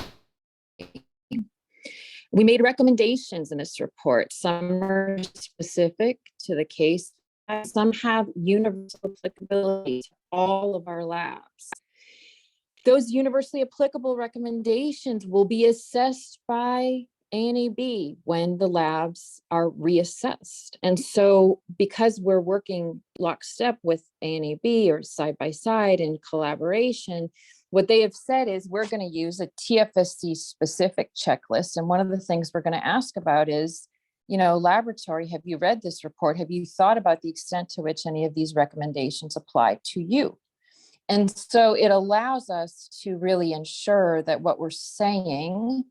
We made recommendations in this report. Some are specific to the case. Some have universal applicability to all of our labs. Those universally applicable recommendations will be assessed by ANAB when the labs are reassessed. And so because we're working lockstep with ANAB or side by side in collaboration, what they have said is we're going to use a TFSC specific checklist. And one of the things we're going to ask about is laboratory, have you read this report? Have you thought about the extent to which any of these recommendations apply to you? And so it allows us to really ensure that what we're saying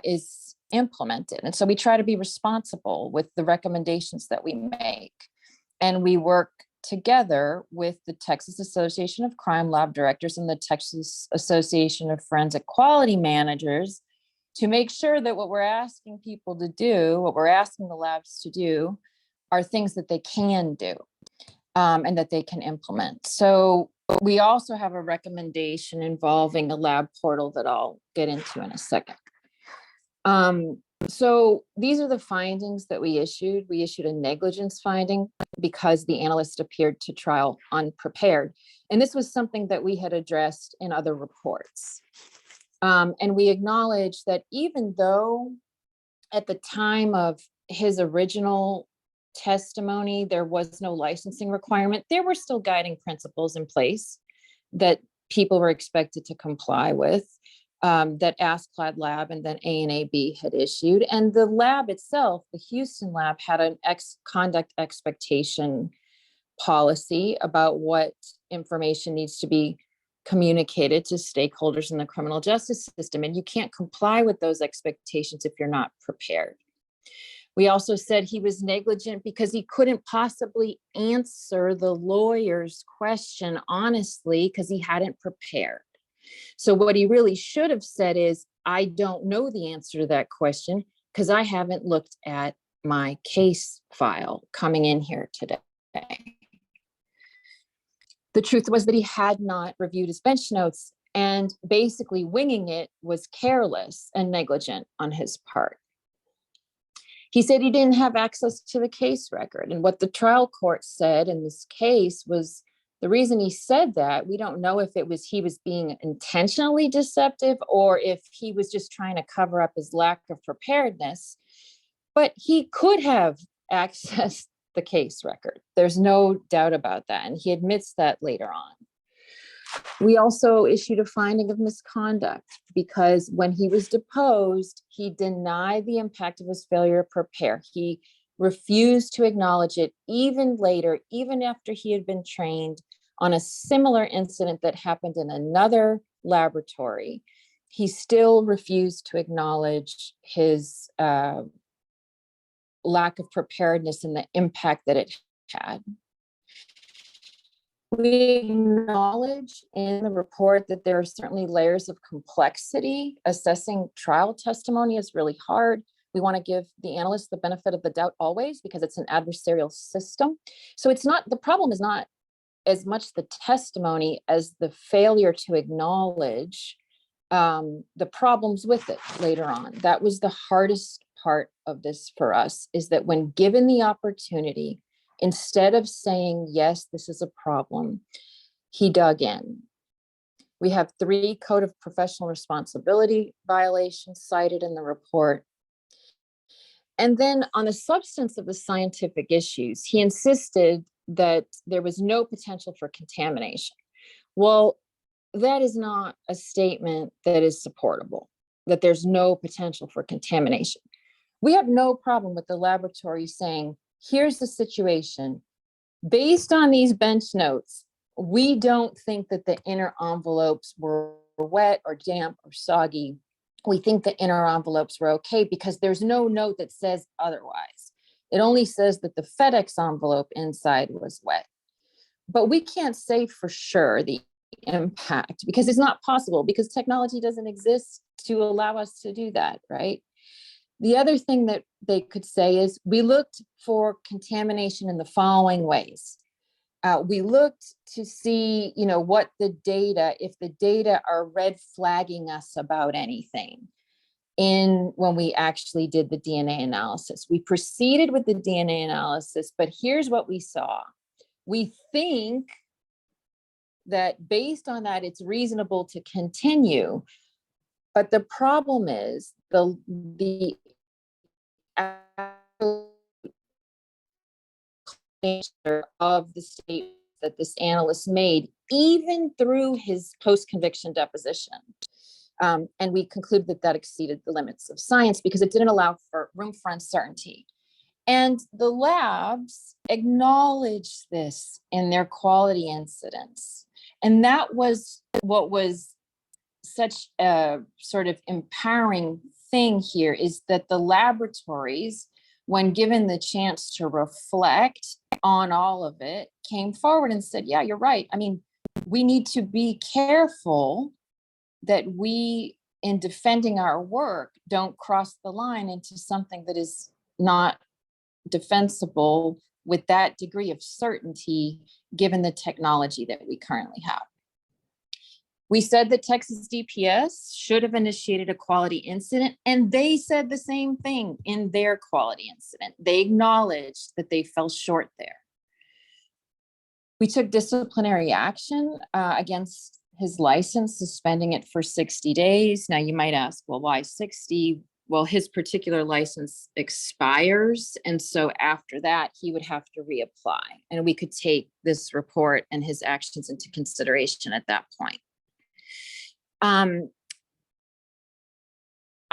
is implemented. And so we try to be responsible with the recommendations that we make. And we work together with the Texas Association of Crime Lab Directors and the Texas Association of Forensic Quality Managers to make sure that what we're asking people to do, what we're asking the labs to do, are things that they can do and that they can implement. So we also have a recommendation involving a lab portal that I'll get into in a second. So these are the findings that we issued. We issued a negligence finding because the analyst appeared to trial unprepared. And this was something that we had addressed in other reports. And we acknowledge that even though at the time of his original testimony, there was no licensing requirement, there were still guiding principles in place that people were expected to comply with, that ASCLD lab and then ANAB had issued. And the lab itself, the Houston lab, had an conduct expectation policy about what information needs to be communicated to stakeholders in the criminal justice system. And you can't comply with those expectations if you're not prepared. We also said he was negligent because he couldn't possibly answer the lawyer's question honestly because he hadn't prepared. So what he really should have said is, I don't know the answer to that question because I haven't looked at my case file coming in here today. The truth was that he had not reviewed his bench notes, and basically winging it was careless and negligent on his part. He said he didn't have access to the case record. And what the trial court said in this case was the reason he said that, we don't know if it was he was being intentionally deceptive or if he was just trying to cover up his lack of preparedness, but he could have accessed the case record. There's no doubt about that. And he admits that later on. We also issued a finding of misconduct because when he was deposed, he denied the impact of his failure to prepare. He refused to acknowledge it even later, even after he had been trained on a similar incident that happened in another laboratory. He still refused to acknowledge his lack of preparedness and the impact that it had. We acknowledge in the report that there are certainly layers of complexity. Assessing trial testimony is really hard. We want to give the analyst the benefit of the doubt always because it's an adversarial system. So it's not, the problem is not as much the testimony as the failure to acknowledge the problems with it later on. That was the hardest part of this for us, is that when given the opportunity, instead of saying, yes, this is a problem, he dug in. We have 3 Code of Professional Responsibility violations cited in the report. And then on the substance of the scientific issues, he insisted that there was no potential for contamination. Well, that is not a statement that is supportable, that there's no potential for contamination. We have no problem with the laboratory saying, here's the situation. Based on these bench notes, we don't think that the inner envelopes were wet or damp or soggy. We think the inner envelopes were okay because there's no note that says otherwise. It only says that the FedEx envelope inside was wet. But we can't say for sure the impact because it's not possible, because technology doesn't exist to allow us to do that, right? The other thing that they could say is we looked for contamination in the following ways. We looked to see, what the data, if the data are red flagging us about anything when we actually did the DNA analysis. We proceeded with the DNA analysis, but here's what we saw. We think that based on that, it's reasonable to continue. But the problem is the of the statement that this analyst made, even through his post-conviction deposition. And we concluded that that exceeded the limits of science because it didn't allow for room for uncertainty. And the labs acknowledged this in their quality incidents. And that was what was such a sort of empowering thing here, is that the laboratories, when given the chance to reflect on all of it, came forward and said, yeah, you're right. I mean, we need to be careful that we, in defending our work, don't cross the line into something that is not defensible with that degree of certainty, given the technology that we currently have. We said that Texas DPS should have initiated a quality incident, and they said the same thing in their quality incident. They acknowledged that they fell short there. We took disciplinary action against his license, suspending it for 60 days. Now you might ask, well, why 60? Well, his particular license expires. And so after that, he would have to reapply. And we could take this report and his actions into consideration at that point.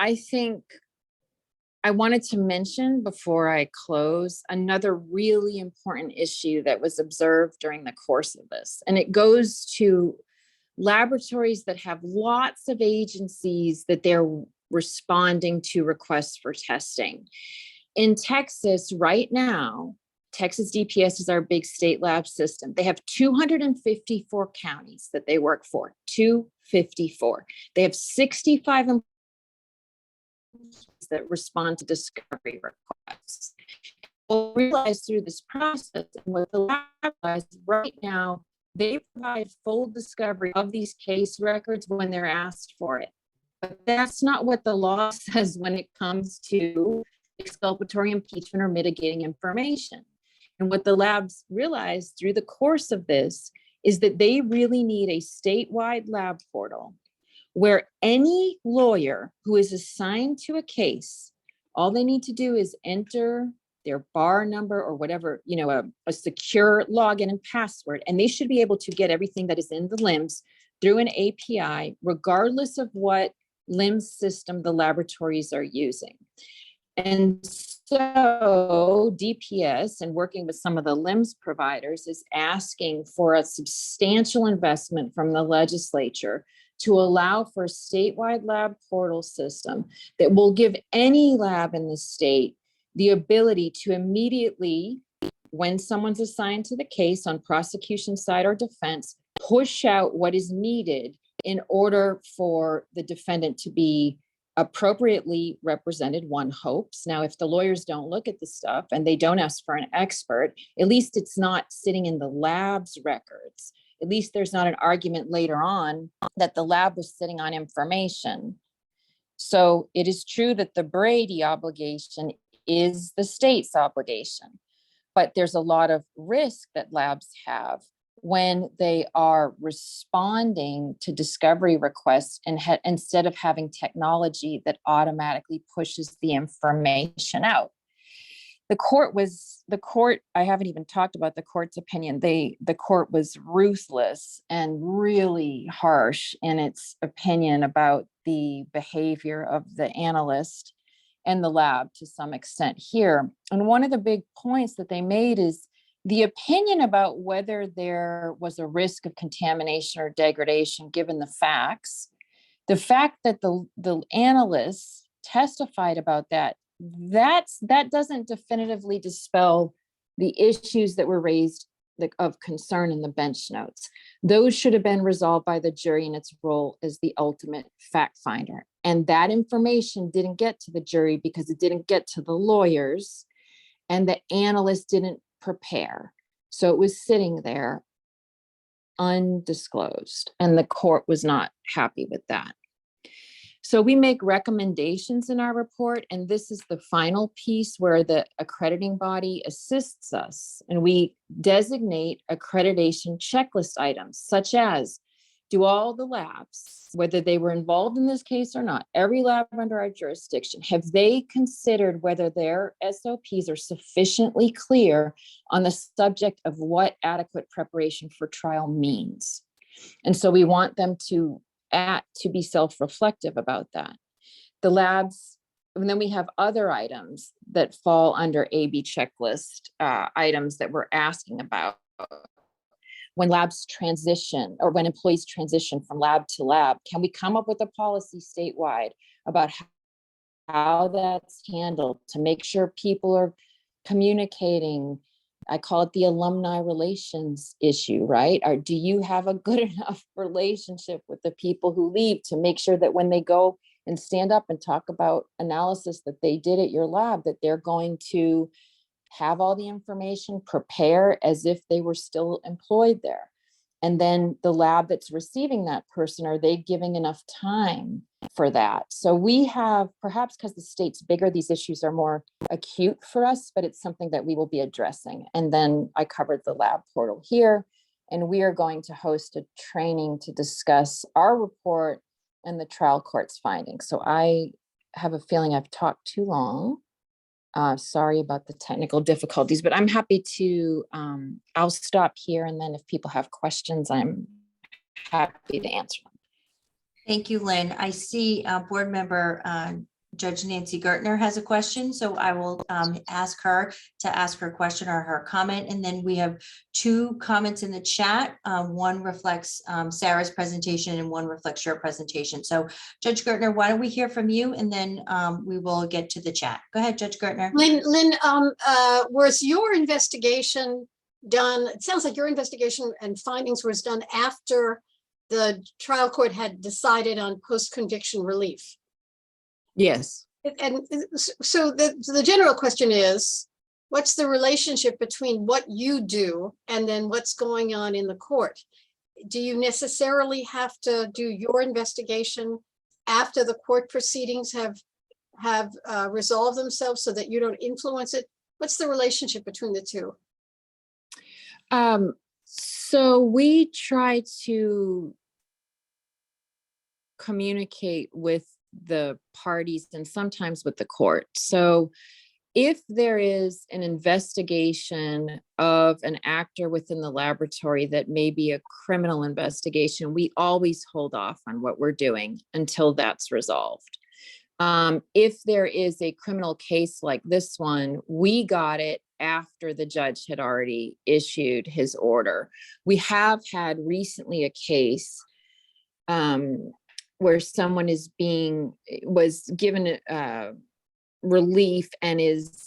I think I wanted to mention before I close another really important issue that was observed during the course of this, and it goes to laboratories that have lots of agencies that they're responding to requests for testing. In Texas right now, Texas DPS is our big state lab system. They have 254 counties that they work for, 254. They have 65 employees that respond to discovery requests. We'll realize through this process, and what the lab realizes right now, they provide full discovery of these case records when they're asked for it. But that's not what the law says when it comes to exculpatory, impeachment, or mitigating information. And what the labs realized through the course of this is that they really need a statewide lab portal where any lawyer who is assigned to a case, all they need to do is enter their bar number or whatever, a secure login and password, and they should be able to get everything that is in the LIMS through an API, regardless of what LIMS system the laboratories are using. And so DPS, and working with some of the LIMS providers, is asking for a substantial investment from the legislature to allow for a statewide lab portal system that will give any lab in the state the ability to immediately, when someone's assigned to the case on prosecution side or defense, push out what is needed in order for the defendant to be appropriately represented, one hopes. Now, if the lawyers don't look at the stuff and they don't ask for an expert, at least it's not sitting in the lab's records. At least there's not an argument later on that the lab was sitting on information. So it is true that the Brady obligation is the state's obligation, but there's a lot of risk that labs have when they are responding to discovery requests and instead of having technology that automatically pushes the information out. The court, I haven't even talked about the court's opinion. The court was ruthless and really harsh in its opinion about the behavior of the analyst and the lab to some extent here. And one of the big points that they made is the opinion about whether there was a risk of contamination or degradation, given the facts, the fact that the analysts testified about that doesn't definitively dispel the issues that were raised of concern in the bench notes. Those should have been resolved by the jury in its role as the ultimate fact finder. And that information didn't get to the jury because it didn't get to the lawyers, and the analysts didn't prepare. So it was sitting there undisclosed, and the court was not happy with that. So we make recommendations in our report, and this is the final piece where the accrediting body assists us, and we designate accreditation checklist items, such as, do all the labs, whether they were involved in this case or not, every lab under our jurisdiction, have they considered whether their SOPs are sufficiently clear on the subject of what adequate preparation for trial means? And so we want them to to be self-reflective about that. The labs, and then we have other items that fall under AB checklist items that we're asking about. When labs transition, or when employees transition from lab to lab, can we come up with a policy statewide about how that's handled to make sure people are communicating? I call it the alumni relations issue, right? Or do you have a good enough relationship with the people who leave to make sure that when they go and stand up and talk about analysis that they did at your lab, that they're going to have all the information, prepare as if they were still employed there? And then the lab that's receiving that person, are they giving enough time for that? So we have, perhaps because the state's bigger, these issues are more acute for us, but it's something that we will be addressing. And then I covered the lab portal here, and we are going to host a training to discuss our report and the trial court's findings. So I have a feeling I've talked too long. Sorry about the technical difficulties, but I'm happy to, I'll stop here. And then if people have questions, I'm happy to answer them. Thank you, Lynn. I see board member Judge Nancy Gertner has a question, so I will ask her to ask her question or her comment. And then we have two comments in the chat. One reflects Sarah's presentation and one reflects your presentation. So Judge Gertner, why don't we hear from you, and then we will get to the chat. Go ahead, Judge Gertner. Lynn, was your investigation done? It sounds like your investigation and findings was done after the trial court had decided on post-conviction relief. Yes. And so the general question is, what's the relationship between what you do and then what's going on in the court? Do you necessarily have to do your investigation after the court proceedings have resolved themselves so that you don't influence it? What's the relationship between the two? So we try to communicate with the parties and sometimes with the court. So if there is an investigation of an actor within the laboratory that may be a criminal investigation, we always hold off on what we're doing until that's resolved. If there is a criminal case like this one, we got it after the judge had already issued his order. We have had recently a case where someone was given relief and is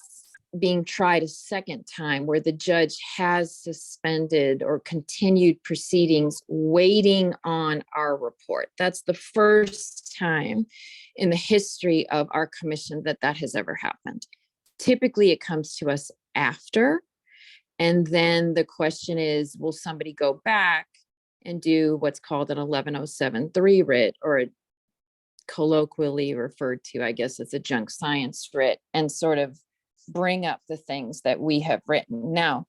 being tried a second time, where the judge has suspended or continued proceedings waiting on our report. That's the first time in the history of our commission that has ever happened. Typically, it comes to us after, and then the question is, will somebody go back and do what's called an 11073 writ, or colloquially referred to, I guess, as a junk science writ, and sort of bring up the things that we have written. Now,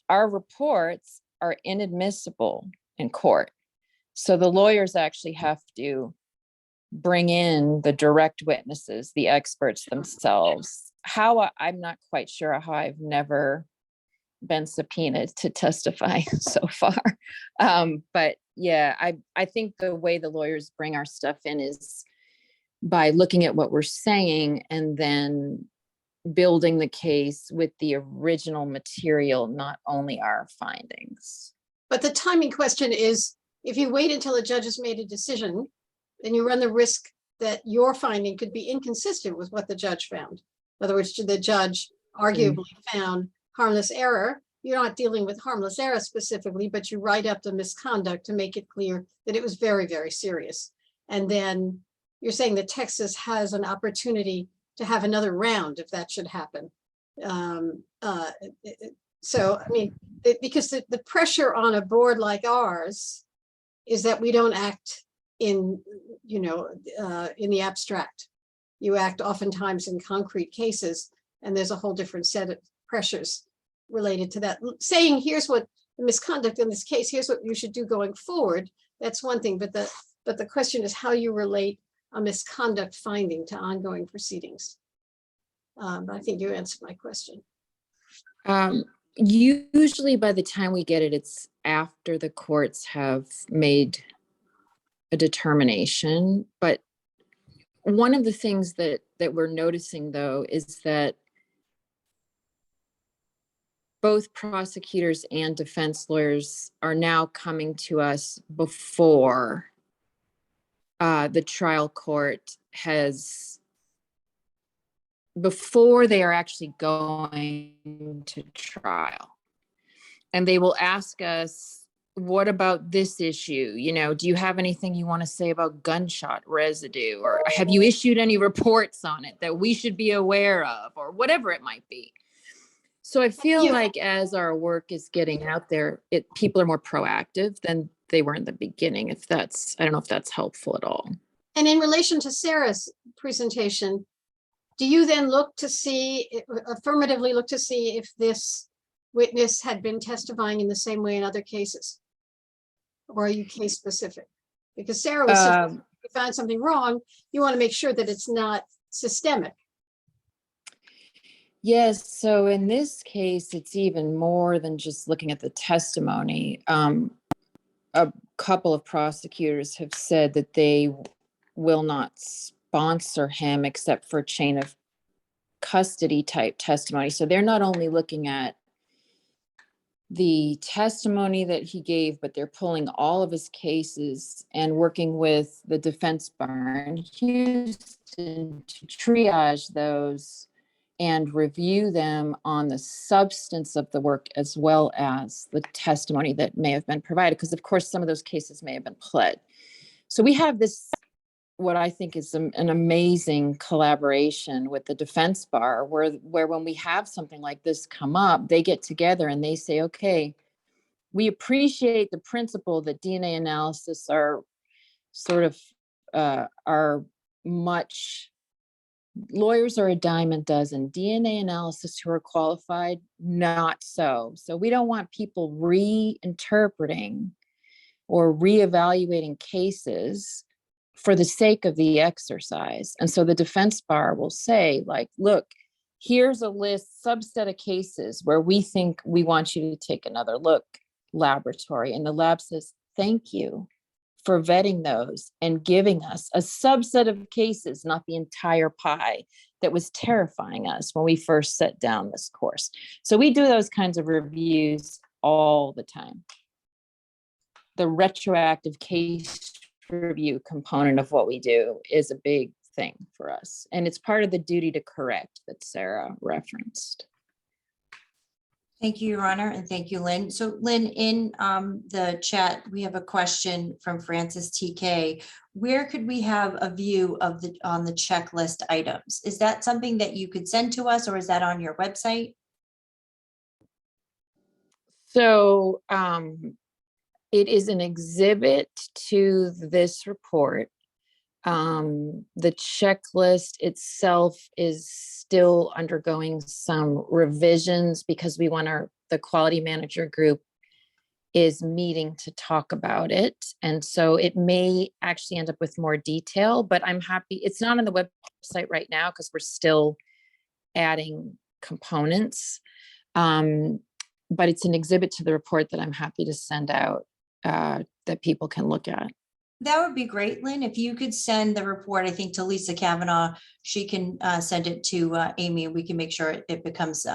our reports are inadmissible in court. So the lawyers actually have to bring in the direct witnesses, the experts themselves. I'm not quite sure how I've never been subpoenaed to testify so far. But yeah, I think the way the lawyers bring our stuff in is by looking at what we're saying and then building the case with the original material, not only our findings. But the timing question is, if you wait until a judge has made a decision, then you run the risk that your finding could be inconsistent with what the judge found. In other words, the judge arguably found harmless error. You're not dealing with harmless error specifically, but you write up the misconduct to make it clear that it was very, very serious. And then you're saying that Texas has an opportunity to have another round if that should happen. So, I mean, because the pressure on a board like ours is that we don't act in the abstract. You act oftentimes in concrete cases, and there's a whole different set of pressures related to that. Saying, here's what the misconduct in this case, here's what you should do going forward, that's one thing, but the question is how you relate a misconduct finding to ongoing proceedings. I think you answered my question. Usually by the time we get it, it's after the courts have made a determination. But one of the things that we're noticing, though, is that both prosecutors and defense lawyers are now coming to us before the trial court before they are actually going to trial. And they will ask us, what about this issue? You know, do you have anything you want to say about gunshot residue? Or have you issued any reports on it that we should be aware of, or whatever it might be? So I feel like as our work is getting out there, people are more proactive than they were in the beginning. I don't know if that's helpful at all. And in relation to Sarah's presentation, do you then affirmatively look to see if this witness had been testifying in the same way in other cases? Or are you case specific? Because Sarah was saying, if you find something wrong, you want to make sure that it's not systemic. Yes, so in this case, it's even more than just looking at the testimony. A couple of prosecutors have said that they will not sponsor him except for chain of custody type testimony. So they're not only looking at the testimony that he gave, but they're pulling all of his cases and working with the defense bar in Houston to triage those and review them on the substance of the work as well as the testimony that may have been provided. Because of course, some of those cases may have been pled. So we have this, what I think is an amazing collaboration with the defense bar, where when we have something like this come up, they get together and they say, okay, we appreciate the principle that DNA analysis are sort of are much, lawyers are a dime a dozen. DNA analysis who are qualified, not so. So we don't want people reinterpreting or reevaluating cases for the sake of the exercise. And so the defense bar will say, like, look, here's a subset of cases where we think we want you to take another look, laboratory. And the lab says, thank you for vetting those and giving us a subset of cases, not the entire pie that was terrifying us when we first set down this course. So we do those kinds of reviews all the time. The retroactive case review component of what we do is a big thing for us. And it's part of the duty to correct that Sarah referenced. Thank you, Your Honor, and thank you, Lynn. So Lynn, in the chat, we have a question from Francis TK. Where could we have a view of on the checklist items? Is that something that you could send to us, or is that on your website? So it is an exhibit to this report. The checklist itself is still undergoing some revisions because we want the quality manager group is meeting to talk about it. And so it may actually end up with more detail, but I'm happy. It's not on the website right now because we're still adding components. But it's an exhibit to the report that I'm happy to send out that people can look at. That would be great, Lynn. If you could send the report, I think, to Lisa Kavanaugh, she can send it to Amy, and we can make sure it becomes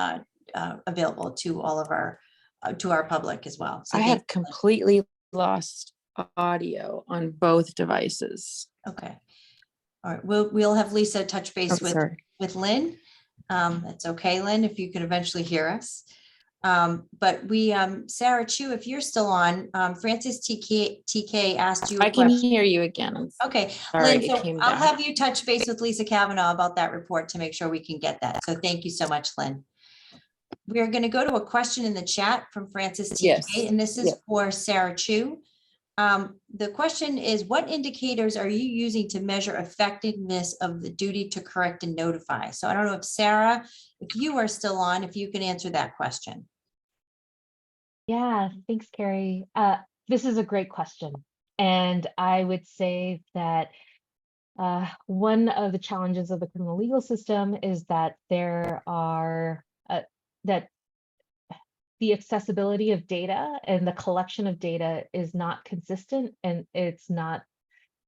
available to all of our public as well. So I have completely lost audio on both devices. Okay. All right. We'll have Lisa touch base with Lynn. That's okay, Lynn, if you can eventually hear us. But we, Sarah Chu, if you're still on, Francis TK asked you. I can hear you again. Okay, Sorry, Lynn, so I'll have you touch base with Lisa Kavanaugh about that report to make sure we can get that. So thank you so much, Lynn. We're going to go to a question in the chat from Francis TK, yes. And this is for Sarah Chu. The question is, what indicators are you using to measure effectiveness of the duty to correct and notify? So I don't know if Sarah, if you are still on, if you can answer that question. Yeah, thanks, Kerry. This is a great question. And I would say that one of the challenges of the criminal legal system is that there are, that the accessibility of data and the collection of data is not consistent, and it's not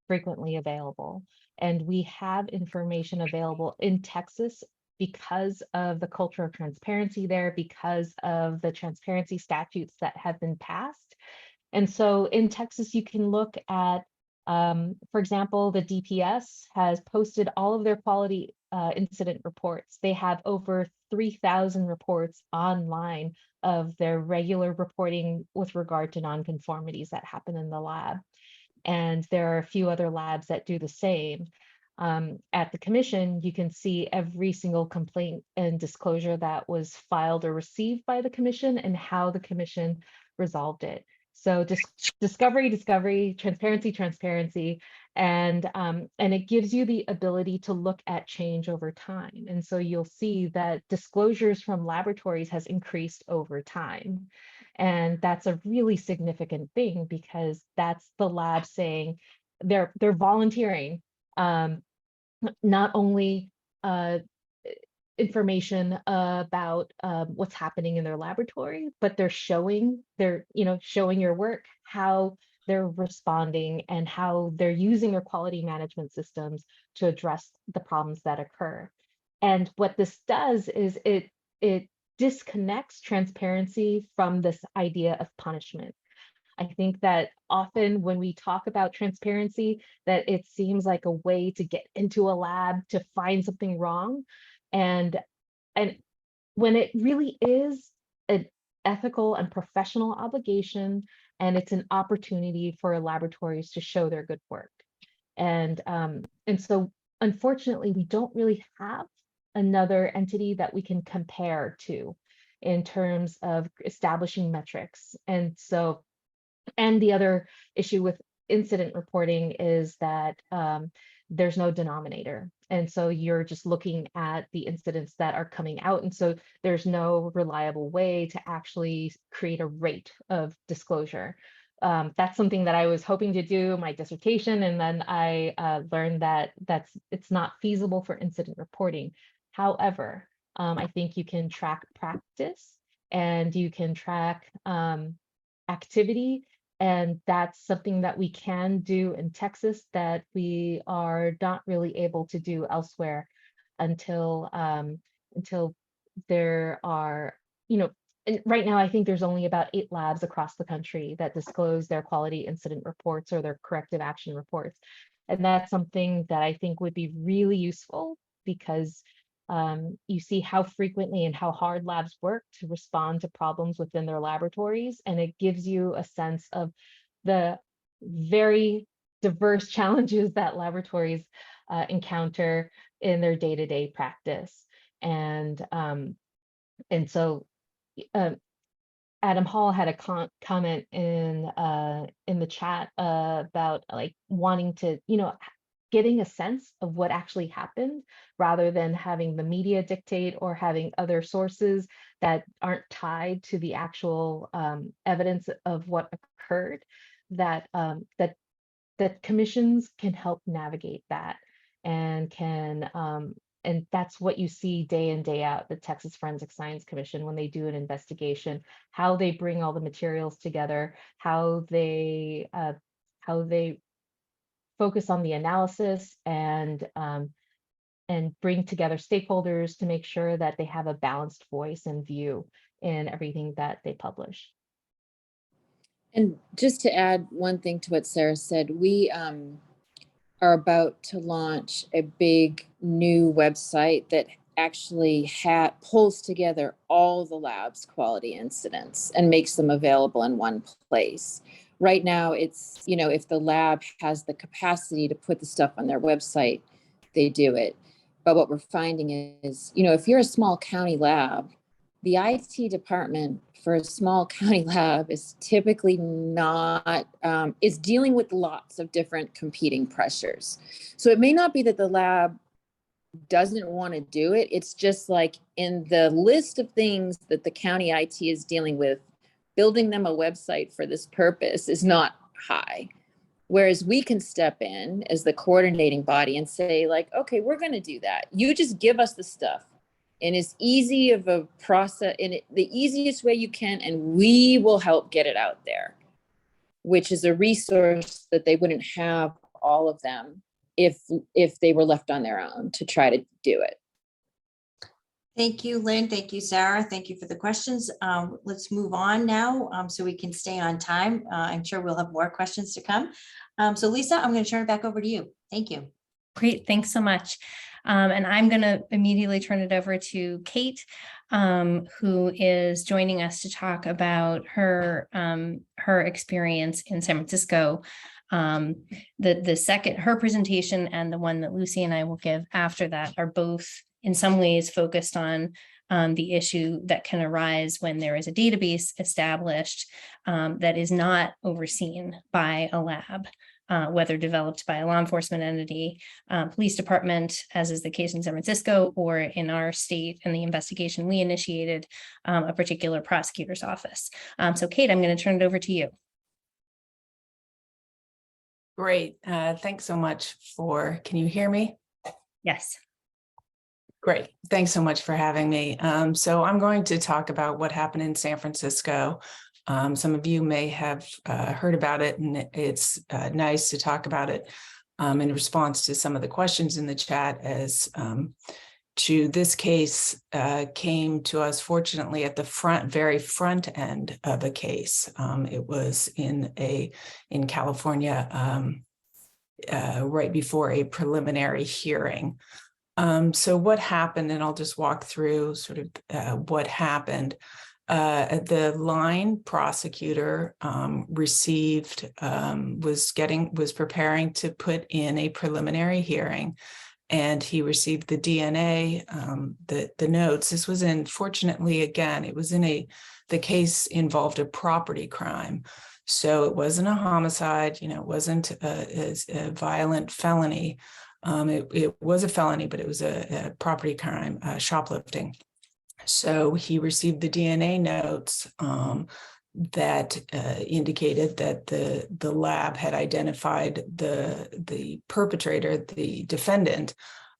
frequently available. And we have information available in Texas because of the culture of transparency there, because of the transparency statutes that have been passed. And so in Texas, you can look at, for example, the DPS has posted all of their quality incident reports. They have over 3,000 reports online of their regular reporting with regard to nonconformities that happen in the lab. And there are a few other labs that do the same. At the commission, you can see every single complaint and disclosure that was filed or received by the commission and how the commission resolved it. So discovery, transparency, and it gives you the ability to look at change over time. And so you'll see that disclosures from laboratories has increased over time. And that's a really significant thing because that's the lab saying they're volunteering not only information about what's happening in their laboratory, but they're showing your work, how they're responding and how they're using their quality management systems to address the problems that occur. And what this does is it disconnects transparency from this idea of punishment. I think that often when we talk about transparency, that it seems like a way to get into a lab to find something wrong. And when it really is an ethical and professional obligation, and it's an opportunity for laboratories to show their good work. And so unfortunately, we don't really have another entity that we can compare to in terms of establishing metrics. And the other issue with incident reporting is that there's no denominator. And so you're just looking at the incidents that are coming out. And so there's no reliable way to actually create a rate of disclosure. That's something that I was hoping to do in my dissertation. And then I learned that it's not feasible for incident reporting. However, I think you can track practice and you can track activity. And that's something that we can do in Texas that we are not really able to do elsewhere until there are, and right now I think there's only about 8 labs across the country that disclose their quality incident reports or their corrective action reports. And that's something that I think would be really useful because you see how frequently and how hard labs work to respond to problems within their laboratories. And it gives you a sense of the very diverse challenges that laboratories encounter in their day-to-day practice. And so Adam Hall had a comment in the chat about like wanting to, getting a sense of what actually happened rather than having the media dictate or having other sources that aren't tied to the actual evidence of what occurred, that commissions can help navigate that and can and that's what you see day in, day out, the Texas Forensic Science Commission, when they do an investigation, how they bring all the materials together, how they focus on the analysis and bring together stakeholders to make sure that they have a balanced voice and view in everything that they publish. And just to add one thing to what Sarah said, we are about to launch a big new website that actually pulls together all the lab's quality incidents and makes them available in one place. Right now, it's, if the lab has the capacity to put the stuff on their website, they do it. But what we're finding is, if you're a small county lab, the IT department for a small county lab is typically not, is dealing with lots of different competing pressures. So it may not be that the lab doesn't want to do it. It's just like in the list of things that the county IT is dealing with, building them a website for this purpose is not high. Whereas we can step in as the coordinating body and say like, okay, we're going to do that. You just give us the stuff in as easy of a process, in the easiest way you can, and we will help get it out there, which is a resource that they wouldn't have all of them if they were left on their own to try to do it. Thank you, Lynn. Thank you, Sarah. Thank you for the questions. Let's move on now so we can stay on time. I'm sure we'll have more questions to come. So Lisa, I'm going to turn it back over to you. Thank you. Great, thanks so much. And I'm going to immediately turn it over to Kate, who is joining us to talk about her experience in San Francisco. The second, her presentation and the one that Lucy and I will give after that are both in some ways focused on the issue that can arise when there is a database established that is not overseen by a lab. Whether developed by a law enforcement entity, police department, as is the case in San Francisco, or in our state and the investigation we initiated, a particular prosecutor's office. So Kate, I'm going to turn it over to you. Great. Thanks so much can you hear me? Yes. Great. Thanks so much for having me. So I'm going to talk about what happened in San Francisco. Some of you may have heard about it, and it's nice to talk about it in response to some of the questions in the chat as to this case came to us, fortunately, at the very front end of a case. It was in California right before a preliminary hearing. So what happened, and I'll just walk through sort of what happened. The line prosecutor was preparing to put in a preliminary hearing, and he received the DNA, the notes. This was fortunately, again, it was the case involved a property crime. So it wasn't a homicide, it wasn't a violent felony. It was a felony, but it was a property crime, shoplifting. So he received the DNA notes that indicated that the lab had identified the perpetrator, the defendant.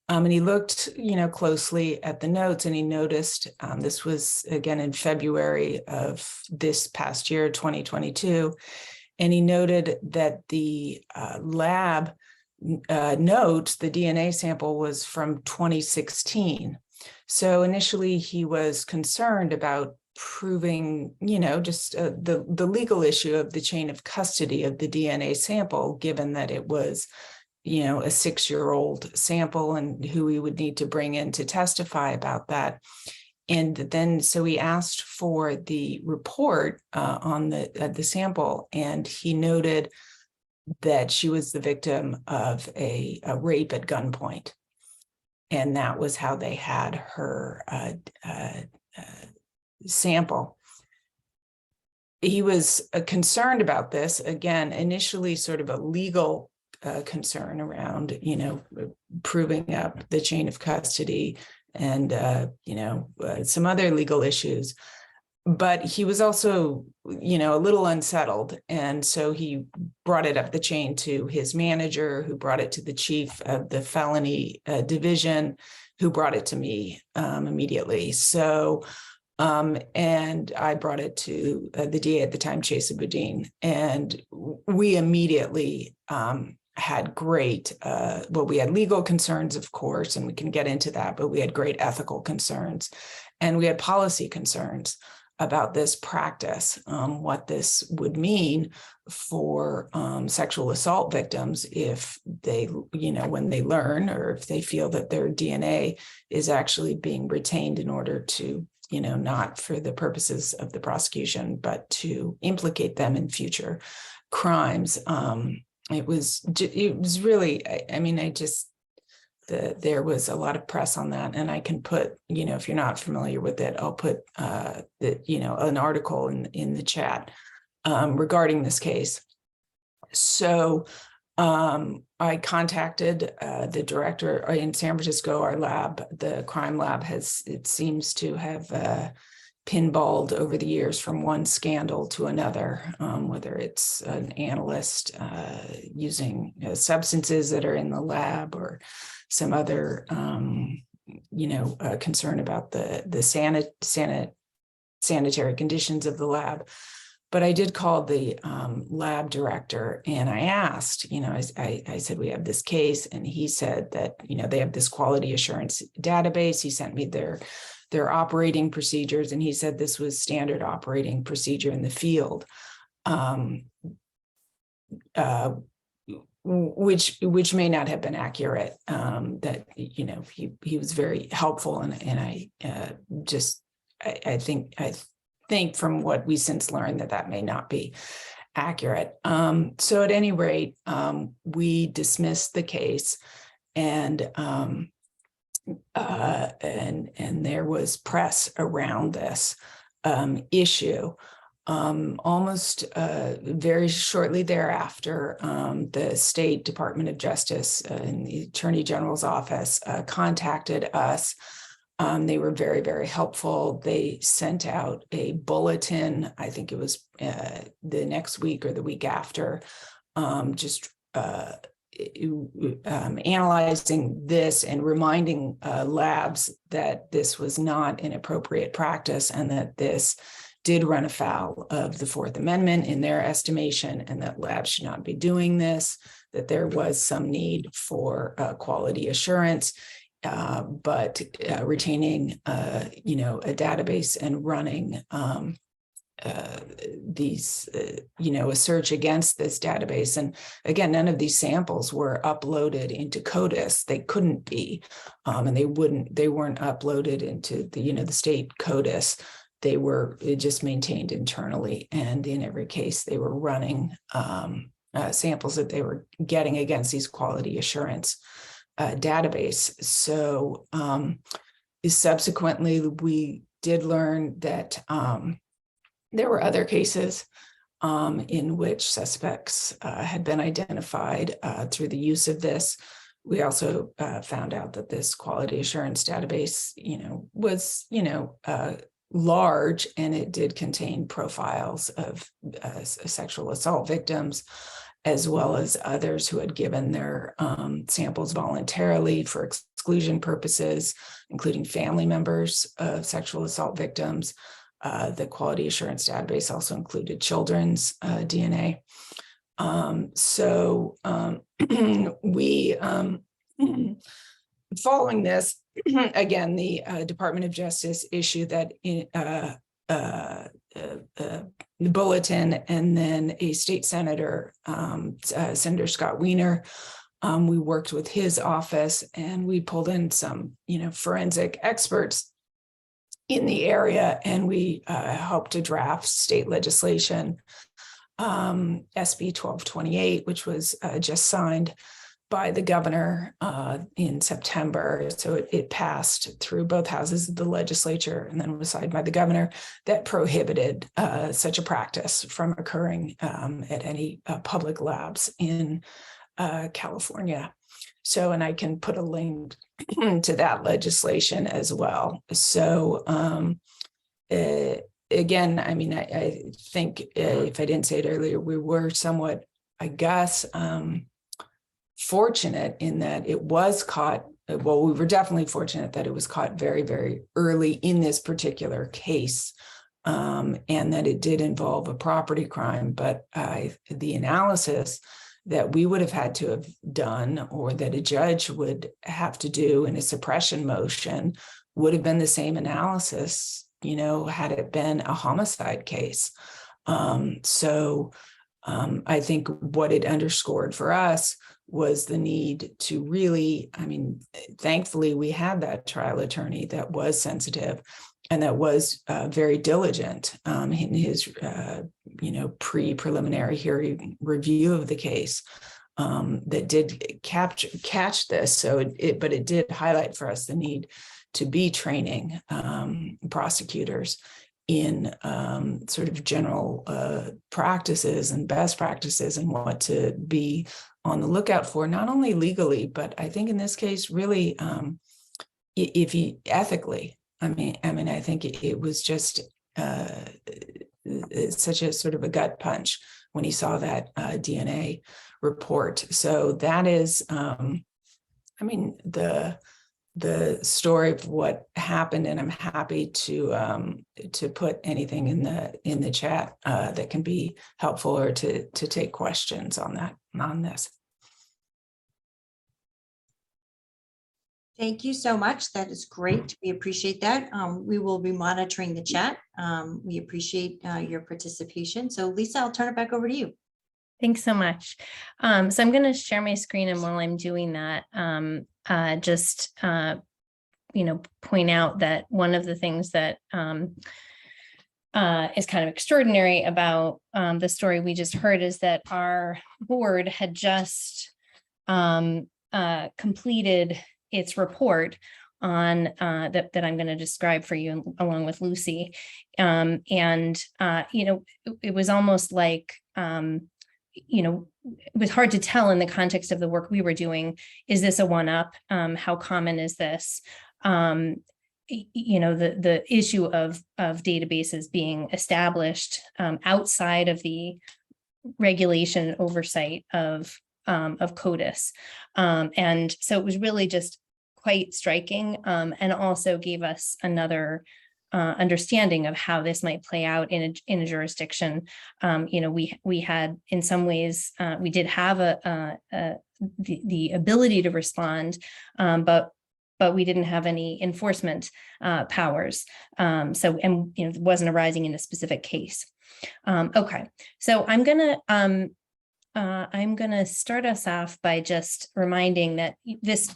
And he looked, closely at the notes, and he noticed this was again in February of this past year, 2022, and he noted that the lab note, the DNA sample, was from 2016. So initially he was concerned about proving, just the legal issue of the chain of custody of the DNA sample, given that it was, a 6-year-old sample and who we would need to bring in to testify about that. And then, so he asked for the report on the sample, and he noted that she was the victim of a rape at gunpoint. And that was how they had her sample. He was concerned about this, again, initially sort of a legal concern around, proving up the chain of custody and, some other legal issues. But he was also, a little unsettled. And so he brought it up the chain to his manager, who brought it to the chief of the felony division, who brought it to me immediately. So, and I brought it to the DA at the time, Chesa Boudin. And we immediately had great, we had legal concerns, of course, and we can get into that, but we had great ethical concerns, and we had policy concerns about this practice, what this would mean for sexual assault victims if they, when they learn, or if they feel that their DNA is actually being retained in order to, not for the purposes of the prosecution, but to implicate them in future crimes. It was really, there was a lot of press on that, and I can put, if you're not familiar with it, I'll put an article in the chat regarding this case. So I contacted the director in San Francisco. Our lab, the crime lab, it seems to have pinballed over the years from one scandal to another, whether it's an analyst using substances that are in the lab, or some other, concern about the sanitary conditions of the lab. But I did call the lab director and I asked, I said, we have this case, and he said that, they have this quality assurance database. He sent me their operating procedures, and he said this was standard operating procedure in the field. Which may not have been accurate. That he was very helpful, and I think from what we since learned that may not be accurate. So at any rate, we dismissed the case, and there was press around this issue. Almost very shortly thereafter, the State Department of Justice and the Attorney General's office contacted us. They were very, very helpful. They sent out a bulletin, I think it was the next week or the week after, analyzing this and reminding labs that this was not an appropriate practice, and that this did run afoul of the Fourth Amendment in their estimation, and that labs should not be doing this, that there was some need for quality assurance, but retaining, a database and running a search against this database. And again, none of these samples were uploaded into CODIS. They couldn't be, and they weren't uploaded into the state CODIS. They were just maintained internally, and in every case, they were running samples that they were getting against these quality assurance database. So subsequently, we did learn that there were other cases in which suspects had been identified through the use of this. We also found out that this quality assurance database, was, large, and it did contain profiles of sexual assault victims, as well as others who had given their samples voluntarily for exclusion purposes, including family members of sexual assault victims. The quality assurance database also included children's DNA. We, following this, again, the Department of Justice issued that bulletin, and then a state senator, Senator Scott Wiener, we worked with his office, and we pulled in some, forensic experts in the area, and we helped to draft state legislation, SB 1228, which was just signed by the governor in September. So it passed through both houses of the legislature and then was signed by the governor, that prohibited such a practice from occurring at any public labs in California. So, and I can put a link to that legislation as well. So again, I think if I didn't say it earlier, we were somewhat, I guess, fortunate in that it was caught. Well, we were definitely fortunate that it was caught very, very early in this particular case, and that it did involve a property crime. But the analysis that we would have had to have done, or that a judge would have to do in a suppression motion, would have been the same analysis, had it been a homicide case. I think what it underscored for us was the need to really, thankfully we had that trial attorney that was sensitive and that was very diligent in his, pre-preliminary hearing review of the case, that did catch this. So but it did highlight for us the need to be training prosecutors in sort of general practices and best practices, and what to be on the lookout for, not only legally, but I think in this case, really, if you ethically. I think it was just such a sort of a gut punch when he saw that DNA report. So that is, the the story of what happened, and I'm happy to put anything in the chat that can be helpful, or to take questions on this. Thank you so much. That is great. We appreciate that. We will be monitoring the chat. We appreciate your participation. So Lisa, I'll turn it back over to you. Thanks so much. So I'm going to share my screen, and while I'm doing that, just point out that one of the things that is kind of extraordinary about the story we just heard is that our board had just completed its report on that I'm going to describe for you along with Lucy. It was almost like, it was hard to tell in the context of the work we were doing. Is this a one-up? How common is this? The issue of databases being established outside of the regulation and oversight of CODIS. And so it was really just quite striking, and also gave us another understanding of how this might play out in a jurisdiction. We had, in some ways, we did have the ability to respond, but we didn't have any enforcement powers. It wasn't arising in a specific case. Okay, so I'm gonna start us off by just reminding that this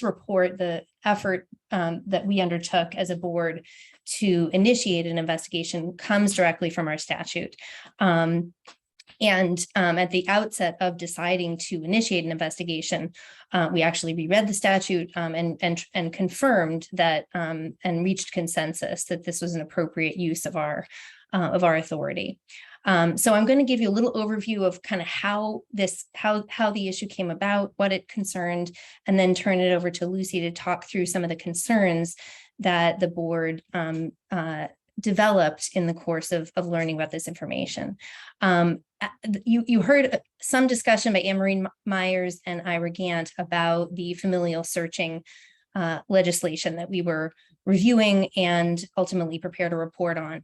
report, the effort that we undertook as a board to initiate an investigation, comes directly from our statute. At the outset of deciding to initiate an investigation, we actually reread the statute and confirmed that and reached consensus that this was an appropriate use of our authority. So I'm going to give you a little overview of kind of how the issue came about, what it concerned, and then turn it over to Lucy to talk through some of the concerns that the board developed in the course of learning about this information. You heard some discussion by Anne-Marie Myers and Ira Gant about the familial searching legislation that we were reviewing and ultimately prepared a report on.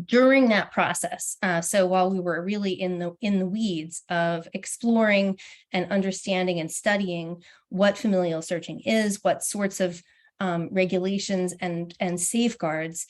During that process, so while we were really in the weeds of exploring and understanding and studying what familial searching is, what sorts of regulations and safeguards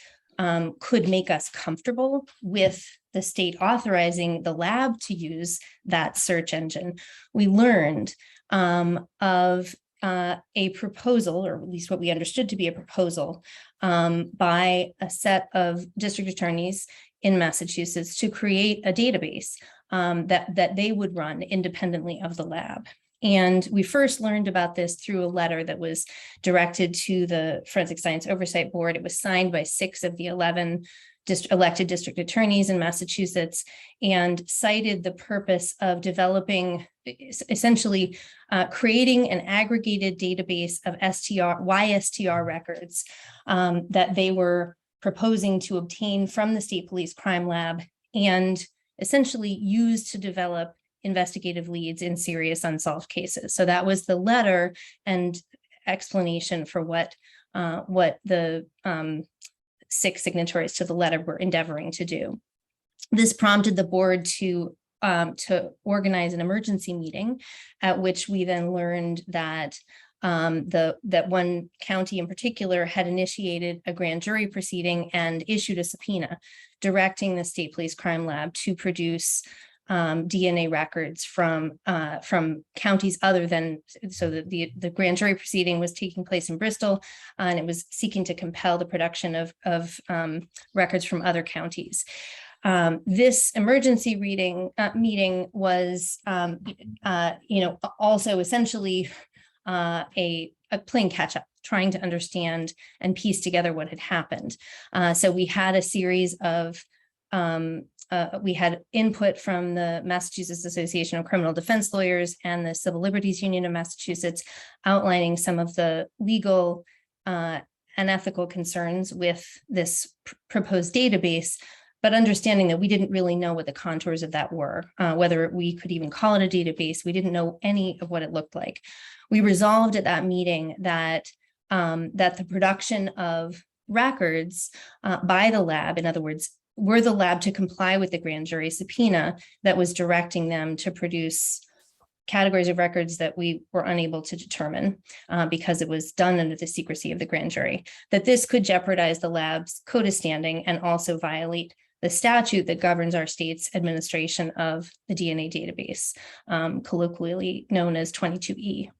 could make us comfortable with the state authorizing the lab to use that search engine, we learned of a proposal, or at least what we understood to be a proposal, by a set of district attorneys in Massachusetts to create a database that they would run independently of the lab. And we first learned about this through a letter that was directed to the Forensic Science Oversight Board. It was signed by 6 of the 11 elected district attorneys in Massachusetts, and cited the purpose of developing, essentially creating an aggregated database of YSTR records that they were proposing to obtain from the State Police Crime Lab and essentially use to develop investigative leads in serious unsolved cases. So that was the letter and explanation for what the 6 signatories to the letter were endeavoring to do. This prompted the board to organize an emergency meeting, at which we then learned that that one county in particular had initiated a grand jury proceeding and issued a subpoena directing the State Police Crime Lab to produce DNA records from counties other than, so the grand jury proceeding was taking place in Bristol, and it was seeking to compel the production of records from other counties. This emergency meeting was, also essentially a playing catch up, trying to understand and piece together what had happened. So we had a series of we had input from the Massachusetts Association of Criminal Defense Lawyers and the Civil Liberties Union of Massachusetts, outlining some of the legal and ethical concerns with this proposed database. but understanding that we didn't really know what the contours of that were, whether we could even call it a database. We didn't know any of what it looked like. We resolved at that meeting that the production of records by the lab, in other words, were the lab to comply with the grand jury subpoena that was directing them to produce categories of records that we were unable to determine because it was done under the secrecy of the grand jury, that this could jeopardize the lab's CODIS standing and also violate the statute that governs our state's administration of the DNA database, colloquially known as 22E.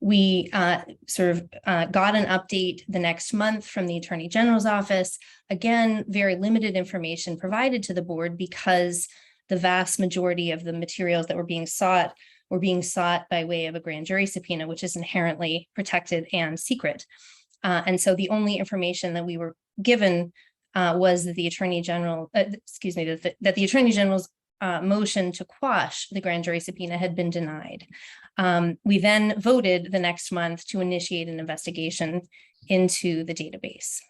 We got an update the next month from the Attorney General's office. Again, very limited information provided to the board because the vast majority of the materials that were being sought by way of a grand jury subpoena, which is inherently protected and secret. And so the only information that we were given was that the Attorney General, that the Attorney General's motion to quash the grand jury subpoena had been denied. We then voted the next month to initiate an investigation into the database.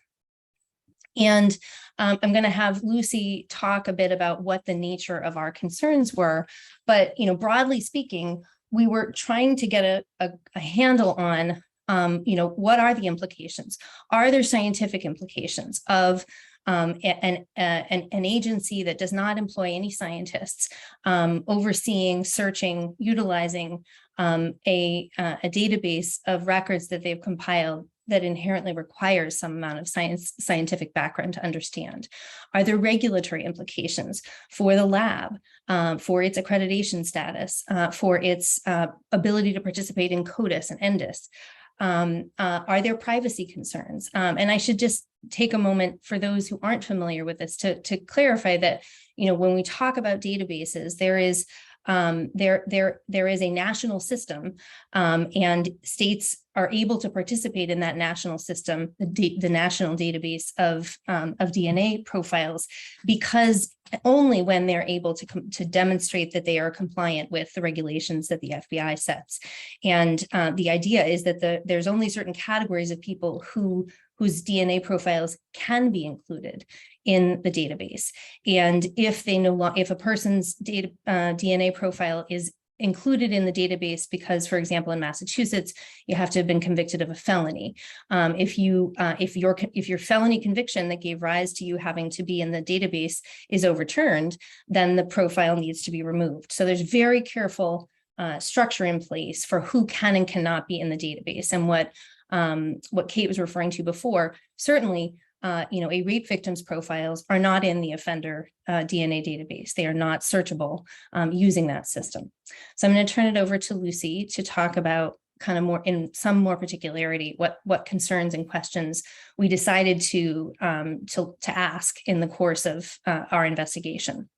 And I'm going to have Lucy talk a bit about what the nature of our concerns were. But, broadly speaking, we were trying to get a handle on, what are the implications? Are there scientific implications of an agency that does not employ any scientists overseeing, searching, utilizing a database of records that they've compiled that inherently requires some amount of scientific background to understand? Are there regulatory implications for the lab, for its accreditation status, for its ability to participate in CODIS and ENDIS? Are there privacy concerns? And I should just take a moment for those who aren't familiar with this to clarify that, when we talk about databases, there is a national system, and states are able to participate in that national system, the national database of DNA profiles, because only when they're able to demonstrate that they are compliant with the regulations that the FBI sets. And the idea is that there's only certain categories of people whose DNA profiles can be included in the database. And if a person's DNA profile is included in the database because, for example, in Massachusetts, you have to have been convicted of a felony. If your felony conviction that gave rise to you having to be in the database is overturned, then the profile needs to be removed. So there's very careful structure in place for who can and cannot be in the database. And what Kate was referring to before, certainly, a rape victim's profiles are not in the offender DNA database. They are not searchable using that system. So I'm going to turn it over to Lucy to talk about kind of more in some more particularity what concerns and questions we decided to ask in the course of our investigation.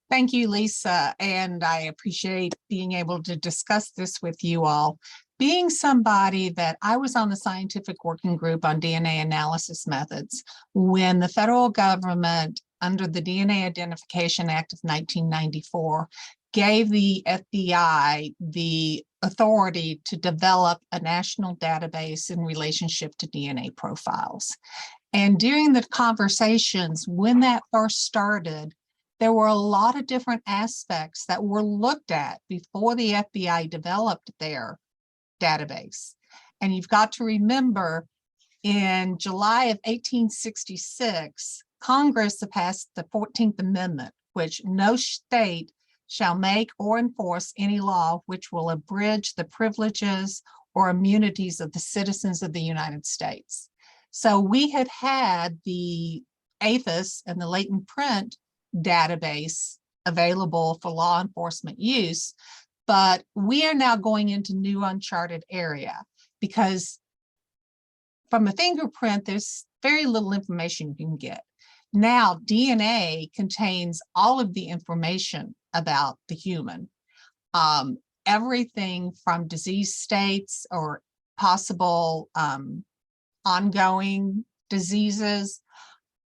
Thank you, Lisa, and I appreciate being able to discuss this with you all. Being somebody that I was on the scientific working group on DNA analysis methods when the federal government, under the DNA Identification Act of 1994, gave the FBI the authority to develop a national database in relationship to DNA profiles. And during the conversations, when that first started, there were a lot of different aspects that were looked at before the FBI developed their database. And you've got to remember, in July of 1866, Congress passed the 14th Amendment, which no state shall make or enforce any law which will abridge the privileges or immunities of the citizens of the United States. So we had the APHIS and the latent print database available for law enforcement use, but we are now going into new uncharted area because from a fingerprint, there's very little information you can get. Now, DNA contains all of the information about the human, everything from disease states or possible ongoing diseases,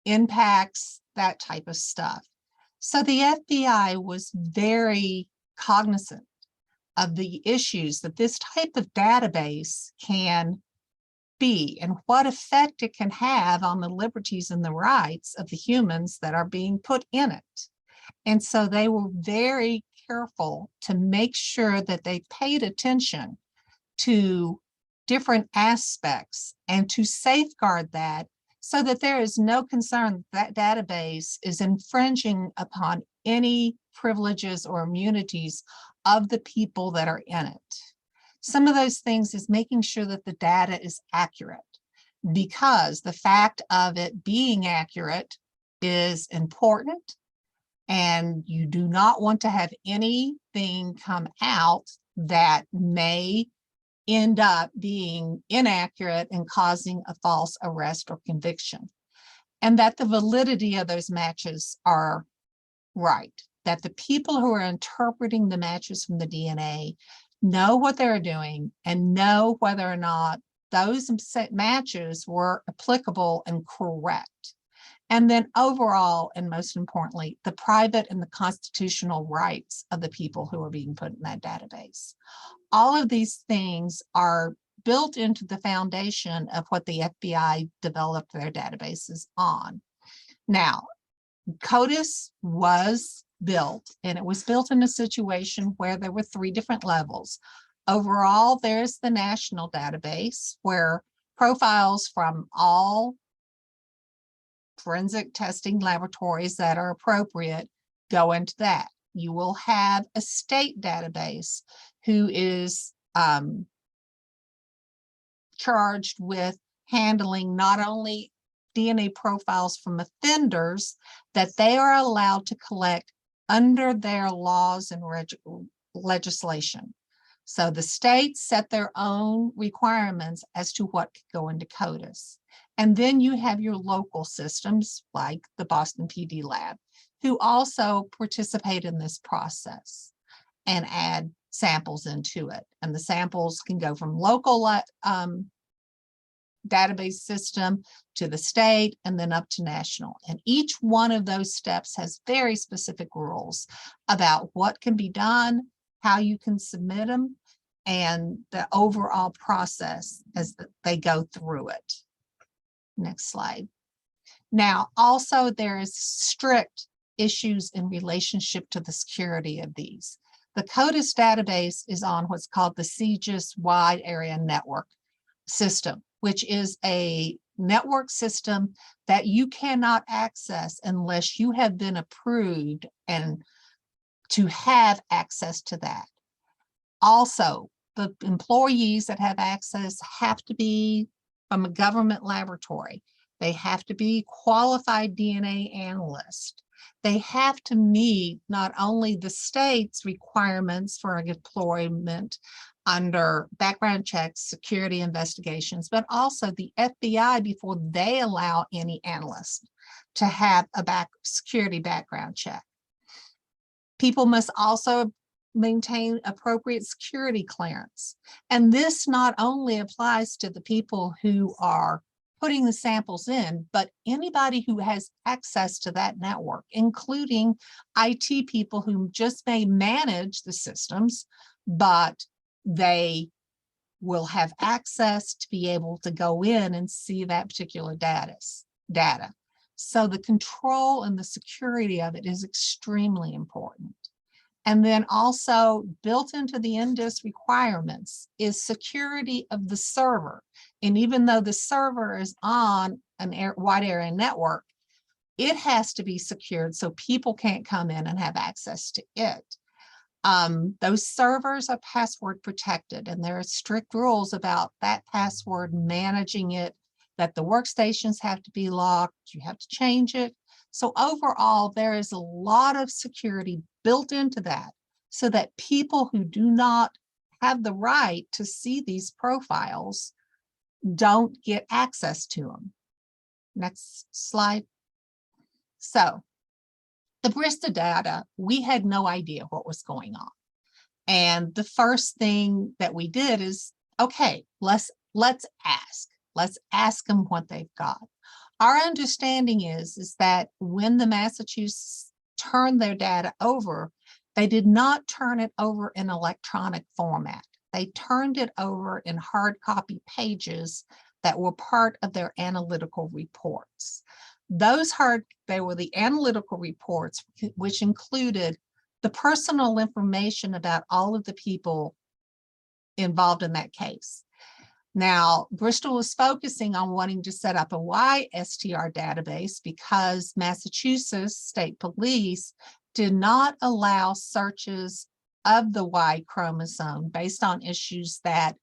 impacts, that type of stuff. So the FBI was very cognizant of the issues that this type of database can be and what effect it can have on the liberties and the rights of the humans that are being put in it. And so they were very careful to make sure that they paid attention to different aspects and to safeguard that so that there is no concern that database is infringing upon any privileges or immunities of the people that are in it. Some of those things is making sure that the data is accurate, because the fact of it being accurate is important, and you do not want to have anything come out that may end up being inaccurate and causing a false arrest or conviction, and that the validity of those matches are right, that the people who are interpreting the matches from the DNA know what they're doing and know whether or not those matches were applicable and correct. And then overall, and most importantly, the private and the constitutional rights of the people who are being put in that database. All of these things are built into the foundation of what the FBI developed their databases on. Now, CODIS was built, and it was built in a situation where there were 3 different levels. Overall, there's the national database where profiles from all forensic testing laboratories that are appropriate go into that. You will have a state database who is charged with handling not only DNA profiles from offenders that they are allowed to collect under their laws and legislation. So the states set their own requirements as to what could go into CODIS. And then you have your local systems like the Boston PD Lab, who also participate in this process and add samples into it. And the samples can go from local database system to the state and then up to national. And each one of those steps has very specific rules about what can be done, how you can submit them, and the overall process as they go through it. Next slide. Now, also there is strict issues in relationship to the security of these. The CODIS database is on what's called the CGIS Wide Area Network system, which is a network system that you cannot access unless you have been approved and to have access to that. Also, the employees that have access have to be from a government laboratory. They have to be qualified DNA analysts. They have to meet not only the state's requirements for employment under background checks, security investigations, but also the FBI before they allow any analyst to have a security background check. People must also maintain appropriate security clearance. And this not only applies to the people who are putting the samples in, but anybody who has access to that network, including IT people who just may manage the systems, but they will have access to be able to go in and see that particular data. So the control and the security of it is extremely important. And then also built into the NDIS requirements is security of the server. And even though the server is on a wide area network, it has to be secured so people can't come in and have access to it. Those servers are password protected, and there are strict rules about that password, managing it, that the workstations have to be locked, you have to change it. So overall, there is a lot of security built into that so that people who do not have the right to see these profiles don't get access to them. Next slide. So the Brista data, we had no idea what was going on. And the first thing that we did is, okay, let's ask them what they've got. Our understanding is that when the Massachusetts turned their data over, they did not turn it over in electronic format. They turned it over in hard copy pages that were part of their analytical reports. They were the analytical reports, which included the personal information about all of the people involved in that case. Now, Bristol was focusing on wanting to set up a YSTR database because Massachusetts State Police did not allow searches of the Y chromosome based on issues that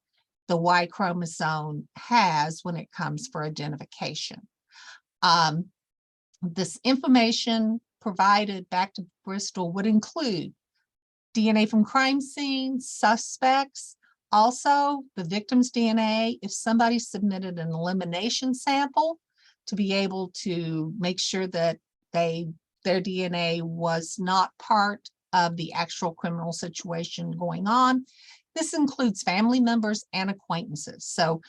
the Y chromosome has when it comes for identification. This information provided back to Bristol would include DNA from crime scenes, suspects, also the victim's DNA, if somebody submitted an elimination sample to be able to make sure that their DNA was not part of the actual criminal situation going on. This includes family members and acquaintances. So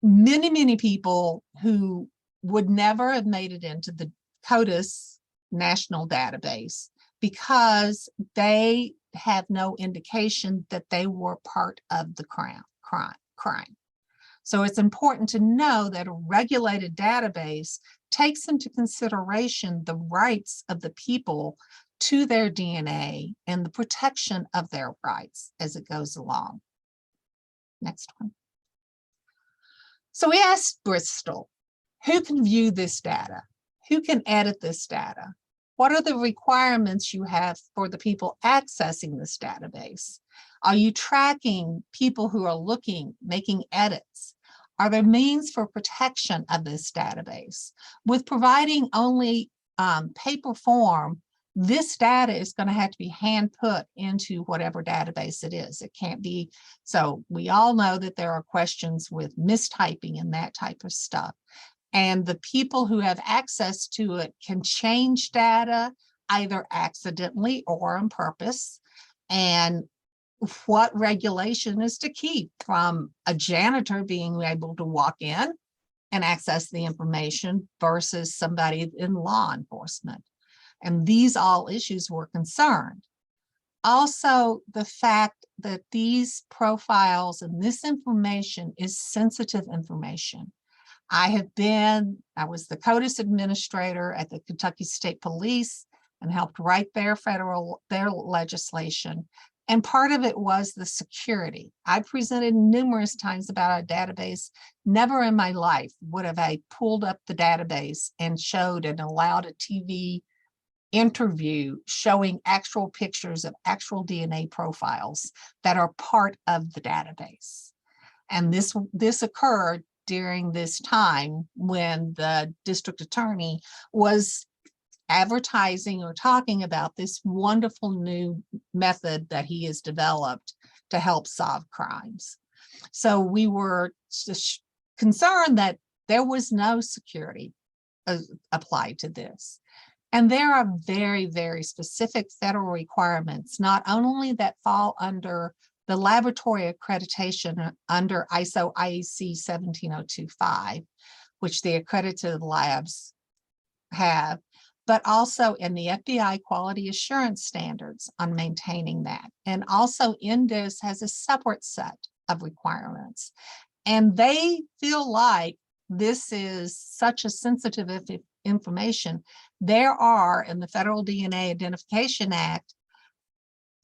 many people who would never have made it into the CODIS national database because they have no indication that they were part of the crime. So it's important to know that a regulated database takes into consideration the rights of the people to their DNA and the protection of their rights as it goes along. Next one. So we asked Bristol, who can view this data? Who can edit this data? What are the requirements you have for the people accessing this database? Are you tracking people who are looking, making edits? Are there means for protection of this database? With providing only paper form, this data is going to have to be hand put into whatever database it is. It can't be, so we all know that there are questions with mistyping and that type of stuff. And the people who have access to it can change data either accidentally or on purpose. And what regulation is to keep from a janitor being able to walk in and access the information versus somebody in law enforcement. And these all issues were concerned. Also, the fact that these profiles and this information is sensitive information. I was the CODIS administrator at the Kentucky State Police and helped write their legislation. And part of it was the security. I presented numerous times about our database. Never in my life would have I pulled up the database and showed and allowed a TV interview showing actual pictures of actual DNA profiles that are part of the database. And this occurred during this time when the district attorney was advertising or talking about this wonderful new method that he has developed to help solve crimes. So we were just concerned that there was no security applied to this. And there are very, very specific federal requirements, not only that fall under the laboratory accreditation under ISO IEC 17025, which the accredited labs have, but also in the FBI quality assurance standards on maintaining that. And also INDIS has a separate set of requirements. And they feel like this is such a sensitive information. There are in the Federal DNA Identification Act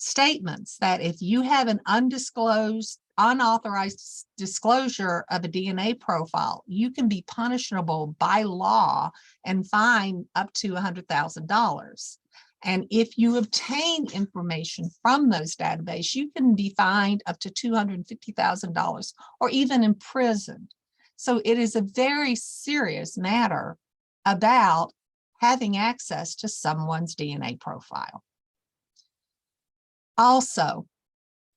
statements that if you have an undisclosed, unauthorized disclosure of a DNA profile, you can be punishable by law and fined up to $100,000. And if you obtain information from those databases, you can be fined up to $250,000 or even imprisoned. So it is a very serious matter about having access to someone's DNA profile. Also,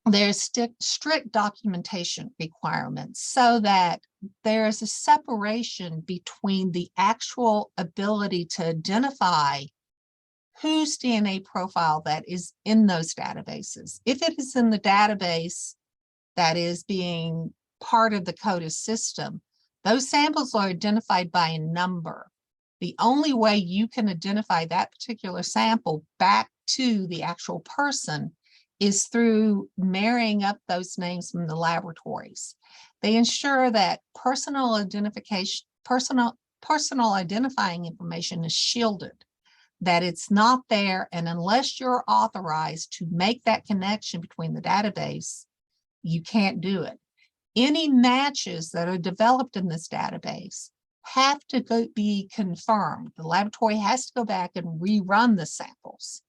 there's strict documentation requirements so that there is a separation between the actual ability to identify whose DNA profile that is in those databases. If it is in the database that is being part of the CODIS system, those samples are identified by a number. The only way you can identify that particular sample back to the actual person is through marrying up those names from the laboratories. They ensure that personal identifying information is shielded, that it's not there, and unless you're authorized to make that connection between the database, you can't do it. Any matches that are developed in this database have to be confirmed. The laboratory has to go back and rerun the samples.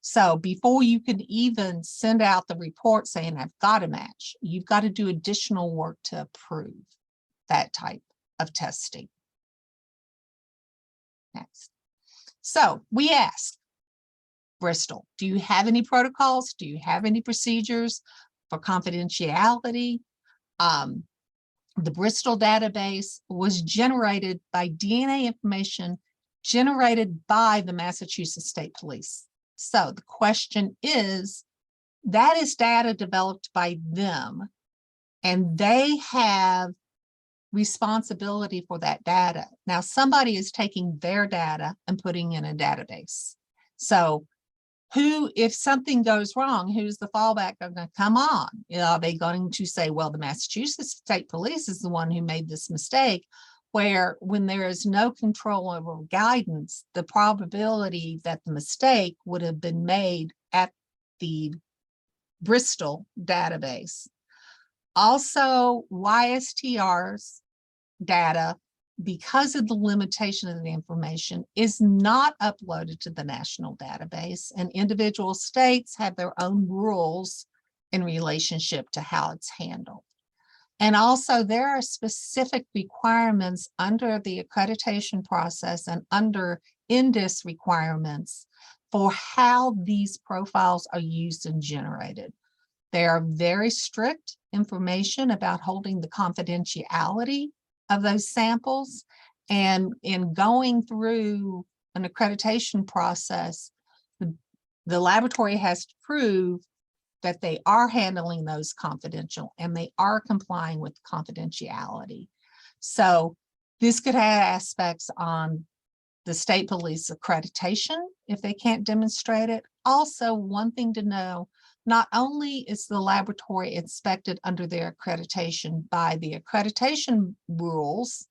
So before you can even send out the report saying, I've got a match, you've got to do additional work to approve that type of testing. Next. So we ask Bristol, do you have any protocols? Do you have any procedures for confidentiality? The Bristol database was generated by DNA information generated by the Massachusetts State Police. So the question is, that is data developed by them, and they have responsibility for that data. Now, somebody is taking their data and putting in a database. So if something goes wrong, who's the fallback going to come on? Are they going to say, well, the Massachusetts State Police is the one who made this mistake, where when there is no control over guidance, the probability that the mistake would have been made at the Bristol database. Also, YSTR's data, because of the limitation of the information, is not uploaded to the national database, and individual states have their own rules in relationship to how it's handled. And also, there are specific requirements under the accreditation process and under INDIS requirements for how these profiles are used and generated. There are very strict information about holding the confidentiality of those samples, and in going through an accreditation process, the laboratory has to prove that they are handling those confidential and they are complying with confidentiality. So this could have aspects on the state police accreditation if they can't demonstrate it. Also, one thing to know, not only is the laboratory inspected under their accreditation by the accreditation rules,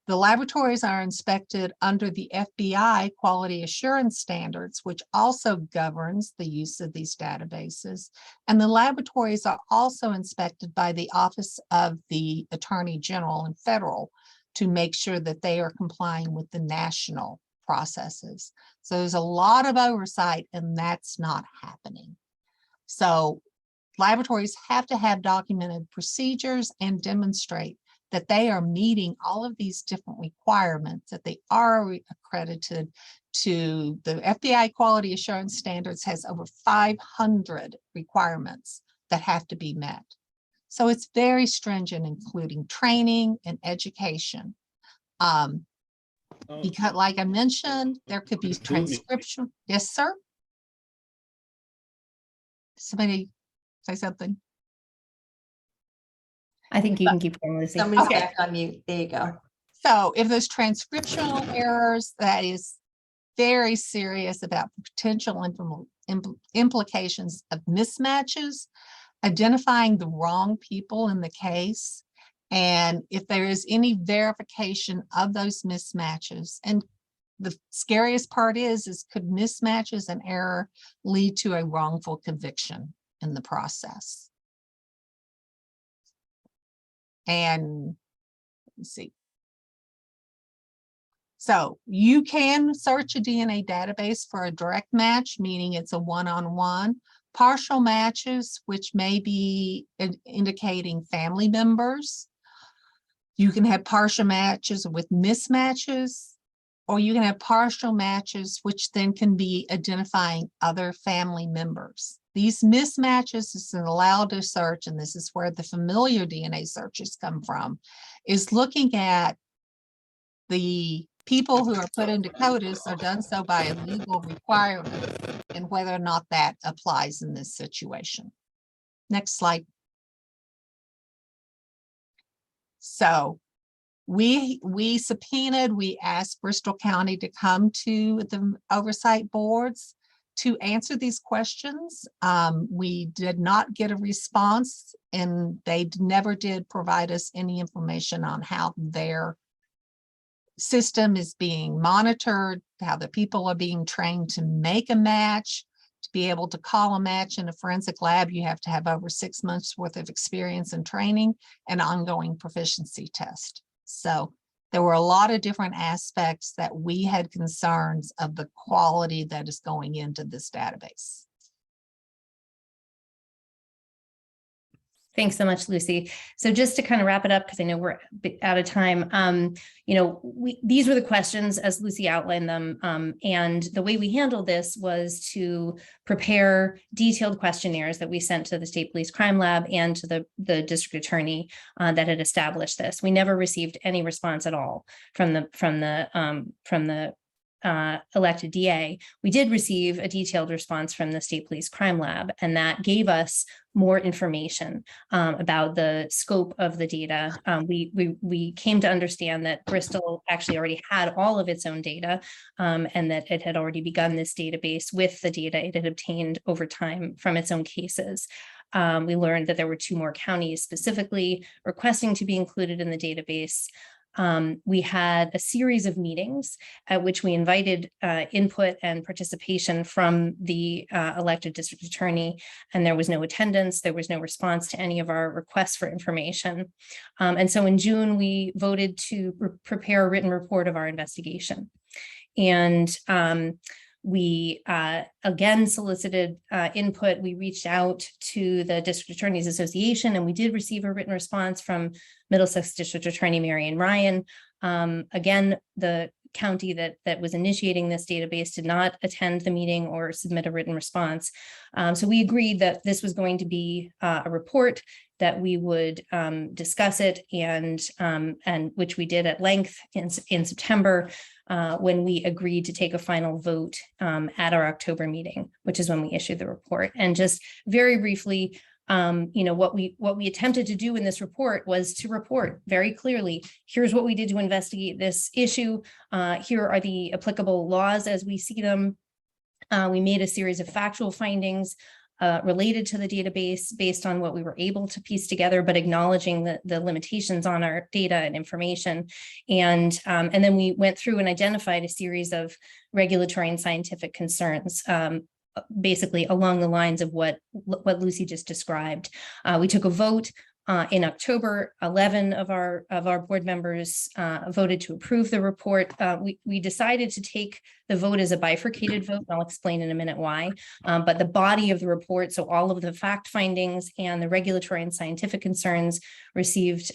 the laboratories are inspected under the FBI quality assurance standards, which also governs the use of these databases. And the laboratories are also inspected by the Office of the Attorney General and federal to make sure that they are complying with the national processes. So there's a lot of oversight, and that's not happening. So laboratories have to have documented procedures and demonstrate that they are meeting all of these different requirements, that they are accredited to the FBI quality assurance standards has over 500 requirements that have to be met. So it's very stringent, including training and education. Because like I mentioned, there could be transcription. Yes, sir. Somebody say something. I think you can keep going, Lucy. Somebody's Okay. back on mute. There you go. So if there's transcriptional errors, that is very serious about potential implications of mismatches, identifying the wrong people in the case, and if there is any verification of those mismatches. And the scariest part is could mismatches and error lead to a wrongful conviction in the process? And let's see. So you can search a DNA database for a direct match, meaning it's a one-on-one. Partial matches, which may be indicating family members. You can have partial matches with mismatches, or you can have partial matches, which then can be identifying other family members. These mismatches is allowed to search, and this is where the familiar DNA searches come from, is looking at the people who are put into CODIS are done so by a legal requirement and whether or not that applies in this situation. Next slide. So we subpoenaed, we asked Bristol County to come to the oversight boards. to answer these questions. We did not get a response, and they never did provide us any information on how their system is being monitored, how the people are being trained to make a match. To be able to call a match in a forensic lab, you have to have over 6 months worth of experience and training and ongoing proficiency test. So there were a lot of different aspects that we had concerns of the quality that is going into this database. Thanks so much, Lucy. So just to kind of wrap it up, because I know we're a bit out of time, these were the questions as Lucy outlined them. And the way we handled this was to prepare detailed questionnaires that we sent to the State Police Crime Lab and to the district attorney that had established this. We never received any response at all from the elected DA. We did receive a detailed response from the State Police Crime Lab, and that gave us more information about the scope of the data. We came to understand that Bristol actually already had all of its own data, and that it had already begun this database with the data it had obtained over time from its own cases. We learned that there were 2 more counties specifically requesting to be included in the database. We had a series of meetings at which we invited input and participation from the elected district attorney, and there was no attendance. There was no response to any of our requests for information. And so in June, we voted to prepare a written report of our investigation. And we again solicited input. We reached out to the District Attorneys Association, and we did receive a written response from Middlesex District Attorney Marion Ryan. Again, the county that was initiating this database did not attend the meeting or submit a written response. So we agreed that this was going to be a report, that we would discuss it, and which we did at length in September, when we agreed to take a final vote at our October meeting, which is when we issued the report. And just very briefly, what we attempted to do in this report was to report very clearly, here's what we did to investigate this issue. Here are the applicable laws as we see them. We made a series of factual findings related to the database based on what we were able to piece together, but acknowledging the limitations on our data and information. And then we went through and identified a series of regulatory and scientific concerns, basically along the lines of what Lucy just described. We took a vote in October. 11 of our board members voted to approve the report. We decided to take the vote as a bifurcated vote, and I'll explain in a minute why. But the body of the report, so all of the fact findings and the regulatory and scientific concerns, received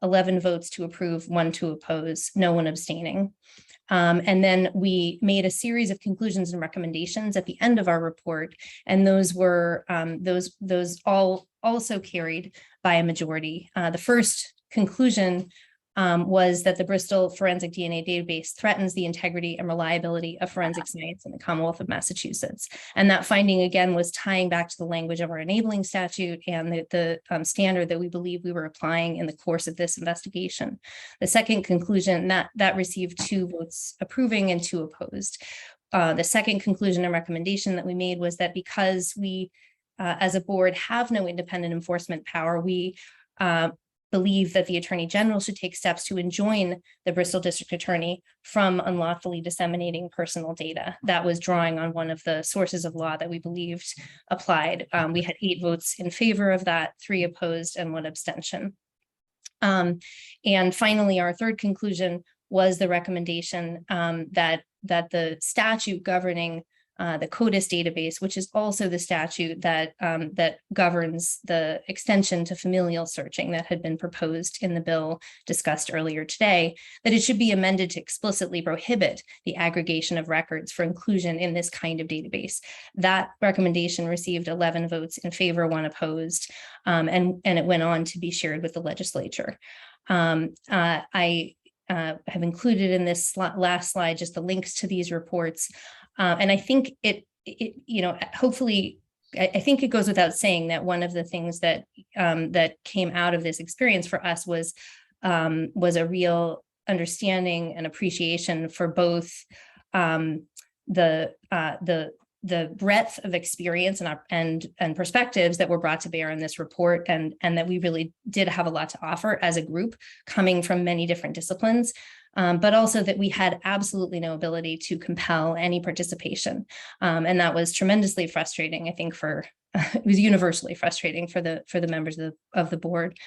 11 votes to approve, 1 to oppose, no one abstaining. And then we made a series of conclusions and recommendations at the end of our report, and those were those all also carried by a majority. The first conclusion was that the Bristol forensic DNA database threatens the integrity and reliability of forensic science in the Commonwealth of Massachusetts. And that finding, again, was tying back to the language of our enabling statute and the standard that we believe we were applying in the course of this investigation. The second conclusion, that received 2 votes approving and 2 opposed. The second conclusion and recommendation that we made was that because we, as a board, have no independent enforcement power, we believe that the Attorney General should take steps to enjoin the Bristol District Attorney from unlawfully disseminating personal data. That was drawing on one of the sources of law that we believed applied. We had 8 votes in favor of that, 3 opposed, and 1 abstention. And finally, our third conclusion was the recommendation that the statute governing the CODIS database, which is also the statute that governs the extension to familial searching that had been proposed in the bill discussed earlier today, that it should be amended to explicitly prohibit the aggregation of records for inclusion in this kind of database. That recommendation received 11 votes in favor, 1 opposed, and it went on to be shared with the legislature. I have included in this last slide just the links to these reports. And I think hopefully, I think it goes without saying that one of the things that came out of this experience for us was a real understanding and appreciation for both the the breadth of experience and perspectives that were brought to bear in this report, and that we really did have a lot to offer as a group coming from many different disciplines, but also that we had absolutely no ability to compel any participation. And that was tremendously frustrating, I think, it was universally frustrating for the members of the board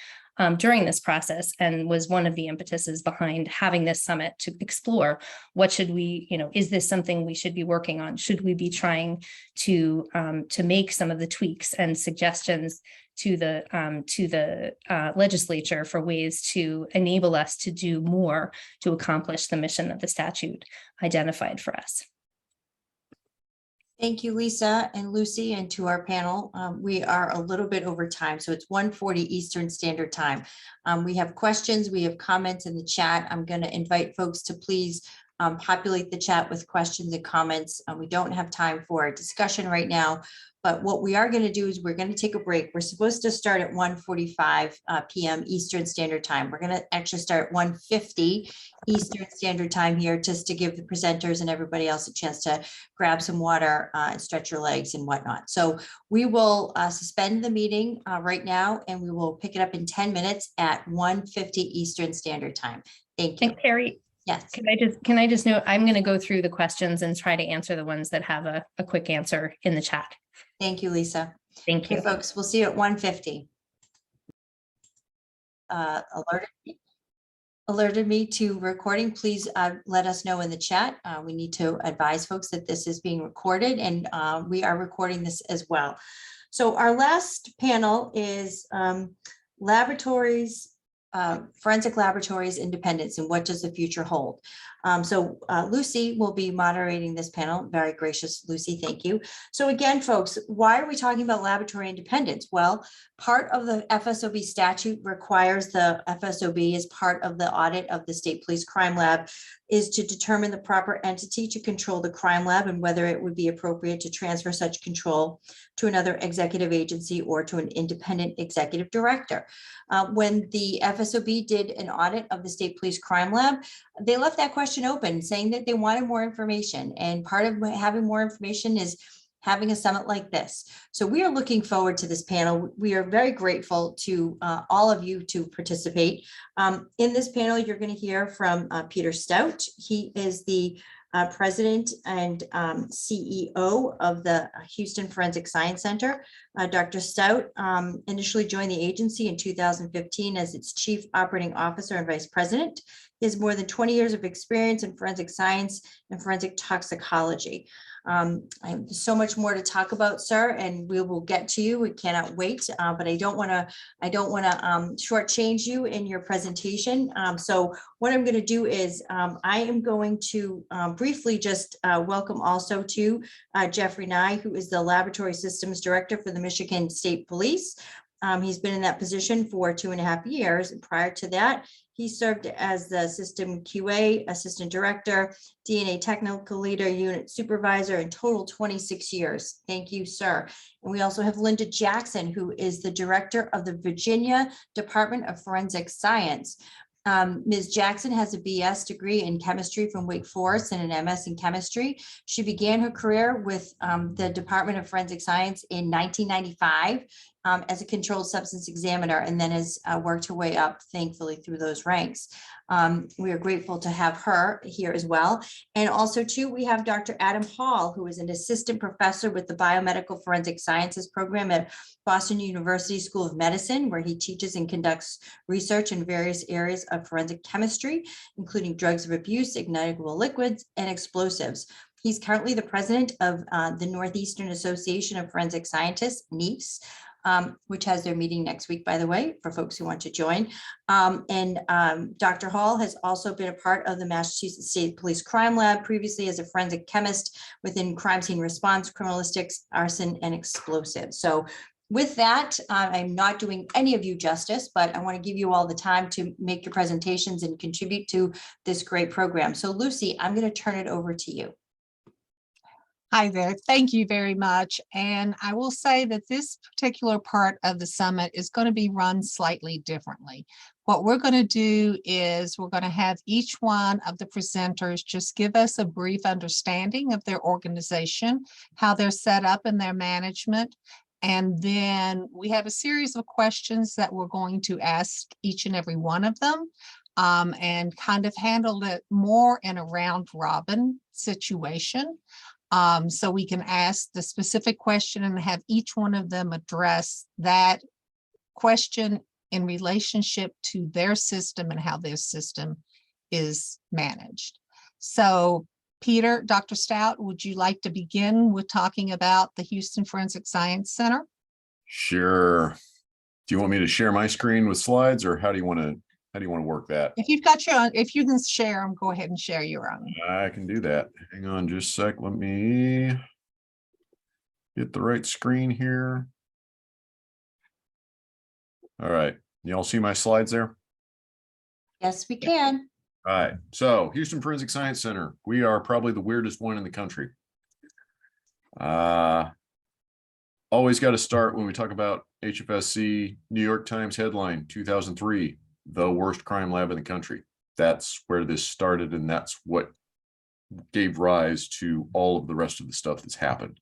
during this process, and was one of the impetuses behind having this summit to explore what should we, is this something we should be working on? Should we be trying to make some of the tweaks and suggestions to the legislature for ways to enable us to do more to accomplish the mission that the statute identified for us? Thank you, Lisa and Lucy, and to our panel. We are a little bit over time, so it's 1:40 Eastern Standard Time. We have questions, we have comments in the chat. I'm going to invite folks to please populate the chat with questions and comments. We don't have time for a discussion right now, but what we are going to do is we're going to take a break. We're supposed to start at 1:45 p.m. Eastern Standard Time. We're going to actually start at 1:50 Eastern Standard Time here, just to give the presenters and everybody else a chance to grab some water and stretch your legs and whatnot. So we will suspend the meeting right now, and we will pick it up in 10 minutes at 1:50 Eastern Standard Time. Thank you. And Kerry, yes. Can I just note, I'm going to go through the questions and try to answer the ones that have a quick answer in the chat. Thank you, Lisa. Thank you. Okay, folks, we'll see you at 1:50. Alerted me to recording. Please let us know in the chat. We need to advise folks that this is being recorded, and we are recording this as well. So our last panel is forensic laboratories independence, and what does the future hold? So Lucy will be moderating this panel. Very gracious, Lucy, thank you. So again, folks, why are we talking about laboratory independence? Well, part of the FSOB statute requires the FSOB, as part of the audit of the State Police Crime Lab, is to determine the proper entity to control the crime lab and whether it would be appropriate to transfer such control to another executive agency or to an independent executive director. When the FSOB did an audit of the State Police Crime Lab, they left that question open, saying that they wanted more information. And part of having more information is having a summit like this. So we are looking forward to this panel. We are very grateful to all of you to participate. In this panel, you're going to hear from Peter Stout. He is the president and CEO of the Houston Forensic Science Center. Dr. Stout initially joined the agency in 2015 as its chief operating officer and vice president. He has more than 20 years of experience in forensic science and forensic toxicology. I have so much more to talk about, sir, and we will get to you. We cannot wait, but I don't want to shortchange you in your presentation. So what I'm going to do is I am going to briefly just welcome also to Jeffrey Nye, who is the Laboratory Systems Director for the Michigan State Police. He's been in that position for 2.5 years. And prior to that, he served as the System QA Assistant Director, DNA Technical Leader, Unit Supervisor, in total 26 years. Thank you, sir. And we also have Linda Jackson, who is the Director of the Virginia Department of Forensic Science. Ms. Jackson has a BS degree in chemistry from Wake Forest and an MS in chemistry. She began her career with the Department of Forensic Science in 1995 as a controlled substance examiner, and then has worked her way up, thankfully, through those ranks. We are grateful to have her here as well. And also, too, we have Dr. Adam Hall, who is an assistant professor with the Biomedical Forensic Sciences program at Boston University School of Medicine, where he teaches and conducts research in various areas of forensic chemistry, including drugs of abuse, ignitable liquids, and explosives. He's currently the president of the Northeastern Association of Forensic Scientists, NEAFS, which has their meeting next week, by the way, for folks who want to join. Dr. Hall has also been a part of the Massachusetts State Police Crime Lab, previously as a forensic chemist within crime scene response, criminalistics, arson, and explosives. So with that, I'm not doing any of you justice, but I want to give you all the time to make your presentations and contribute to this great program. So Lucy, I'm going to turn it over to you. Hi there. Thank you very much. And I will say that this particular part of the summit is going to be run slightly differently. What we're going to do is we're going to have each one of the presenters just give us a brief understanding of their organization, how they're set up in their management. And then we have a series of questions that we're going to ask each and every one of them, and kind of handle it more in a round robin situation. So we can ask the specific question and have each one of them address that question in relationship to their system and how their system is managed. So Peter, Dr. Stout, would you like to begin with talking about the Houston Forensic Science Center? Sure. Do you want me to share my screen with slides, or how do you want to work that? If you've got your own, if you can share them, go ahead and share your own. I can do that. Hang on just a sec. Let me get the right screen here. All right. Y'all see my slides there? Yes, we can. All right. So Houston Forensic Science Center. We are probably the weirdest one in the country. Always got to start when we talk about HFSC. New York Times headline 2003, the worst crime lab in the country. That's where this started, and that's what gave rise to all of the rest of the stuff that's happened.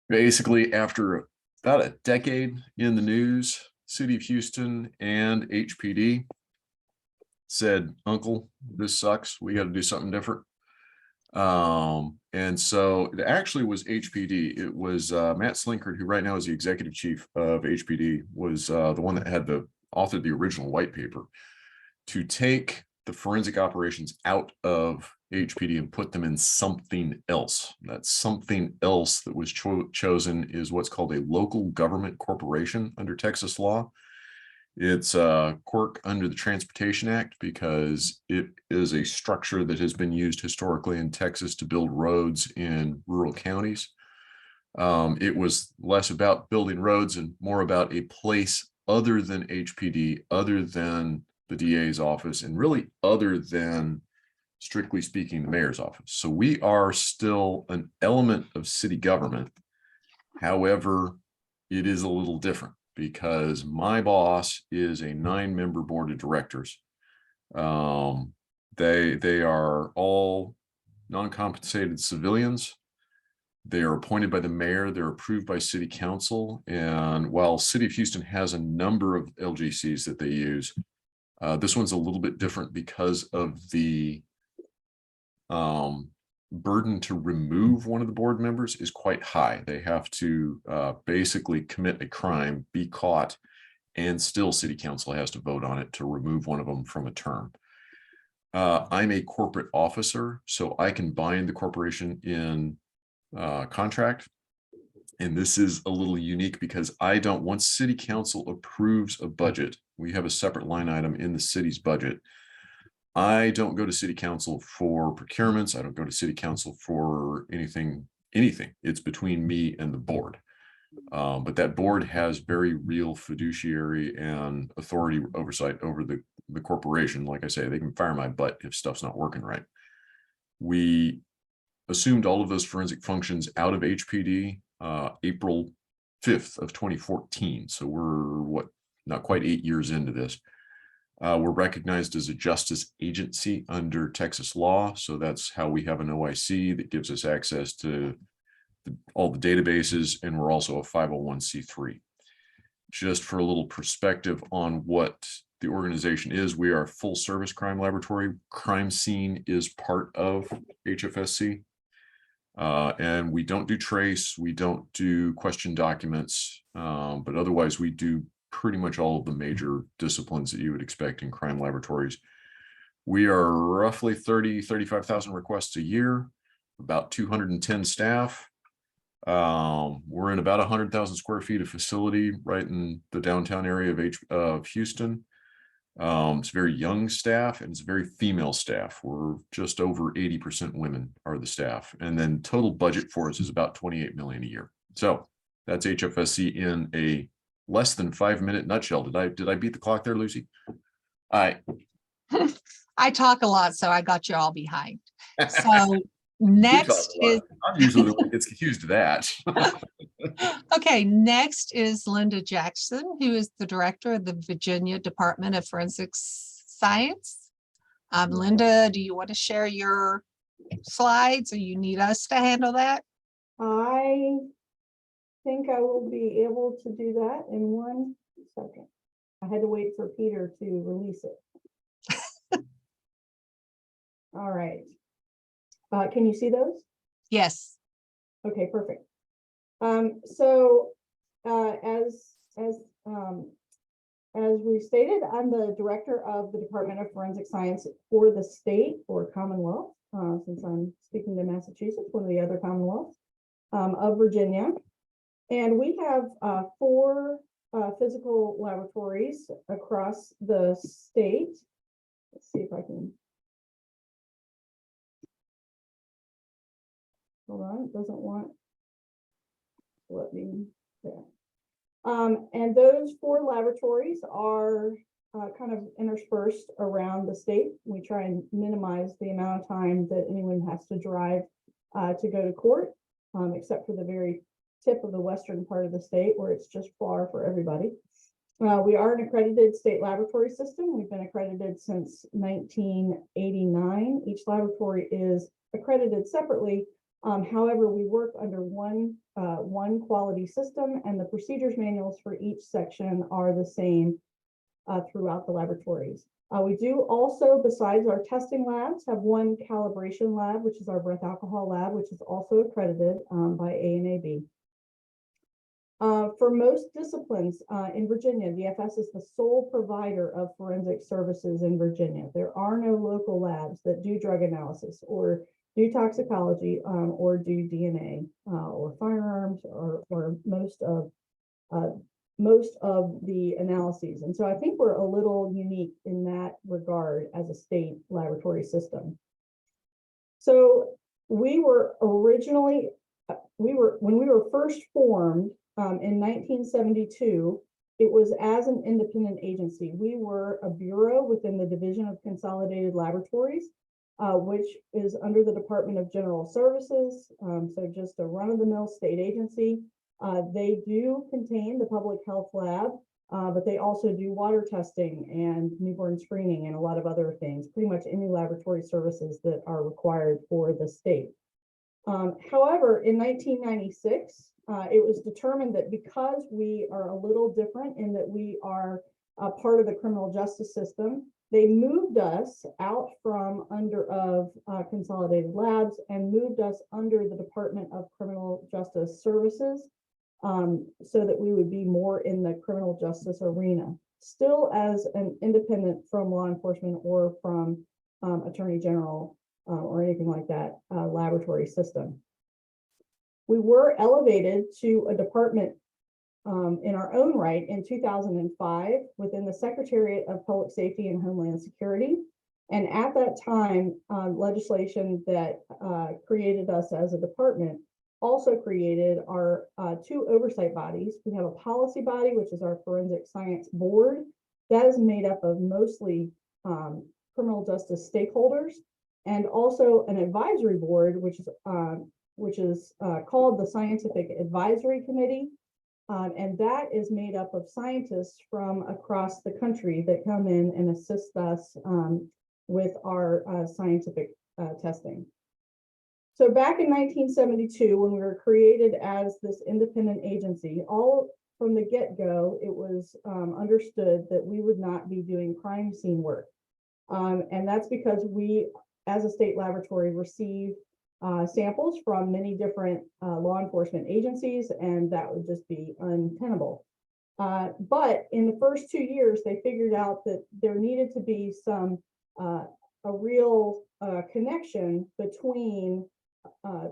Basically, after about a decade in the news, City of Houston and HPD said, "Uncle, this sucks. We got to do something different." And so it actually was HPD. It was Matt Slinkard, who right now is the executive chief of HPD, was the one that had authored the original white paper to take the forensic operations out of HPD and put them in something else. That something else that was chosen is what's called a local government corporation under Texas law. It's a quirk under the Transportation Act because it is a structure that has been used historically in Texas to build roads in rural counties. It was less about building roads and more about a place other than HPD, other than the DA's office, and really other than, strictly speaking, the mayor's office. So we are still an element of city government. However, it is a little different because my boss is a 9-member board of directors. They are all non-compensated civilians. They are appointed by the mayor. They're approved by city council. And while City of Houston has a number of LGCs that they use, this one's a little bit different because of the burden to remove one of the board members is quite high. They have to basically commit a crime, be caught, and still city council has to vote on it to remove one of them from a term. I'm a corporate officer, so I can bind the corporation in contract. And this is a little unique because once city council approves a budget, we have a separate line item in the city's budget. I don't go to city council for procurements. I don't go to city council for anything. It's between me and the board. But that board has very real fiduciary and authority oversight over the corporation. Like I say, they can fire my butt if stuff's not working right. We assumed all of those forensic functions out of HPD April 5th of 2014. So we're not quite 8 years into this. We're recognized as a justice agency under Texas law. So that's how we have an OIC that gives us access to all the databases. And we're also a 501c3. Just for a little perspective on what the organization is, we are a full service crime laboratory. Crime scene is part of HFSC. And we don't do trace, we don't do question documents, but otherwise we do pretty much all of the major disciplines that you would expect in crime laboratories. We are roughly 35,000 requests a year, about 210 staff. We're in about 100,000 square feet of facility right in the downtown area of Houston. It's very young staff and it's very female staff. We're just over 80% women are the staff. And then total budget for us is about 28 million a year. So that's HFSC in a less than 5-minute nutshell. Did I beat the clock there, Lucy? All right. I talk a lot, so I got you all behind. So Next is, I'm usually the one that gets confused to that. okay, next is Linda Jackson, who is the director of the Virginia Department of Forensic Science. Linda, do you want to share your slides, or you need us to handle that? I think I will be able to do that in 1 second. I had to wait for Peter to release it. All right. Can you see those? Yes. Okay, perfect. So as we stated, I'm the director of the Department of Forensic Science for the state or Commonwealth, since I'm speaking to Massachusetts, one of the other Commonwealths of Virginia. And we have 4 physical laboratories across the state. Let's see if I can. Hold on, it doesn't want to let me there. And those 4 laboratories are kind of interspersed around the state. We try and minimize the amount of time that anyone has to drive to go to court, except for the very tip of the western part of the state where it's just far for everybody. We are an accredited state laboratory system. We've been accredited since 1989. Each laboratory is accredited separately. However, we work under one quality system, and the procedures manuals for each section are the same throughout the laboratories. We do also, besides our testing labs, have one calibration lab, which is our breath alcohol lab, which is also accredited by ANAB. For most disciplines in Virginia, the FS is the sole provider of forensic services in Virginia. There are no local labs that do drug analysis or do toxicology or do DNA or firearms or most of the analyses. And so I think we're a little unique in that regard as a state laboratory system. So we were originally, when we were first formed in 1972, it was as an independent agency. We were a bureau within the Division of Consolidated Laboratories, which is under the Department of General Services, so just a run-of-the-mill state agency. They do contain the public health lab, but they also do water testing and newborn screening and a lot of other things, pretty much any laboratory services that are required for the state. However, in 1996, it was determined that because we are a little different in that we are a part of the criminal justice system, they moved us out from under Consolidated Labs and moved us under the Department of Criminal Justice Services, so that we would be more in the criminal justice arena, still as an independent from law enforcement or from Attorney General or anything like that laboratory system. We were elevated to a department in our own right in 2005 within the Secretariat of Public Safety and Homeland Security. And at that time, legislation that created us as a department also created our 2 oversight bodies. We have a policy body, which is our Forensic Science Board. That is made up of mostly criminal justice stakeholders, and also an advisory board, which is called the Scientific Advisory Committee. And that is made up of scientists from across the country that come in and assist us with our scientific testing. So back in 1972, when we were created as this independent agency, all from the get-go, it was understood that we would not be doing crime scene work. And that's because we, as a state laboratory, receive samples from many different law enforcement agencies, and that would just be untenable. But in the first 2 years, they figured out that there needed to be a real connection between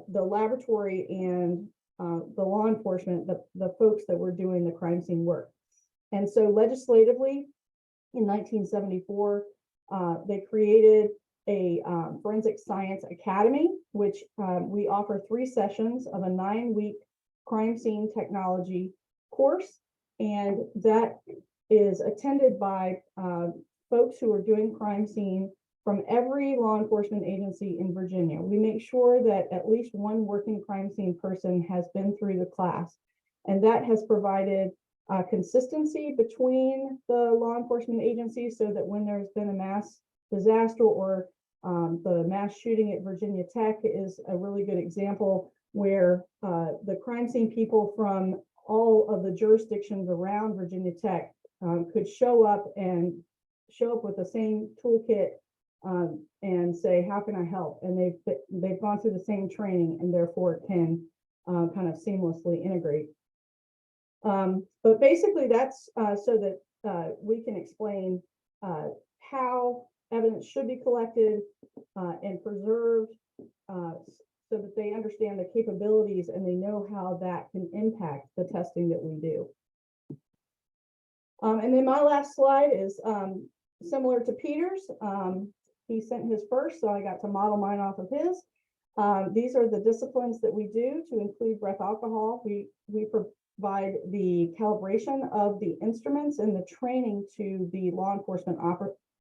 the laboratory and the law enforcement, the folks that were doing the crime scene work. And so legislatively, in 1974, they created a Forensic Science Academy, which we offer 3 sessions of a 9-week crime scene technology course. And that is attended by folks who are doing crime scene from every law enforcement agency in Virginia. We make sure that at least one working crime scene person has been through the class. And that has provided consistency between the law enforcement agencies so that when there's been a mass disaster or the mass shooting at Virginia Tech is a really good example where the crime scene people from all of the jurisdictions around Virginia Tech could show up with the same toolkit and say, how can I help? And they've gone through the same training and therefore can kind of seamlessly integrate. But basically that's so that we can explain how evidence should be collected and preserved so that they understand the capabilities and they know how that can impact the testing that we do. And then my last slide is similar to Peter's. He sent his first, so I got to model mine off of his. These are the disciplines that we do to include breath alcohol. We provide the calibration of the instruments and the training to the law enforcement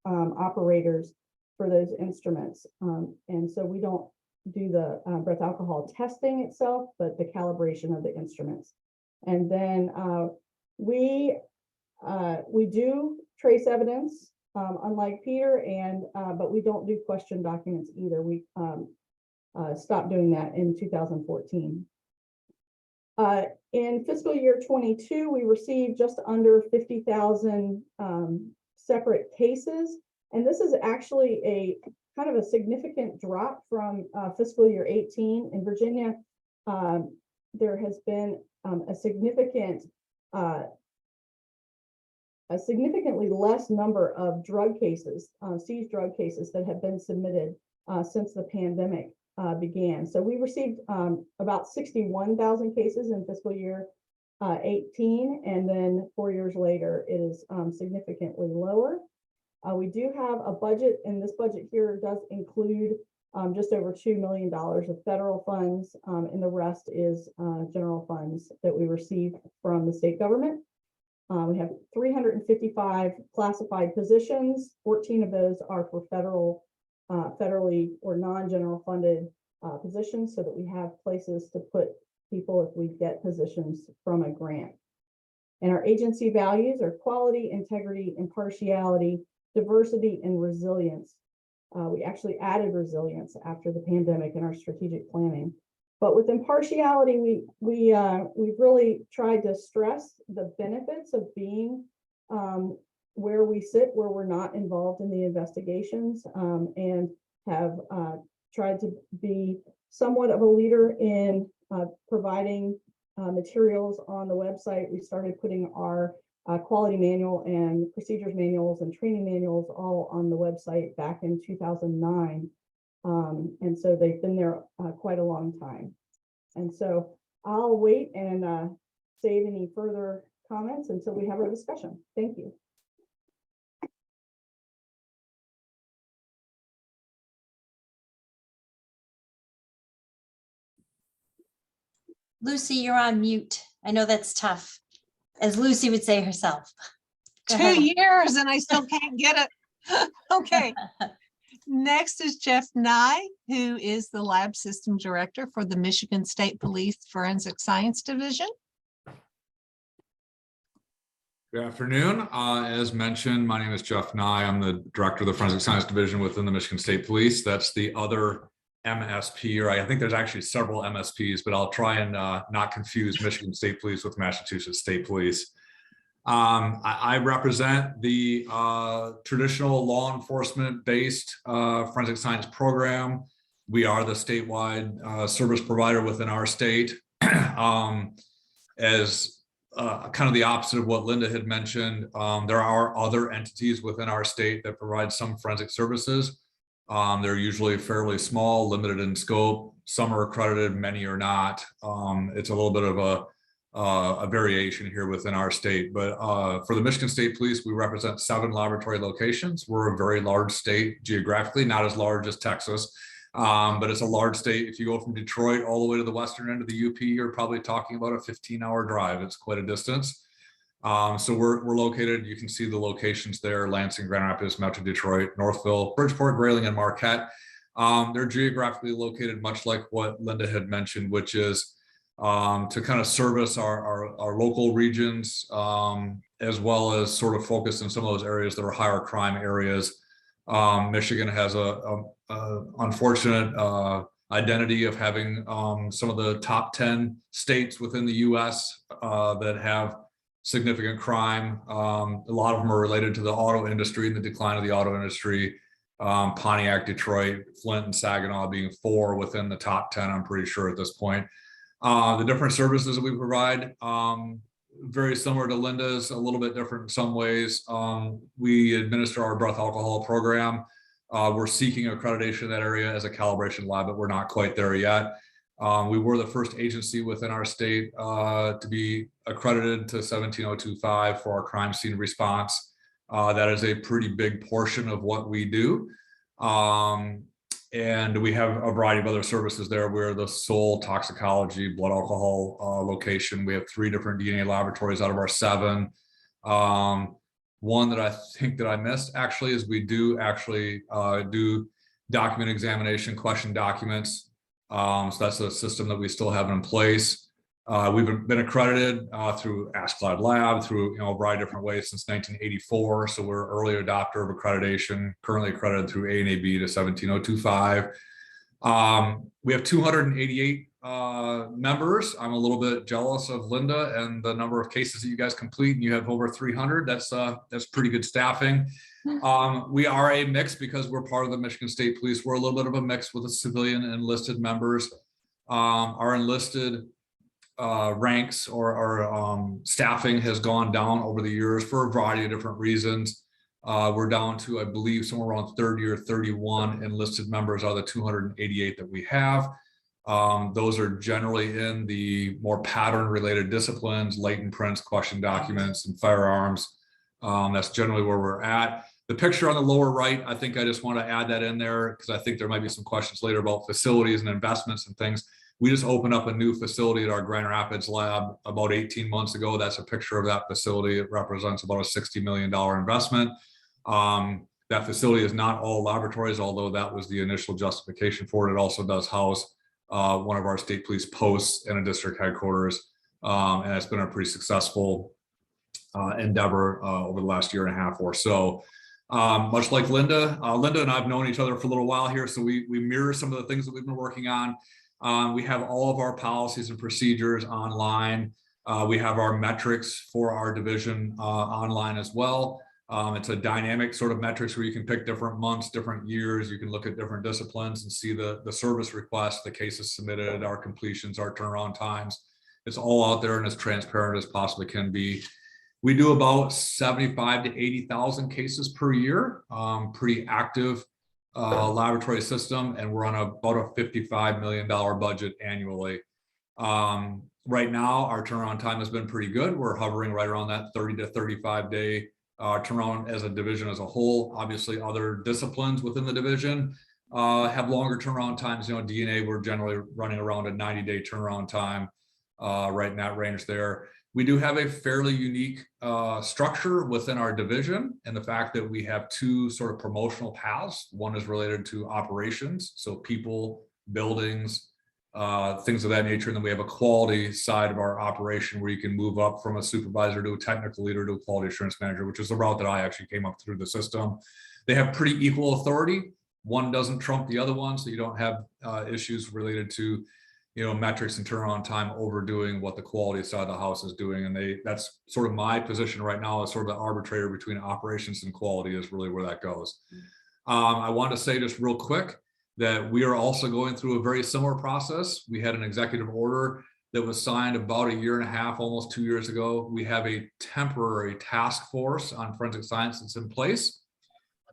operators for those instruments. And so we don't do the breath alcohol testing itself, but the calibration of the instruments. And then we do trace evidence, unlike Peter, but we don't do question documents either. We stopped doing that in 2014. In fiscal year 22, we received just under 50,000 separate cases. And this is actually a kind of a significant drop from fiscal year 18. In Virginia, there has been a significantly less number of drug cases, seized drug cases that have been submitted since the pandemic began. So we received about 61,000 cases in fiscal year 18, and then 4 years later, it is significantly lower. We do have a budget, and this budget here does include just over $2 million of federal funds, and the rest is general funds that we received from the state government. We have 355 classified positions. 14 of those are for federally or non-general funded positions, so that we have places to put people if we get positions from a grant. And our agency values are quality, integrity, impartiality, diversity, and resilience. We actually added resilience after the pandemic in our strategic planning. But with impartiality, we've really tried to stress the benefits of being where we sit, where we're not involved in the investigations, and have tried to be somewhat of a leader in providing materials on the website. We started putting our quality manual and procedures manuals and training manuals all on the website back in 2009. And so they've been there quite a long time. And so I'll wait and save any further comments until we have our discussion. Thank you. Lucy, you're on mute. I know that's tough, as Lucy would say herself. Go 2 ahead. years and I still can't get it. Okay. Next is Jeff Nye, who is the Lab System Director for the Michigan State Police Forensic Science Division. Good afternoon. As mentioned, my name is Jeff Nye. I'm the Director of the Forensic Science Division within the Michigan State Police. That's the other MSP, or I think there's actually several MSPs, but I'll try and not confuse Michigan State Police with Massachusetts State Police. I represent the traditional law enforcement based forensic science program. We are the statewide service provider within our state. As kind of the opposite of what Linda had mentioned, there are other entities within our state that provide some forensic services. They're usually fairly small, limited in scope. Some are accredited, many are not. It's a little bit of a variation here within our state. But for the Michigan State Police, we represent 7 laboratory locations. We're a very large state geographically, not as large as Texas, but it's a large state. If you go from Detroit all the way to the western end of the UP, you're probably talking about a 15-hour drive. It's quite a distance. So we're located, you can see the locations there: Lansing, Grand Rapids, Metro Detroit, Northville, Bridgeport, Grayling, and Marquette. They're geographically located much like what Linda had mentioned, which is to kind of service our local regions, as well as sort of focus in some of those areas that are higher crime areas. Michigan has a unfortunate identity of having some of the top 10 states within the US that have significant crime. A lot of them are related to the auto industry and the decline of the auto industry. Pontiac, Detroit, Flint, and Saginaw being 4 within the top 10, I'm pretty sure at this point. The different services that we provide, very similar to Linda's, a little bit different in some ways. We administer our breath alcohol program. We're seeking accreditation in that area as a calibration lab, but we're not quite there yet. We were the first agency within our state to be accredited to 17025 for our crime scene response. That is a pretty big portion of what we do. And we have a variety of other services there. We're the sole toxicology blood alcohol location. We have 3 different DNA laboratories out of our 7. One that I think that I missed actually is we do actually do document examination, question documents. So that's a system that we still have in place. We've been accredited through AskCloud Lab, through a variety of different ways since 1984. So we're an early adopter of accreditation, currently accredited through ANAB to 17025. We have 288 members. I'm a little bit jealous of Linda and the number of cases that you guys complete, and you have over 300. That's pretty good staffing. We are a mix because we're part of the Michigan State Police. We're a little bit of a mix with the civilian and enlisted members. Our enlisted ranks or staffing has gone down over the years for a variety of different reasons. We're down to, I believe, somewhere around 30 or 31 enlisted members out of the 288 that we have. Those are generally in the more pattern related disciplines, latent prints, question documents, and firearms. That's generally where we're at. The picture on the lower right, I think I just want to add that in there because I think there might be some questions later about facilities and investments and things. We just opened up a new facility at our Grand Rapids lab about 18 months ago. That's a picture of that facility. It represents about a $60 million investment. That facility is not all laboratories, although that was the initial justification for it. It also does house one of our state police posts in a district headquarters. And it's been a pretty successful endeavor over the last year and a half or so. Much like Linda and I have known each other for a little while here, so we mirror some of the things that we've been working on. We have all of our policies and procedures online. We have our metrics for our division online as well. It's a dynamic sort of metrics where you can pick different months, different years. You can look at different disciplines and see the service requests, the cases submitted, our completions, our turnaround times. It's all out there and as transparent as possibly can be. We do about 75 to 80,000 cases per year, pretty active laboratory system, and we're on about a $55 million budget annually. Right now, our turnaround time has been pretty good. We're hovering right around that 30 to 35 day turnaround as a division as a whole. Obviously, other disciplines within the division have longer turnaround times. DNA, we're generally running around a 90-day turnaround time, right in that range there. We do have a fairly unique structure within our division, and the fact that we have 2 sort of promotional paths. One is related to operations, so people, buildings, things of that nature. And then we have a quality side of our operation where you can move up from a supervisor to a technical leader to a quality assurance manager, which is the route that I actually came up through the system. They have pretty equal authority. One doesn't trump the other one, so you don't have issues related to metrics and turnaround time overdoing what the quality side of the house is doing. And that's sort of my position right now as sort of the arbitrator between operations and quality is really where that goes. I want to say just real quick that we are also going through a very similar process. We had an executive order that was signed about a year and a half, almost 2 years ago. We have a temporary task force on forensic science that's in place.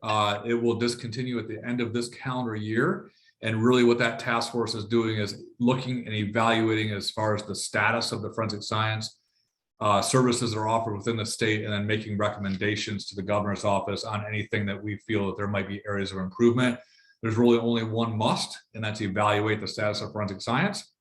It will discontinue at the end of this calendar year. And really what that task force is doing is looking and evaluating as far as the status of the forensic science services that are offered within the state, and then making recommendations to the governor's office on anything that we feel that there might be areas of improvement. There's really only one must, and that's evaluate the status of forensic science.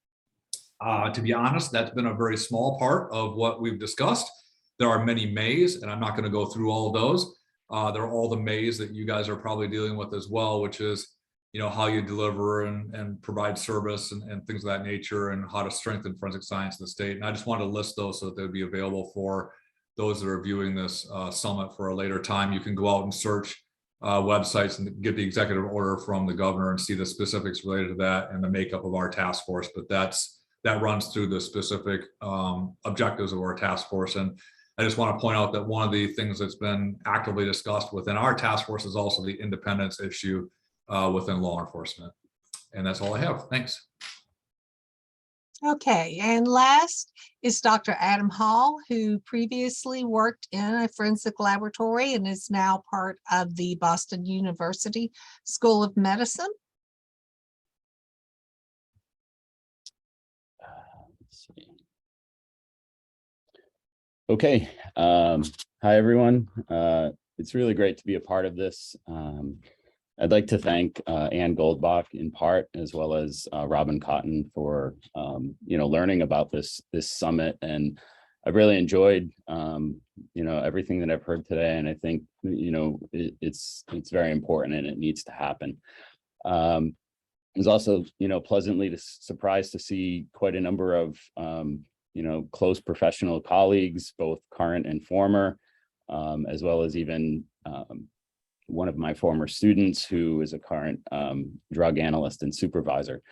To be honest, that's been a very small part of what we've discussed. There are many mays, and I'm not going to go through all of those. There are all the mays that you guys are probably dealing with as well, which is, how you deliver and provide service and things of that nature, and how to strengthen forensic science in the state. And I just wanted to list those so that they would be available for those that are viewing this summit for a later time. You can go out and search websites and get the executive order from the governor and see the specifics related to that and the makeup of our task force. But that runs through the specific objectives of our task force. And I just want to point out that one of the things that's been actively discussed within our task force is also the independence issue within law enforcement. And that's all I have. Thanks. Okay, and last is Dr. Adam Hall, who previously worked in a forensic laboratory and is now part of the Boston University School of Medicine. Let's see. Okay, hi everyone. It's really great to be a part of this. I'd like to thank Ann Goldbach in part, as well as Robin Cotton for learning about this summit, and I've really enjoyed everything that I've heard today, and I think it's very important and it needs to happen. I was also pleasantly surprised to see quite a number of close professional colleagues, both current and former, as well as even one of my former students who is a current drug analyst and supervisor.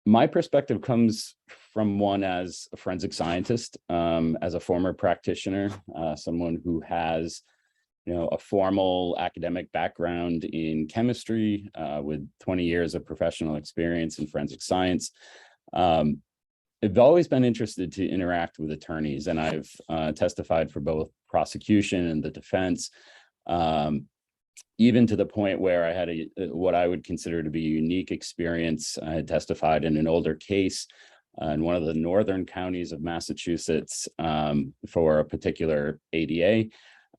My perspective comes from one as a forensic scientist, as a former practitioner, someone who has a formal academic background in chemistry with 20 years of professional experience in forensic science. I've always been interested to interact with attorneys, and I've testified for both prosecution and the defense, even to the point where I had what I would consider to be a unique experience. I had testified in an older case in one of the northern counties of Massachusetts for a particular ADA,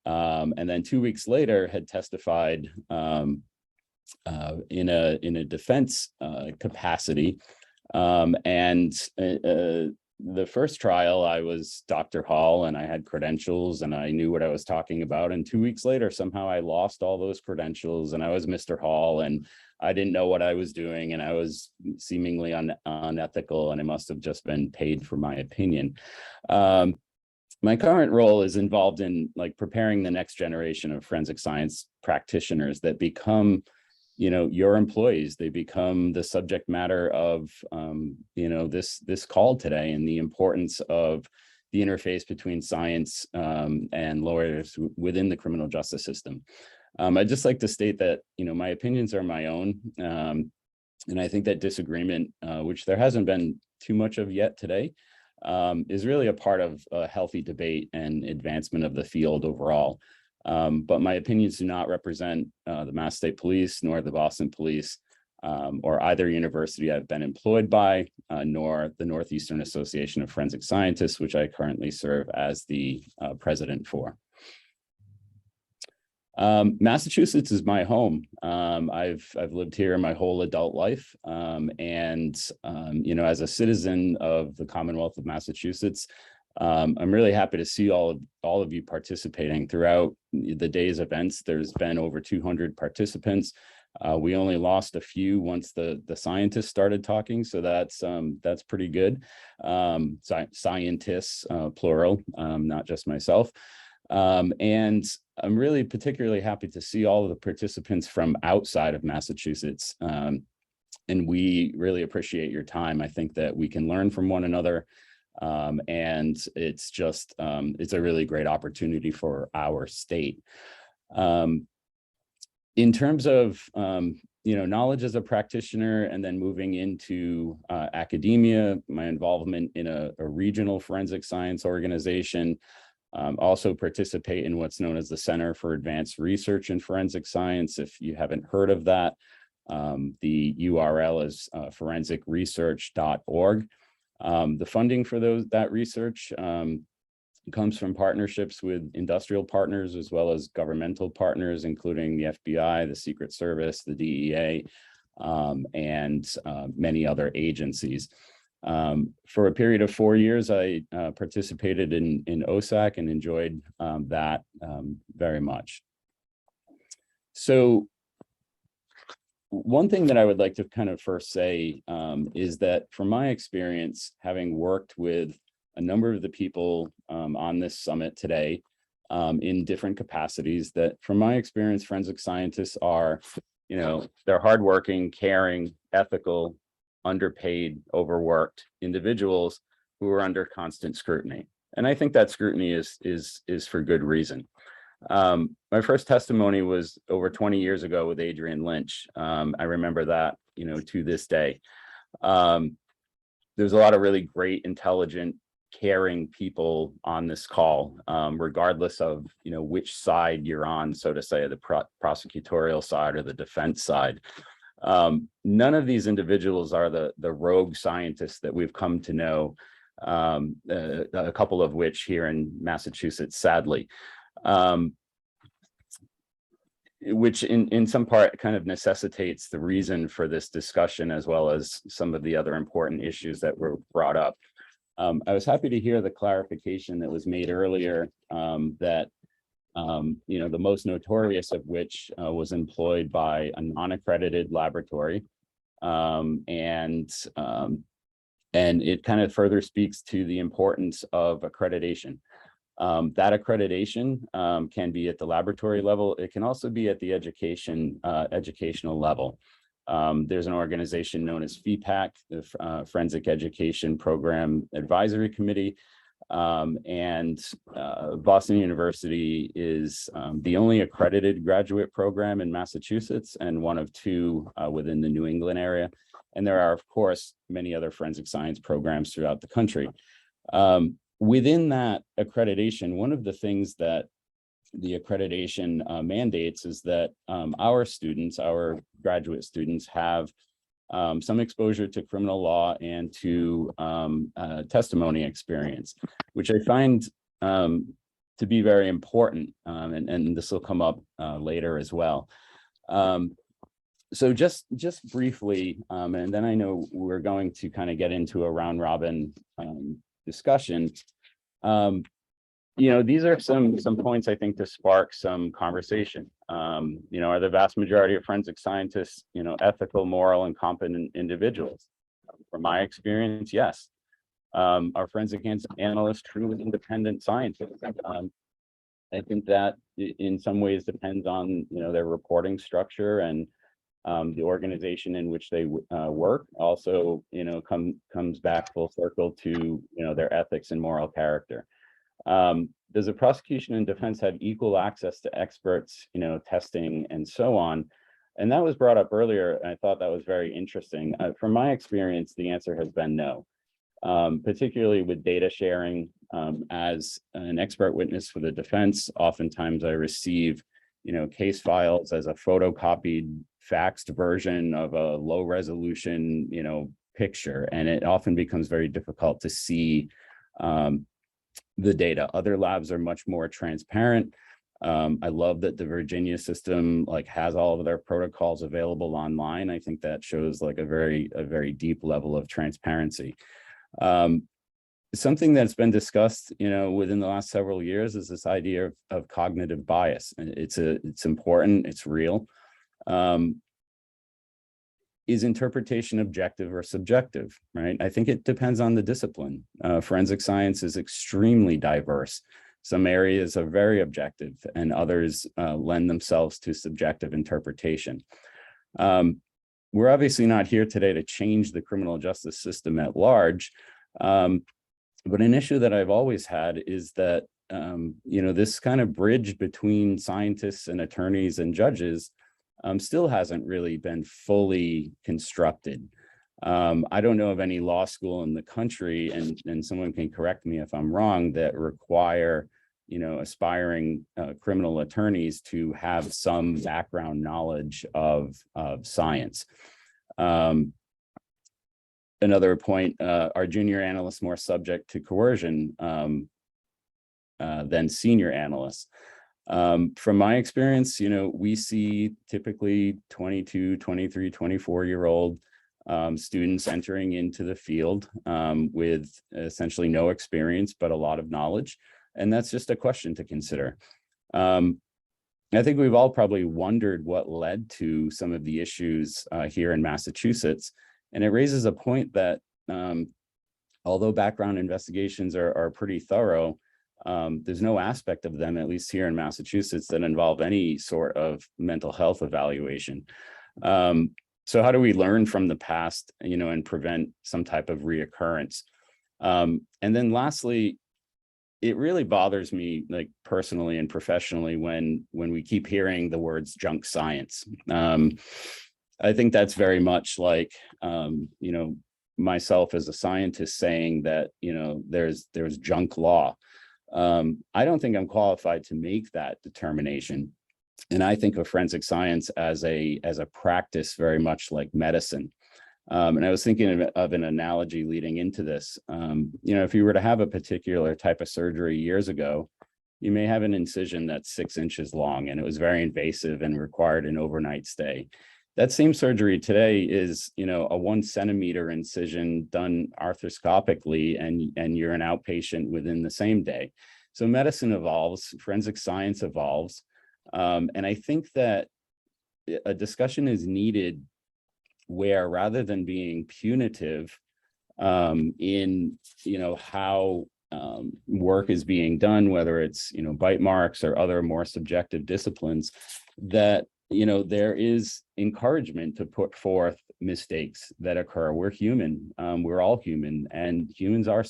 and then 2 weeks later had testified in a defense capacity. The first trial, I was Dr. Hall and I had credentials and I knew what I was talking about. And 2 weeks later, somehow I lost all those credentials and I was Mr. Hall and I didn't know what I was doing and I was seemingly unethical and I must have just been paid for my opinion. My current role is involved in preparing the next generation of forensic science practitioners that become your employees. They become the subject matter of this call today, and the importance of the interface between science and lawyers within the criminal justice system. I'd just like to state that my opinions are my own, and I think that disagreement, which there hasn't been too much of yet today, is really a part of a healthy debate and advancement of the field overall. But my opinions do not represent the Mass State Police, nor the Boston Police, or either university I've been employed by, nor the Northeastern Association of Forensic Scientists, which I currently serve as the president for. Massachusetts is my home. I've lived here my whole adult life, and as a citizen of the Commonwealth of Massachusetts, I'm really happy to see all of you participating throughout the day's events. There's been over 200 participants. We only lost a few once the scientists started talking, so that's pretty good. Scientists, plural, not just myself. And I'm really particularly happy to see all of the participants from outside of Massachusetts. And we really appreciate your time. I think that we can learn from one another. And it's just, it's a really great opportunity for our state. In terms of, knowledge as a practitioner and then moving into academia, my involvement in a regional forensic science organization, also participate in what's known as the Center for Advanced Research in Forensic Science. If you haven't heard of that, the URL is forensicresearch.org. The funding for that research comes from partnerships with industrial partners as well as governmental partners, including the FBI, the Secret Service, the DEA, and many other agencies. For a period of 4 years, I participated in OSAC and enjoyed that very much. So one thing that I would like to kind of first say is that from my experience, having worked with a number of the people on this summit today in different capacities, that from my experience, forensic scientists are, they're hardworking, caring, ethical, underpaid, overworked individuals who are under constant scrutiny. And I think that scrutiny is for good reason. My first testimony was over 20 years ago with Adrian Lynch. I remember that, to this day. There's a lot of really great, intelligent, caring people on this call, regardless of, which side you're on, so to say, the prosecutorial side or the defense side. None of these individuals are the rogue scientists that we've come to know, a couple of which here in Massachusetts, sadly. Which in some part kind of necessitates the reason for this discussion, as well as some of the other important issues that were brought up. I was happy to hear the clarification that was made earlier that the most notorious of which was employed by a non-accredited laboratory, and it kind of further speaks to the importance of accreditation. That accreditation can be at the laboratory level. It can also be at the educational level. There's an organization known as FEPAC, the Forensic Education Program Advisory Committee, and Boston University is the only accredited graduate program in Massachusetts and one of two within the New England area. And there are, of course, many other forensic science programs throughout the country. Within that accreditation, one of the things that the accreditation mandates is that our students, our graduate students, have some exposure to criminal law and to testimony experience, which I find to be very important, and this will come up later as well. So just briefly, and then I know we're going to kind of get into a round robin discussion. These are some points I think to spark some conversation. Are the vast majority of forensic scientists, ethical, moral, and competent individuals? From my experience, yes. Are forensic analysts truly independent scientists? I think that in some ways depends on, their reporting structure and the organization in which they work. Also, comes back full circle to, their ethics and moral character. Does the prosecution and defense have equal access to experts, testing and so on? And that was brought up earlier, and I thought that was very interesting. From my experience, the answer has been no, particularly with data sharing. As an expert witness for the defense, oftentimes I receive, case files as a photocopied, faxed version of a low resolution, picture, and it often becomes very difficult to see the data. Other labs are much more transparent. I love that the Virginia system has all of their protocols available online. I think that shows a very deep level of transparency. Something that's been discussed, within the last several years is this idea of cognitive bias. It's important, it's real. Is interpretation objective or subjective, right? I think it depends on the discipline. Forensic science is extremely diverse. Some areas are very objective and others lend themselves to subjective interpretation. We're obviously not here today to change the criminal justice system at large, but an issue that I've always had is that, this kind of bridge between scientists and attorneys and judges still hasn't really been fully constructed. I don't know of any law school in the country, and someone can correct me if I'm wrong, that require, aspiring criminal attorneys to have some background knowledge of science. Another point, are junior analysts more subject to coercion than senior analysts? From my experience, we see typically 22, 23, 24-year-old students entering into the field with essentially no experience, but a lot of knowledge. And that's just a question to consider. I think we've all probably wondered what led to some of the issues here in Massachusetts. And it raises a point that although background investigations are pretty thorough, there's no aspect of them, at least here in Massachusetts, that involve any sort of mental health evaluation. So how do we learn from the past, and prevent some type of reoccurrence? And then lastly, it really bothers me, like personally and professionally, when we keep hearing the words junk science. I think that's very much like, myself as a scientist saying that, there's junk law. I don't think I'm qualified to make that determination. And I think of forensic science as a practice very much like medicine. And I was thinking of an analogy leading into this. If you were to have a particular type of surgery years ago, you may have an incision that's 6 inches long and it was very invasive and required an overnight stay. That same surgery today is, a 1 centimeter incision done arthroscopically, and you're an outpatient within the same day. So medicine evolves, forensic science evolves. And I think that a discussion is needed where, rather than being punitive in how work is being done, whether it's bite marks or other more subjective disciplines, that there is encouragement to put forth mistakes that occur. We're human. We're all human, and humans are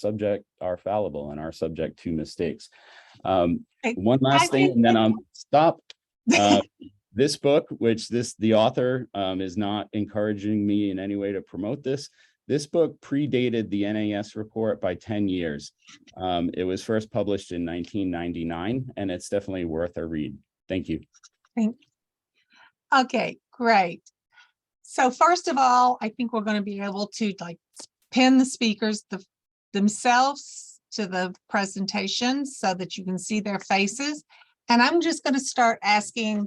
fallible and are subject to mistakes. One last thing, and then I'll stop. This book, which the author is not encouraging me in any way to promote this. This book predated the NAS report by 10 years. It was first published in 1999, and it's definitely worth a read. Thank you. Okay, great. So first of all, I think we're going to be able to pin the speakers themselves to the presentation so that you can see their faces. And I'm just going to start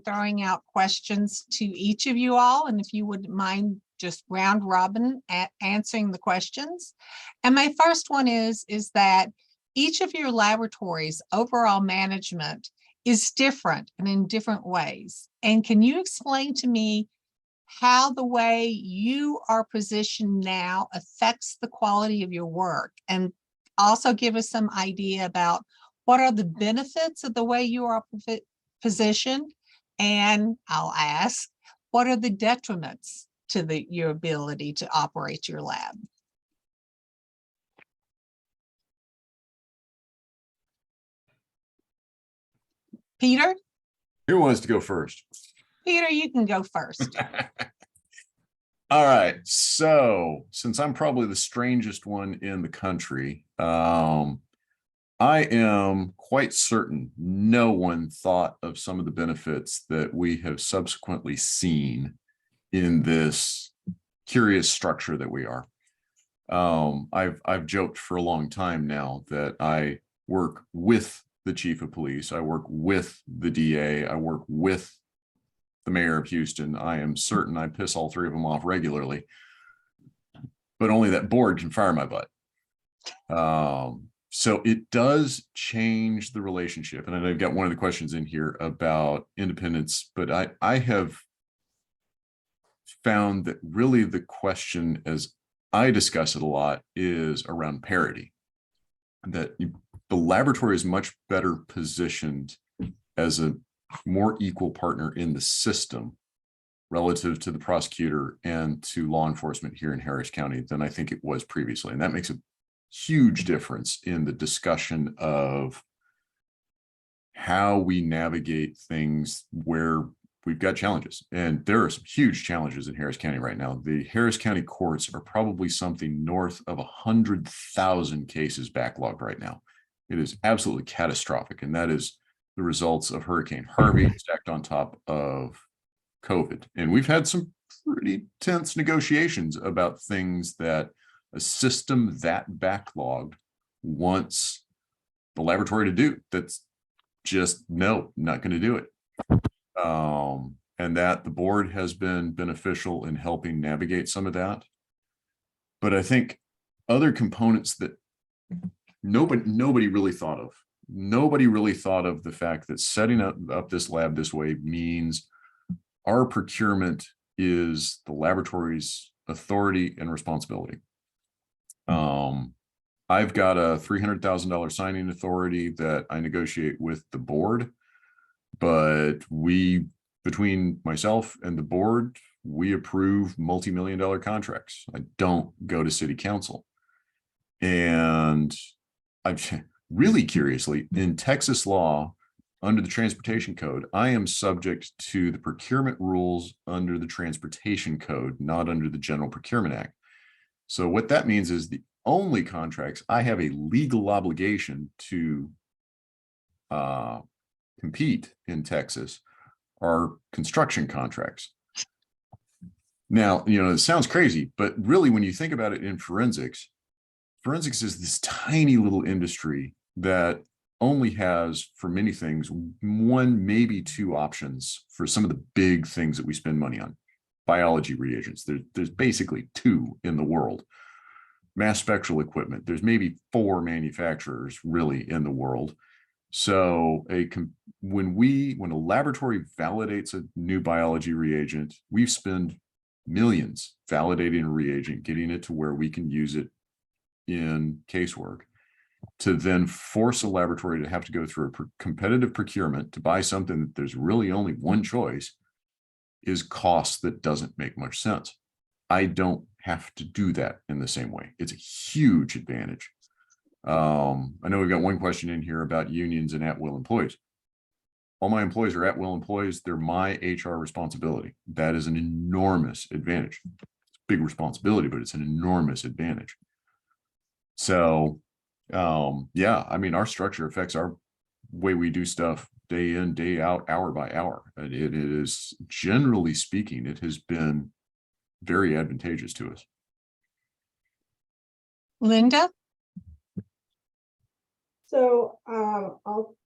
throwing out questions to each of you all. And if you wouldn't mind just round robin answering the questions. And my first one is that each of your laboratories' overall management is different and in different ways. And can you explain to me how the way you are positioned now affects the quality of your work? And also give us some idea about what are the benefits of the way you are positioned? And I'll ask, what are the detriments to your ability to operate your lab? Peter? Who wants to go first? Peter, you can go first. All right. So since I'm probably the strangest one in the country, I am quite certain no one thought of some of the benefits that we have subsequently seen in this curious structure that we are. I've joked for a long time now that I work with the chief of police, I work with the DA, I work with the mayor of Houston. I am certain I piss all three of them off regularly, but only that board can fire my butt. So it does change the relationship. And I know I've got one of the questions in here about independence, but I have found that really the question, as I discuss it a lot, is around parity. That the laboratory is much better positioned as a more equal partner in the system relative to the prosecutor and to law enforcement here in Harris County than I think it was previously. And that makes a huge difference in the discussion of how we navigate things where we've got challenges. And there are some huge challenges in Harris County right now. The Harris County courts are probably something north of 100,000 cases backlogged right now. It is absolutely catastrophic. And that is the results of Hurricane Harvey stacked on top of COVID. And we've had some pretty tense negotiations about things that a system that backlogged wants the laboratory to do. That's just, no, not going to do it. And that the board has been beneficial in helping navigate some of that. But I think other components that nobody really thought of. Nobody really thought of the fact that setting up this lab this way means our procurement is the laboratory's authority and responsibility. I've got a $300,000 signing authority that I negotiate with the board, but between myself and the board, we approve multi-million-dollar contracts. I don't go to city council. And I've really curiously, in Texas law, under the transportation code, I am subject to the procurement rules under the transportation code, not under the General Procurement Act. So what that means is the only contracts I have a legal obligation to compete in Texas are construction contracts. Now, it sounds crazy, but really when you think about it in forensics is this tiny little industry that only has, for many things, one, maybe two options for some of the big things that we spend money on. Biology reagents, there's basically two in the world. Mass spectral equipment, there's maybe 4 manufacturers really in the world. So when a laboratory validates a new biology reagent, we spend millions validating a reagent, getting it to where we can use it in casework, to then force a laboratory to have to go through a competitive procurement to buy something that there's really only one choice is cost that doesn't make much sense. I don't have to do that in the same way. It's a huge advantage. I know we've got one question in here about unions and at-will employees. All my employees are at-will employees. They're my HR responsibility. That is an enormous advantage. It's a big responsibility, but it's an enormous advantage. So, yeah, I mean, our structure affects our way we do stuff day in, day out, hour by hour. And it is, generally speaking, it has been very advantageous to us. Linda? So I'll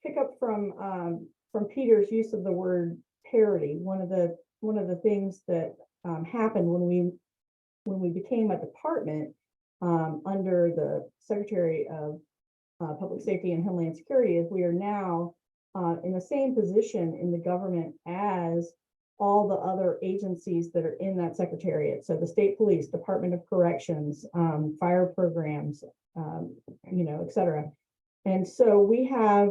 pick up from Peter's use of the word parity. One of the things that happened when we became a department under the Secretary of Public Safety and Homeland Security is we are now in the same position in the government as all the other agencies that are in that secretariat. So the state police, Department of Corrections, fire programs, et cetera. And so we have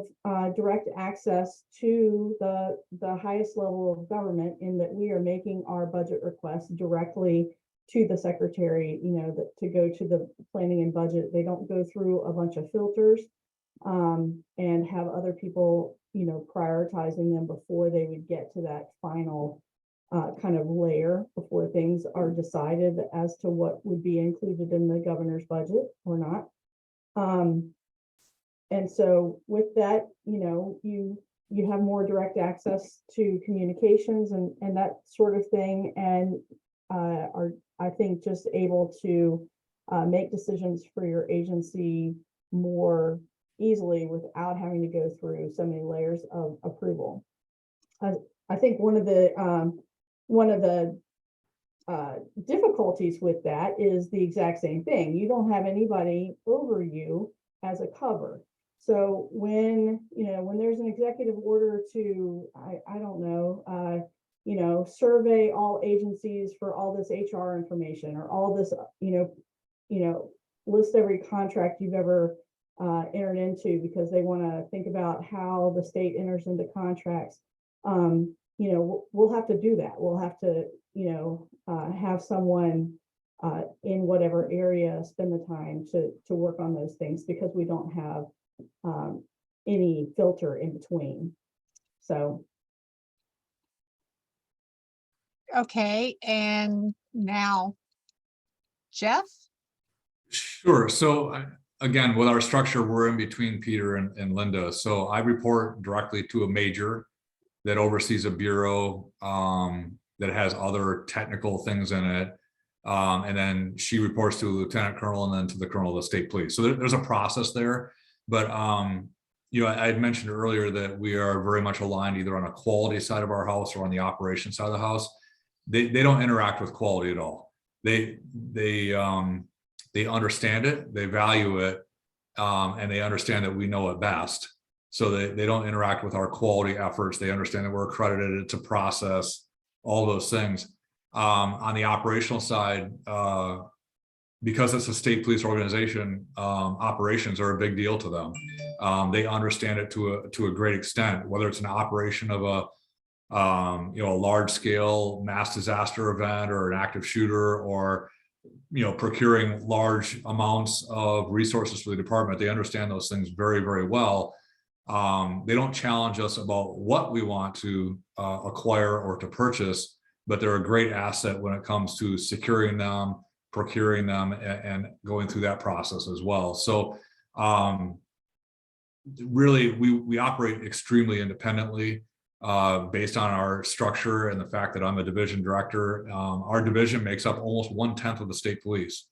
direct access to the highest level of government in that we are making our budget requests directly to the secretary, to go to the planning and budget. They don't go through a bunch of filters and have other people, prioritizing them before they would get to that final kind of layer before things are decided as to what would be included in the governor's budget or not. And so with that, you have more direct access to communications and that sort of thing, and are, I think, just able to make decisions for your agency more easily without having to go through so many layers of approval. I think one of the difficulties with that is the exact same thing. You don't have anybody over you as a cover. So when there's an executive order to, I don't know, survey all agencies for all this HR information or all this, list every contract you've ever entered into because they want to think about how the state enters into contracts. We'll have to do that. We'll have to, have someone in whatever area spend the time to work on those things because we don't have any filter in between. So. Okay, and now, Jeff? Sure. So again, with our structure, we're in between Peter and Linda. So I report directly to a major that oversees a bureau that has other technical things in it. And then she reports to a lieutenant colonel and then to the colonel of the state police. So there's a process there. But I had mentioned earlier that we are very much aligned either on a quality side of our house or on the operations side of the house. They don't interact with quality at all. they understand it, they value it, and they understand that we know it best. So they don't interact with our quality efforts. They understand that we're accredited, it's a process, all those things. On the operational side, because it's a state police organization, operations are a big deal to them. They understand it to a great extent, whether it's an operation of a large scale mass disaster event or an active shooter, or procuring large amounts of resources for the department. They understand those things very, very well. They don't challenge us about what we want to acquire or to purchase, but they're a great asset when it comes to securing them, procuring them, and going through that process as well. So really, we operate extremely independently based on our structure and the fact that I'm a division director. Our division makes up almost 1/10 of the state police.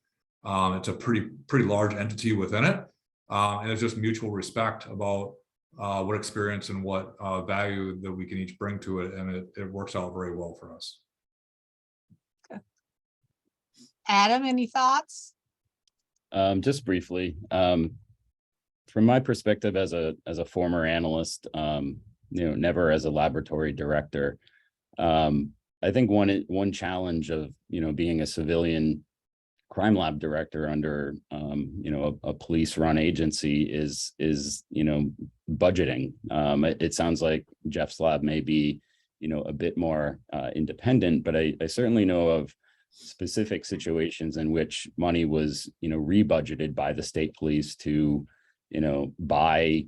It's a pretty large entity within it, and it's just mutual respect about what experience and what value that we can each bring to it, and it works out very well for us. Adam, any thoughts? Just briefly, from my perspective as a former analyst, never as a laboratory director, I think one challenge of being a civilian crime lab director under a police-run agency is budgeting. It sounds like Jeff's lab may be a bit more independent, but I certainly know of specific situations in which money was rebudgeted by the state police to buy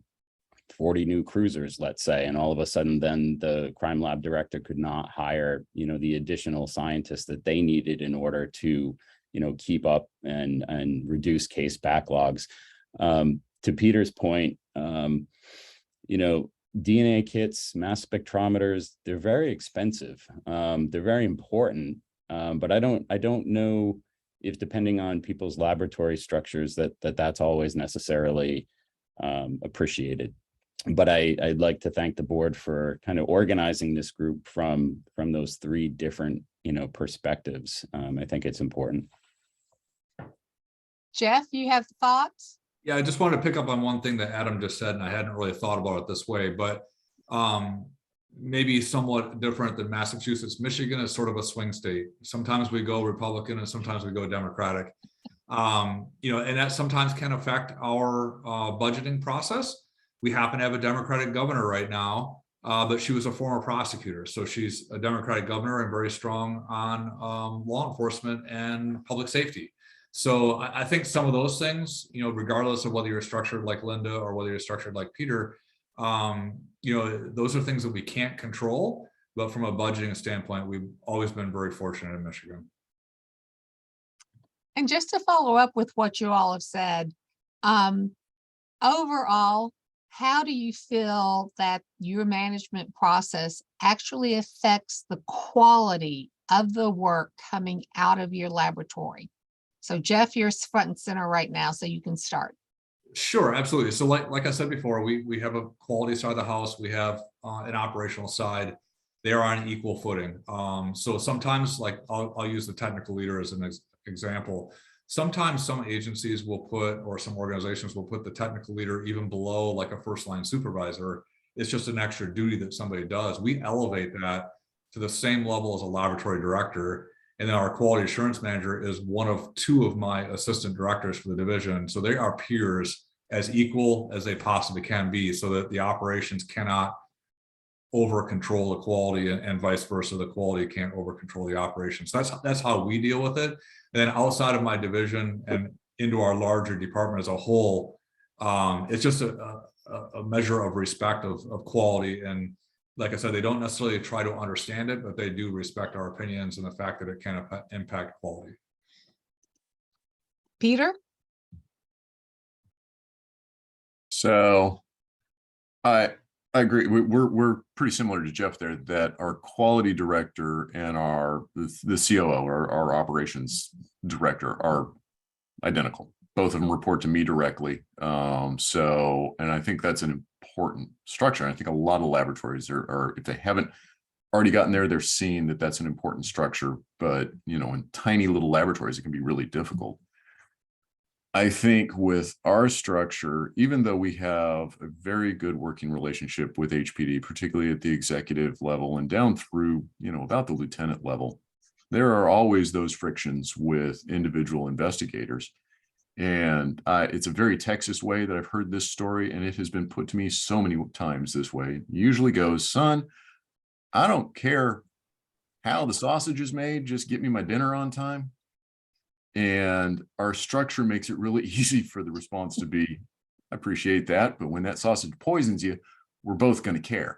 40 new cruisers, let's say, and all of a sudden then the crime lab director could not hire the additional scientists that they needed in order to keep up and reduce case backlogs. To Peter's point, DNA kits, mass spectrometers, they're very expensive. They're very important, but I don't know if, depending on people's laboratory structures, that's always necessarily appreciated. But I'd like to thank the board for kind of organizing this group from those three different perspectives. I think it's important. Jeff, you have thoughts? Yeah, I just wanted to pick up on one thing that Adam just said, and I hadn't really thought about it this way, but maybe somewhat different than Massachusetts. Michigan is sort of a swing state. Sometimes we go Republican and sometimes we go Democratic. And that sometimes can affect our budgeting process. We happen to have a Democratic governor right now, but she was a former prosecutor. So she's a Democratic governor and very strong on law enforcement and public safety. So I think some of those things, regardless of whether you're structured like Linda or whether you're structured like Peter, those are things that we can't control. But from a budgeting standpoint, we've always been very fortunate in Michigan. And just to follow up with what you all have said, overall, how do you feel that your management process actually affects the quality of the work coming out of your laboratory? So Jeff, you're front and center right now, so you can start. Sure, absolutely. So like I said before, we have a quality side of the house. We have an operational side. They are on equal footing. So sometimes, like I'll use the technical leader as an example. Sometimes some agencies will put, or some organizations will put the technical leader even below like a first line supervisor. It's just an extra duty that somebody does. We elevate that to the same level as a laboratory director. And then our quality assurance manager is one of two of my assistant directors for the division. So they are peers, as equal as they possibly can be, so that the operations cannot over control the quality and vice versa. The quality can't over control the operations. That's how we deal with it. And then outside of my division and into our larger department as a whole, it's just a measure of respect of quality. And like I said, they don't necessarily try to understand it, but they do respect our opinions and the fact that it can impact quality. Peter? So I agree. We're pretty similar to Jeff there, that our quality director and the COO, our operations director, are identical. Both of them report to me directly. And I think that's an important structure. I think a lot of laboratories are if they haven't already gotten there, they're seeing that that's an important structure, but in tiny little laboratories, it can be really difficult. I think with our structure, even though we have a very good working relationship with HPD, particularly at the executive level and down through, about the lieutenant level, there are always those frictions with individual investigators. And it's a very Texas way that I've heard this story, and it has been put to me so many times this way. It usually goes, son, I don't care how the sausage is made, just get me my dinner on time. And our structure makes it really easy for the response to be, I appreciate that, but when that sausage poisons you, we're both going to care.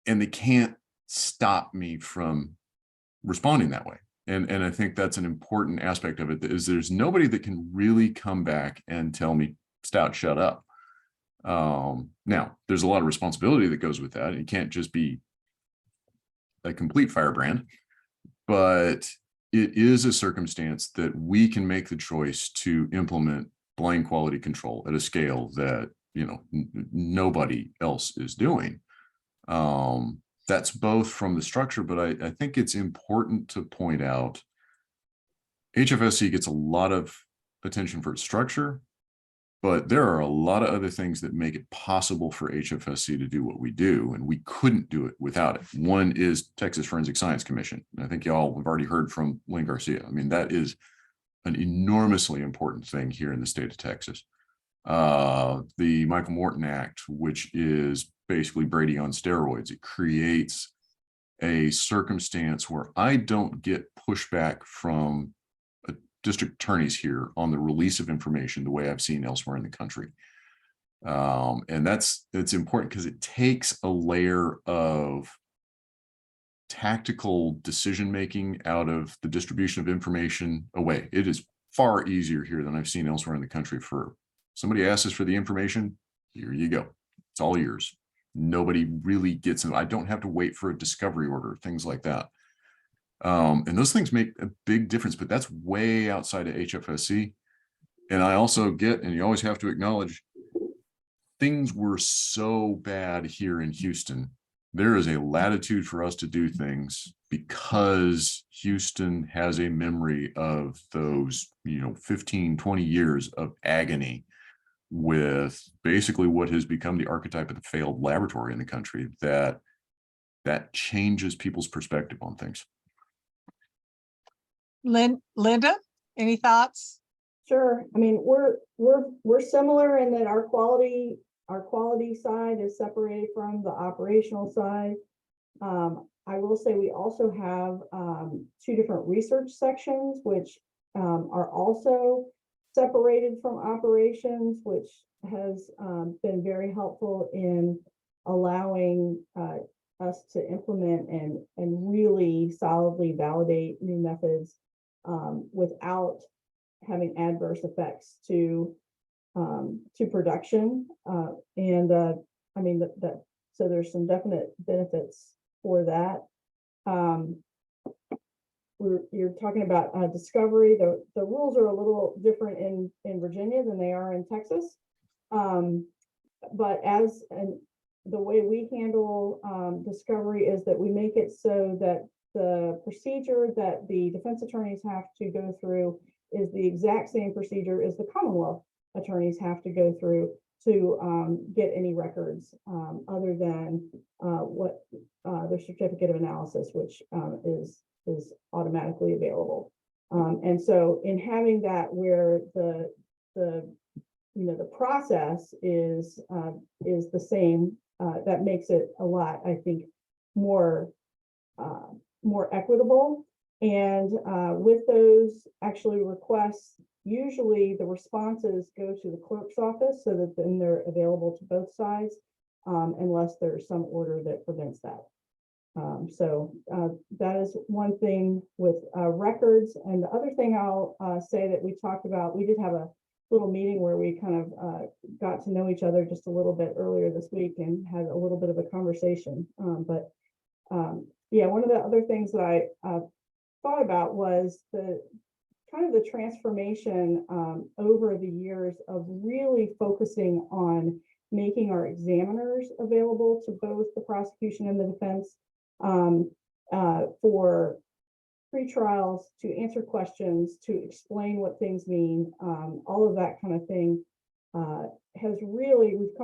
And they can't stop me from responding that way. And I think that's an important aspect of it, is there's nobody that can really come back and tell me, Stout, shut up. Now, there's a lot of responsibility that goes with that. You can't just be a complete firebrand, but it is a circumstance that we can make the choice to implement blind quality control at a scale that, nobody else is doing. That's both from the structure, but I think it's important to point out HFSC gets a lot of attention for its structure, but there are a lot of other things that make it possible for HFSC to do what we do, and we couldn't do it without it. One is Texas Forensic Science Commission. I think y'all have already heard from Lynn Garcia. I mean, that is an enormously important thing here in the state of Texas. The Michael Morton Act, which is basically Brady on steroids. It creates a circumstance where I don't get pushback from district attorneys here on the release of information the way I've seen elsewhere in the country. And it's important because it takes a layer of tactical decision-making out of the distribution of information away. It is far easier here than I've seen elsewhere in the country. For somebody asks us for the information, here you go. It's all yours. Nobody really gets it. I don't have to wait for a discovery order, things like that. And those things make a big difference, but that's way outside of HFSC. And I also get, and you always have to acknowledge, things were so bad here in Houston. There is a latitude for us to do things because Houston has a memory of those, 15, 20 years of agony with basically what has become the archetype of the failed laboratory in the country, that changes people's perspective on things. Linda, any thoughts? Sure. I mean, we're similar in that our quality side is separated from the operational side. I will say we also have two different research sections, which are also separated from operations, which has been very helpful in allowing us to implement and really solidly validate new methods without having adverse effects to production. I mean, so there's some definite benefits for that. You're talking about discovery. The rules are a little different in Virginia than they are in Texas. But the way we handle discovery is that we make it so that the procedure that the defense attorneys have to go through is the exact same procedure as the Commonwealth attorneys have to go through to get any records other than what their certificate of analysis, which is automatically available. And so in having that where the process is the same, that makes it a lot, I think, more equitable. And with those actually requests, usually the responses go to the clerk's office so that then they're available to both sides, unless there's some order that prevents that. So that is one thing with records. And the other thing I'll say that we talked about, we did have a little meeting where we kind of got to know each other just a little bit earlier this week and had a little bit of a conversation. Yeah, one of the other things that I thought about was the transformation over the years of really focusing on making our examiners available to both the prosecution and the defense. for pretrials, to answer questions, to explain what things mean, all of that kind of thing. Has really, we've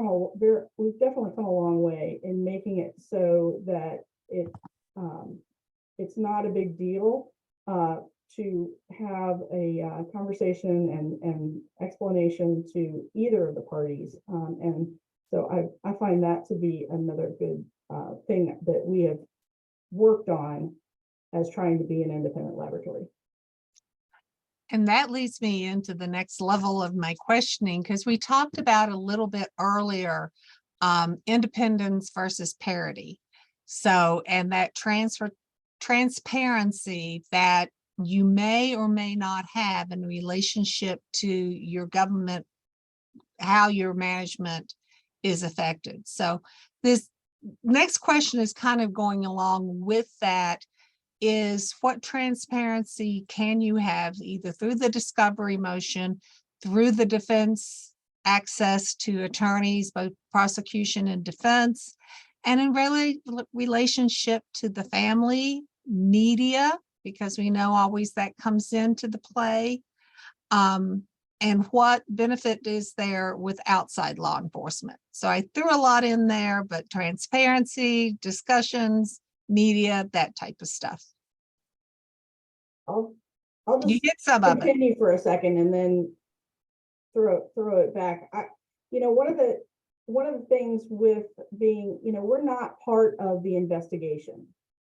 definitely come a long way in making it so that it's not a big deal to have a conversation and explanation to either of the parties. And so I find that to be another good thing that we have worked on as trying to be an independent laboratory. And that leads me into the next level of my questioning, because we talked about a little bit earlier, independence versus parity. So, and that transparency that you may or may not have in relationship to your government, how your management is affected. So this next question is kind of going along with that, is what transparency can you have either through the discovery motion, through the defense access to attorneys, both prosecution and defense, and in relationship to the family, media, because we know always that comes into the play, and what benefit is there with outside law enforcement. So I threw a lot in there, but transparency, discussions, media, that type of stuff. I'll You just get some of it. continue for a second and then throw it back. One of the things with being, we're not part of the investigation.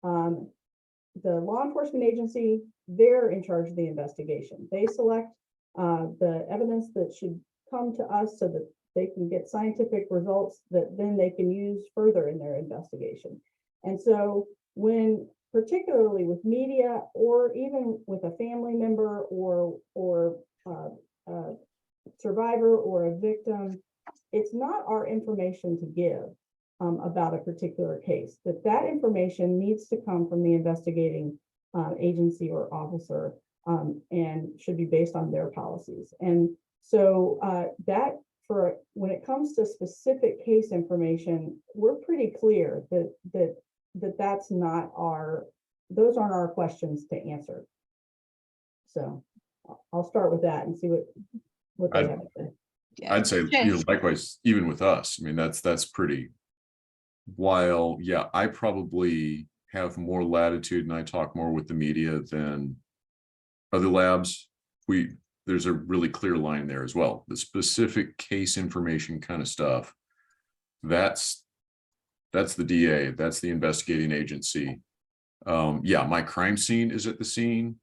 The law enforcement agency, they're in charge of the investigation. They select the evidence that should come to us so that they can get scientific results that then they can use further in their investigation. And so when, particularly with media or even with a family member or a survivor or a victim, it's not our information to give about a particular case. That information needs to come from the investigating agency or officer and should be based on their policies. And so that for when it comes to specific case information, we're pretty clear that that's not those aren't our questions to answer. So I'll start with that and see what they have to say. I'd say, likewise, even with us, I mean, that's pretty, while, yeah, I probably have more latitude and I talk more with the media than other labs. There's a really clear line there as well. The specific case information kind of stuff, that's the DA, that's the investigating agency. Yeah, my crime scene is at the scene,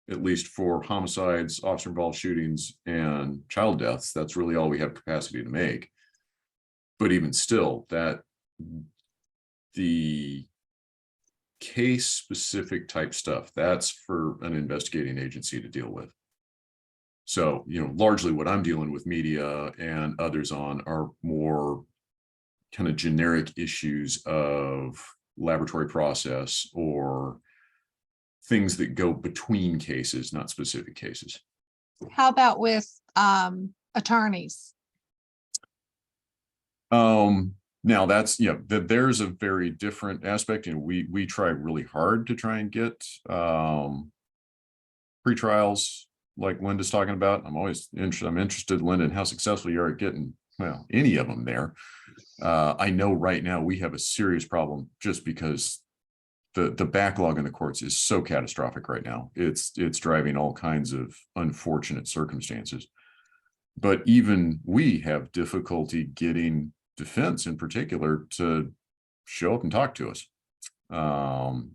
at least for homicides, officer involved shootings, and child deaths. That's really all we have capacity to make. But even still, that the case specific type stuff, that's for an investigating agency to deal with. So, largely what I'm dealing with media and others on are more kind of generic issues of laboratory process or things that go between cases, not specific cases. How about with attorneys? Now that's, there's a very different aspect, and we try really hard to try and get pretrials like Linda's talking about. I'm interested, Linda, in how successful you are at getting, any of them there. I know right now we have a serious problem just because the backlog in the courts is so catastrophic right now. It's driving all kinds of unfortunate circumstances. But even we have difficulty getting defense in particular to show up and talk to us.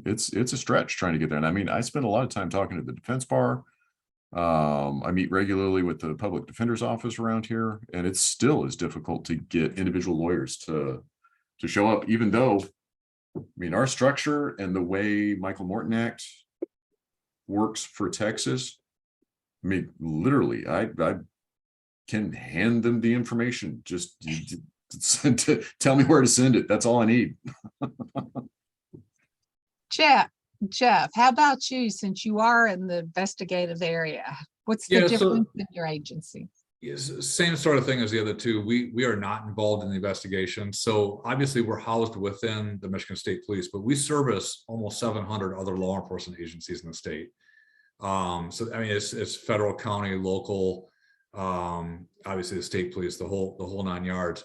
It's a stretch trying to get there. And I mean, I spend a lot of time talking to the defense bar. I meet regularly with the public defender's office around here, and it's still as difficult to get individual lawyers to show up, even though, I mean, our structure and the way Michael Morton Act works for Texas, I mean, literally, I can hand them the information. Just to tell me where to send it. That's all I need. Jeff, how about you, since you are in the investigative area? What's the difference in your agency? Same sort of thing as the other two. We are not involved in the investigation. So obviously we're housed within the Michigan State Police, but we service almost 700 other law enforcement agencies in the state. So I mean, it's federal, county, local, obviously the state police, the whole 9 yards.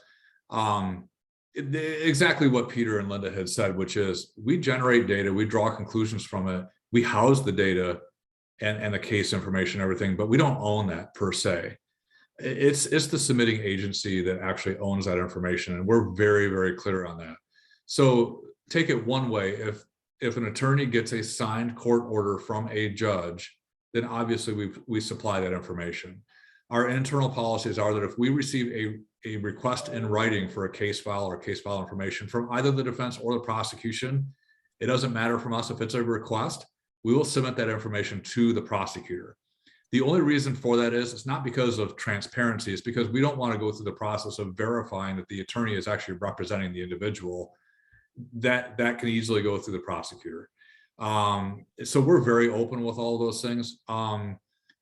Exactly what Peter and Linda had said, which is we generate data, we draw conclusions from it, we house the data and the case information, everything, but we don't own that per se. It's the submitting agency that actually owns that information, and we're very, very clear on that. So take it one way: if an attorney gets a signed court order from a judge, then obviously we supply that information. Our internal policies are that if we receive a request in writing for a case file or case file information from either the defense or the prosecution, it doesn't matter from us if it's a request, we will submit that information to the prosecutor. The only reason for that is it's not because of transparency, it's because we don't want to go through the process of verifying that the attorney is actually representing the individual. That can easily go through the prosecutor. So we're very open with all of those things.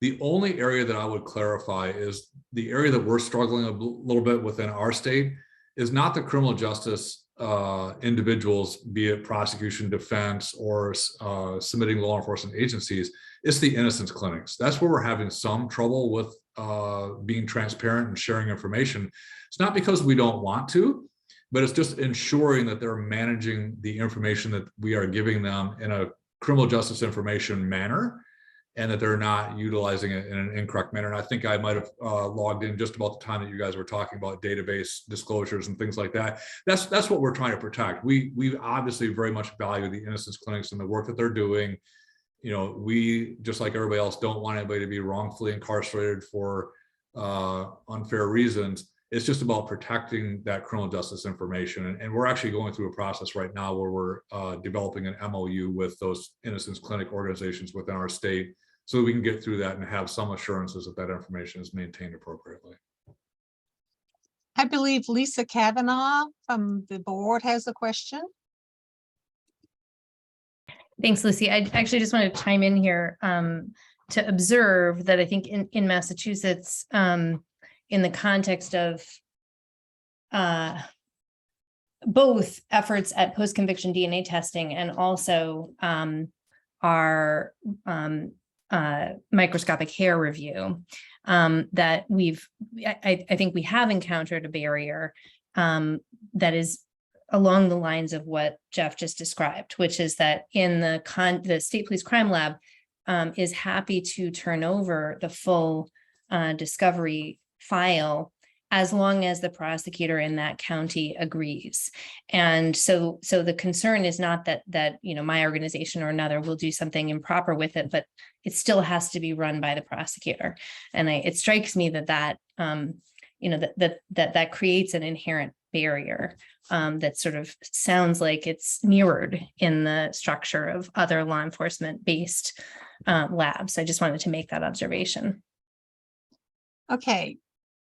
The only area that I would clarify is the area that we're struggling a little bit within our state is not the criminal justice individuals, be it prosecution, defense, or submitting law enforcement agencies. It's the innocence clinics. That's where we're having some trouble with being transparent and sharing information. It's not because we don't want to, but it's just ensuring that they're managing the information that we are giving them in a criminal justice information manner, and that they're not utilizing it in an incorrect manner. And I think I might have logged in just about the time that you guys were talking about database disclosures and things like that. That's what we're trying to protect. We obviously very much value the innocence clinics and the work that they're doing. You know, we, just like everybody else, don't want anybody to be wrongfully incarcerated for unfair reasons. It's just about protecting that criminal justice information. And we're actually going through a process right now where we're developing an MOU with those innocence clinic organizations within our state, so we can get through that and have some assurances that that information is maintained appropriately. I believe Lisa Kavanaugh from the board has a question. Thanks, Lucy. I actually just want to chime in here to observe that I think in Massachusetts, in the context of both efforts at post-conviction DNA testing and also our microscopic hair review, that I think we have encountered a barrier that is along the lines of what Jeff just described, which is that in the State Police Crime Lab is happy to turn over the full discovery file as long as the prosecutor in that county agrees. And so the concern is not that you know, my organization or another will do something improper with it, but it still has to be run by the prosecutor. And it strikes me that you know, that creates an inherent barrier that sort of sounds like it's mirrored in the structure of other law enforcement based labs. I just wanted to make that observation. Okay,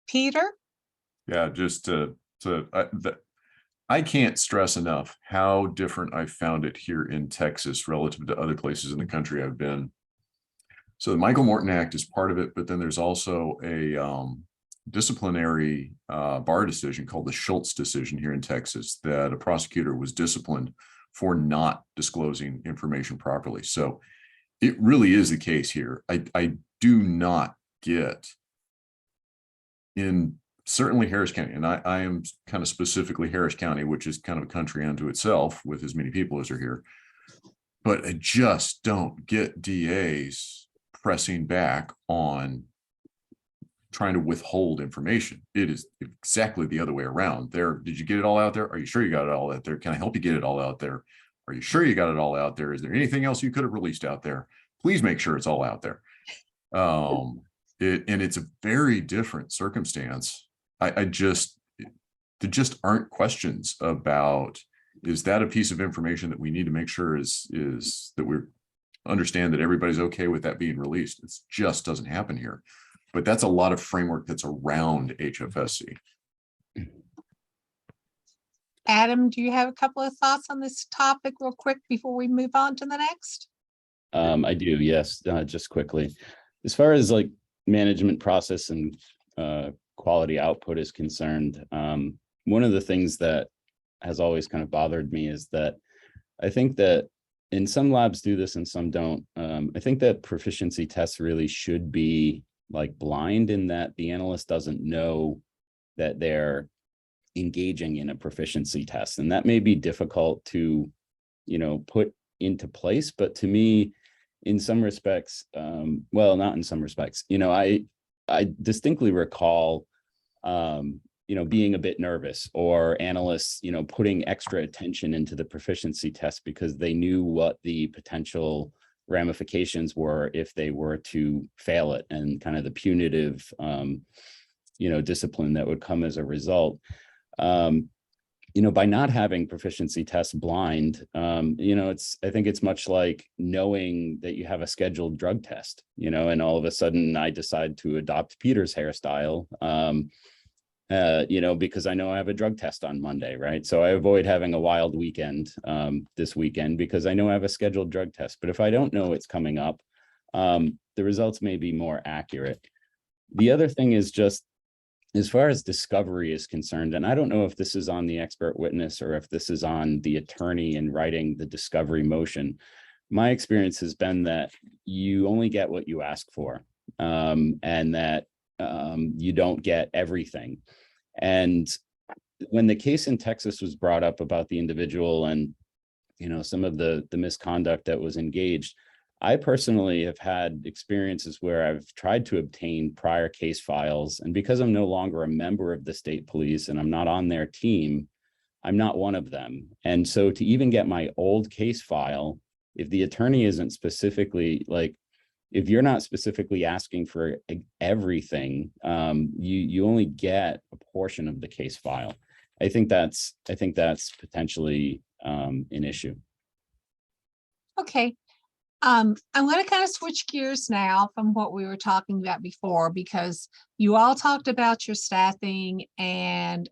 Peter? Yeah, I can't stress enough how different I found it here in Texas relative to other places in the country I've been. So the Michael Morton Act is part of it, but then there's also a disciplinary bar decision called the Schultz decision here in Texas, that a prosecutor was disciplined for not disclosing information properly. So it really is the case here. I do not get in certainly Harris County, and I am kind of specifically Harris County, which is kind of a country unto itself with as many people as are here, but I just don't get DAs pressing back on trying to withhold information. It is exactly the other way around. Did you get it all out there? Are you sure you got it all out there? Can I help you get it all out there? Are you sure you got it all out there? Is there anything else you could have released out there? Please make sure it's all out there. And it's a very different circumstance. There just aren't questions about, is that a piece of information that we need to make sure is that we understand that everybody's okay with that being released? It just doesn't happen here. But that's a lot of framework that's around HFSC. Adam, do you have a couple of thoughts on this topic real quick before we move on to the next? I do, yes, just quickly. As far as like management process and quality output is concerned. One of the things that has always kind of bothered me is that I think that, and some labs do this and some don't. I think that proficiency tests really should be like blind, in that the analyst doesn't know that they're engaging in a proficiency test. And that may be difficult to, put into place. But to me, in some respects, well, not in some respects, I distinctly recall, being a bit nervous, or analysts, putting extra attention into the proficiency test because they knew what the potential ramifications were if they were to fail it, and kind of the punitive, discipline that would come as a result. By not having proficiency tests blind, I think it's much like knowing that you have a scheduled drug test, and all of a sudden I decide to adopt Peter's hairstyle, because I know I have a drug test on Monday, right? So I avoid having a wild weekend this weekend because I know I have a scheduled drug test. But if I don't know it's coming up, the results may be more accurate. The other thing is just, as far as discovery is concerned, and I don't know if this is on the expert witness or if this is on the attorney in writing the discovery motion, my experience has been that you only get what you ask for, and that you don't get everything. And when the case in Texas was brought up about the individual and, some of the misconduct that was engaged, I personally have had experiences where I've tried to obtain prior case files, and because I'm no longer a member of the state police and I'm not on their team, I'm not one of them. And so to even get my old case file, if the attorney isn't specifically if you're not specifically asking for everything, you only get a portion of the case file. I think that's potentially an issue. Okay. I'm going to kind of switch gears now from what we were talking about before, because you all talked about your staffing and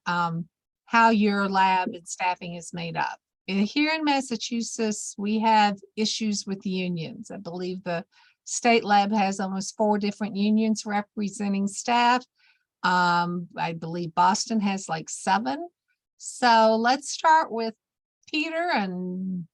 how your lab and staffing is made up. Here in Massachusetts, we have issues with unions. I believe the state lab has almost 4 different unions representing staff. I believe Boston has like 7. So let's start with Peter. And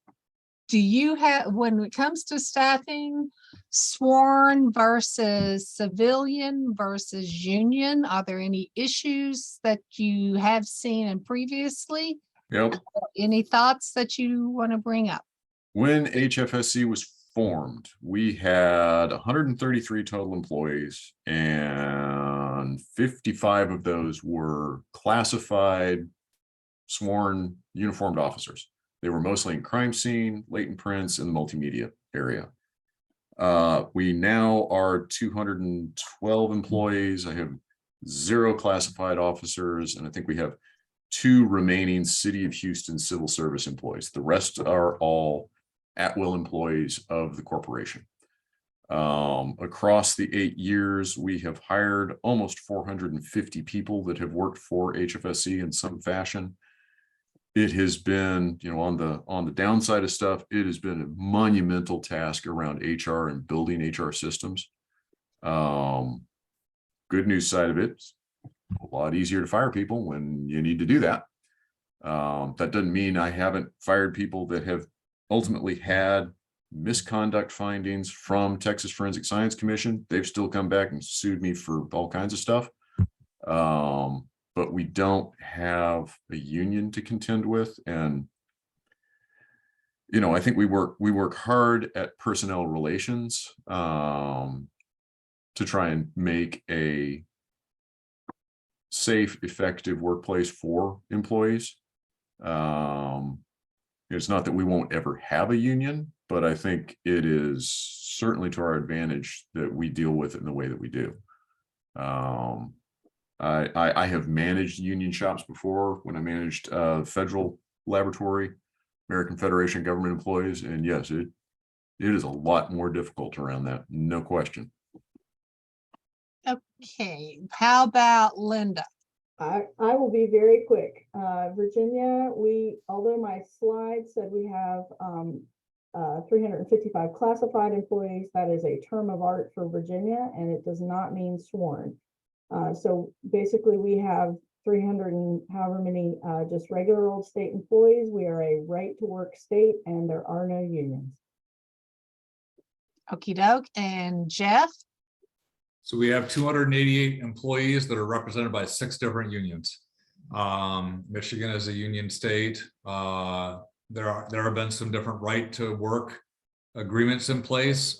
do you have, when it comes to staffing, sworn versus civilian versus union, are there any issues that you have seen and previously? Yep. Any thoughts that you want to bring up? When HFSC was formed, we had 133 total employees, and 55 of those were classified, sworn, uniformed officers. They were mostly in crime scene, latent prints, and the multimedia area. We now are 212 employees. I have 0 classified officers, and I think we have 2 remaining City of Houston civil service employees. The rest are all at-will employees of the corporation. Across the 8 years, we have hired almost 450 people that have worked for HFSC in some fashion. It has been, on the downside of stuff, it has been a monumental task around HR and building HR systems. Good news side of it, a lot easier to fire people when you need to do that. That doesn't mean I haven't fired people that have ultimately had misconduct findings from Texas Forensic Science Commission. They've still come back and sued me for all kinds of stuff. But we don't have a union to contend with. And, I think we work hard at personnel relations to try and make a safe, effective workplace for employees. It's not that we won't ever have a union, but I think it is certainly to our advantage that we deal with it in the way that we do. I have managed union shops before when I managed federal laboratory, American Federation of Government Employees, and yes, it is a lot more difficult around that, no question. Okay, how about Linda? I will be very quick. Virginia, although my slide said we have 355 classified employees, that is a term of art for Virginia, and it does not mean sworn. So basically we have 300 and however many just regular old state employees. We are a right to work state and there are no unions. Okey doke. And Jeff? So we have 288 employees that are represented by 6 different unions. Michigan is a union state. There have been some different right to work agreements in place.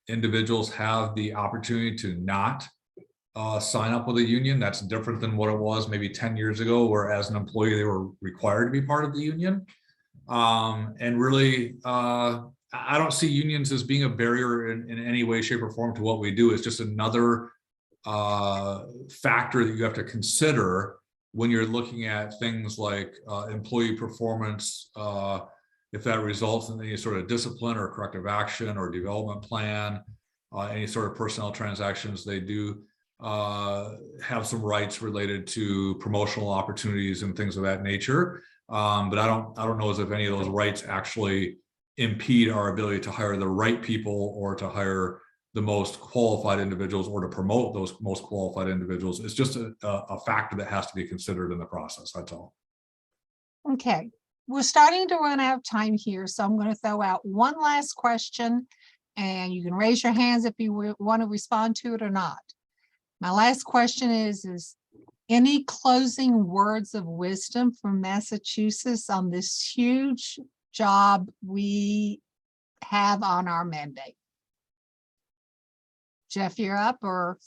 Individuals have the opportunity to not sign up with a union. That's different than what it was maybe 10 years ago, where as an employee, they were required to be part of the union. And really, I don't see unions as being a barrier in any way, shape, or form to what we do. It's just another factor that you have to consider when you're looking at things like employee performance, if that results in any sort of discipline or corrective action or development plan, any sort of personnel transactions. They do have some rights related to promotional opportunities and things of that nature. But I don't know as if any of those rights actually impede our ability to hire the right people or to hire the most qualified individuals or to promote those most qualified individuals. It's just a factor that has to be considered in the process. That's all. Okay, we're starting to run out of time here, so I'm going to throw out one last question and you can raise your hands if you want to respond to it or not. My last question is any closing words of wisdom from Massachusetts on this huge job we have on our mandate? Jeff, you're up, or?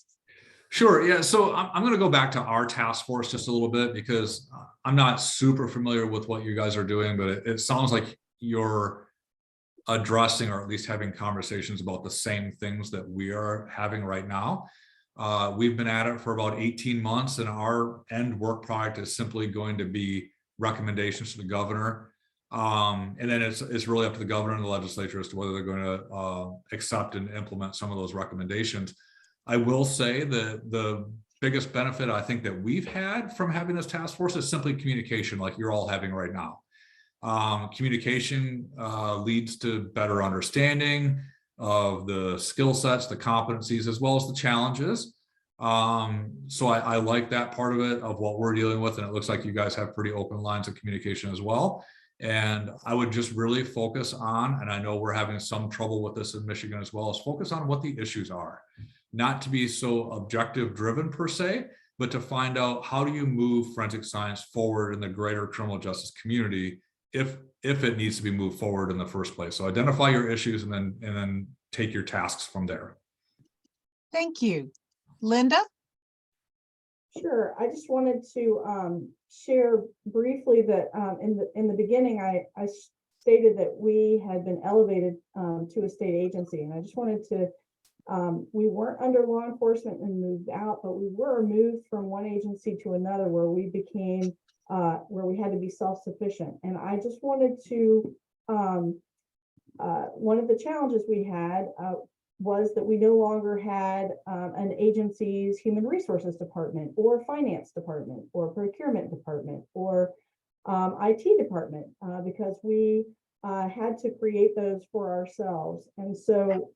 Sure, yeah, so I'm going to go back to our task force just a little bit because I'm not super familiar with what you guys are doing, but it sounds like you're addressing or at least having conversations about the same things that we are having right now. We've been at it for about 18 months and our end work product is simply going to be recommendations to the governor. And then it's really up to the governor and the legislature as to whether they're going to accept and implement some of those recommendations. I will say that the biggest benefit I think that we've had from having this task force is simply communication, like you're all having right now. Communication leads to better understanding of the skill sets, the competencies, as well as the challenges. So I like that part of it, of what we're dealing with. And it looks like you guys have pretty open lines of communication as well. And I would just really focus on, and I know we're having some trouble with this in Michigan as well, is focus on what the issues are. Not to be so objective driven per se, but to find out how do you move forensic science forward in the greater criminal justice community if it needs to be moved forward in the first place. So identify your issues and then take your tasks from there. Thank you. Linda? Sure. I just wanted to share briefly that in the beginning, I stated that we had been elevated to a state agency. And I just wanted to, we weren't under law enforcement and moved out, but we were moved from one agency to another where we became, where we had to be self-sufficient. And I just wanted to, one of the challenges we had was that we no longer had an agency's human resources department or finance department or procurement department or IT department because we had to create those for ourselves. And so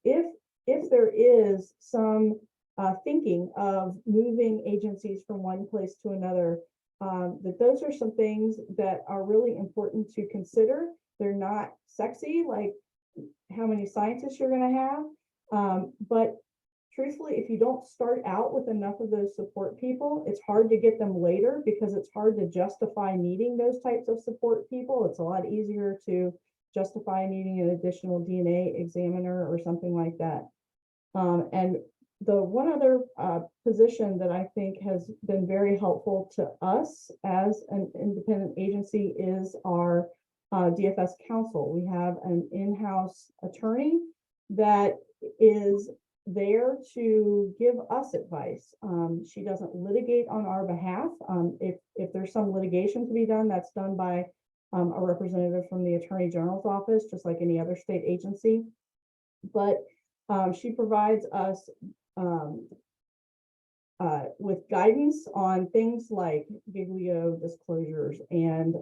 if there is some thinking of moving agencies from one place to another, that those are some things that are really important to consider. They're not sexy, like how many scientists you're going to have. But truthfully, if you don't start out with enough of those support people, it's hard to get them later because it's hard to justify needing those types of support people. It's a lot easier to justify needing an additional DNA examiner or something like that. And the one other position that I think has been very helpful to us as an independent agency is our DFS counsel. We have an in-house attorney that is there to give us advice. She doesn't litigate on our behalf. If there's some litigation to be done, that's done by a representative from the Attorney General's office, just like any other state agency. But she provides us with guidance on things like Giglio disclosures and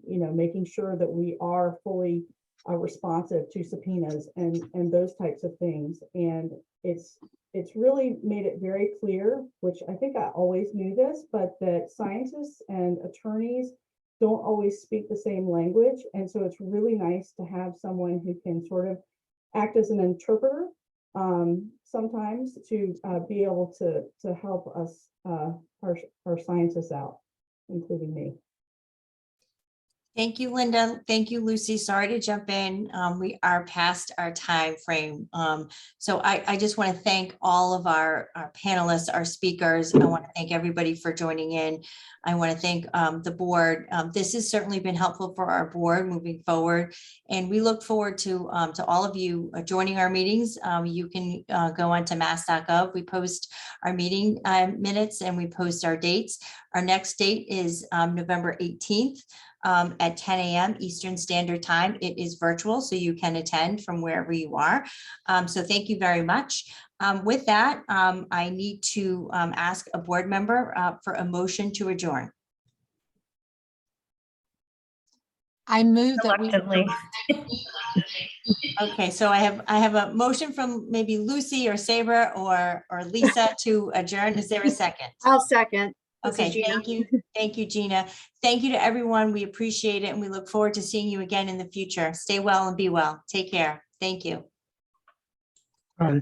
making sure that we are fully responsive to subpoenas and those types of things. And it's it's really made it very clear, which I think I always knew this, but that scientists and attorneys don't always speak the same language. And so it's really nice to have someone who can sort of act as an interpreter sometimes to be able to help us, our scientists out, including me. Thank you, Linda. Thank you, Lucy. Sorry to jump in. We are past our time frame. So I just want to thank all of our panelists, our speakers. I want to thank everybody for joining in. I want to thank the board. This has certainly been helpful for our board moving forward. And we look forward to all of you joining our meetings. You can go on to mass.gov. We post our meeting minutes and we post our dates. Our next date is November 18th. At 10 a.m. Eastern Standard Time. It is virtual, so you can attend from wherever you are. So thank you very much. With that, I need to ask a board member for a motion to adjourn. I move that we. Okay, so I have a motion from maybe Lucy or Sabra or Lisa to adjourn. Is there a second? I'll second. This is Okay, Gina. thank you. Thank you, Gina. Thank you to everyone. We appreciate it and we look forward to seeing you again in the future. Stay well and be well. Take care. Thank you. All right.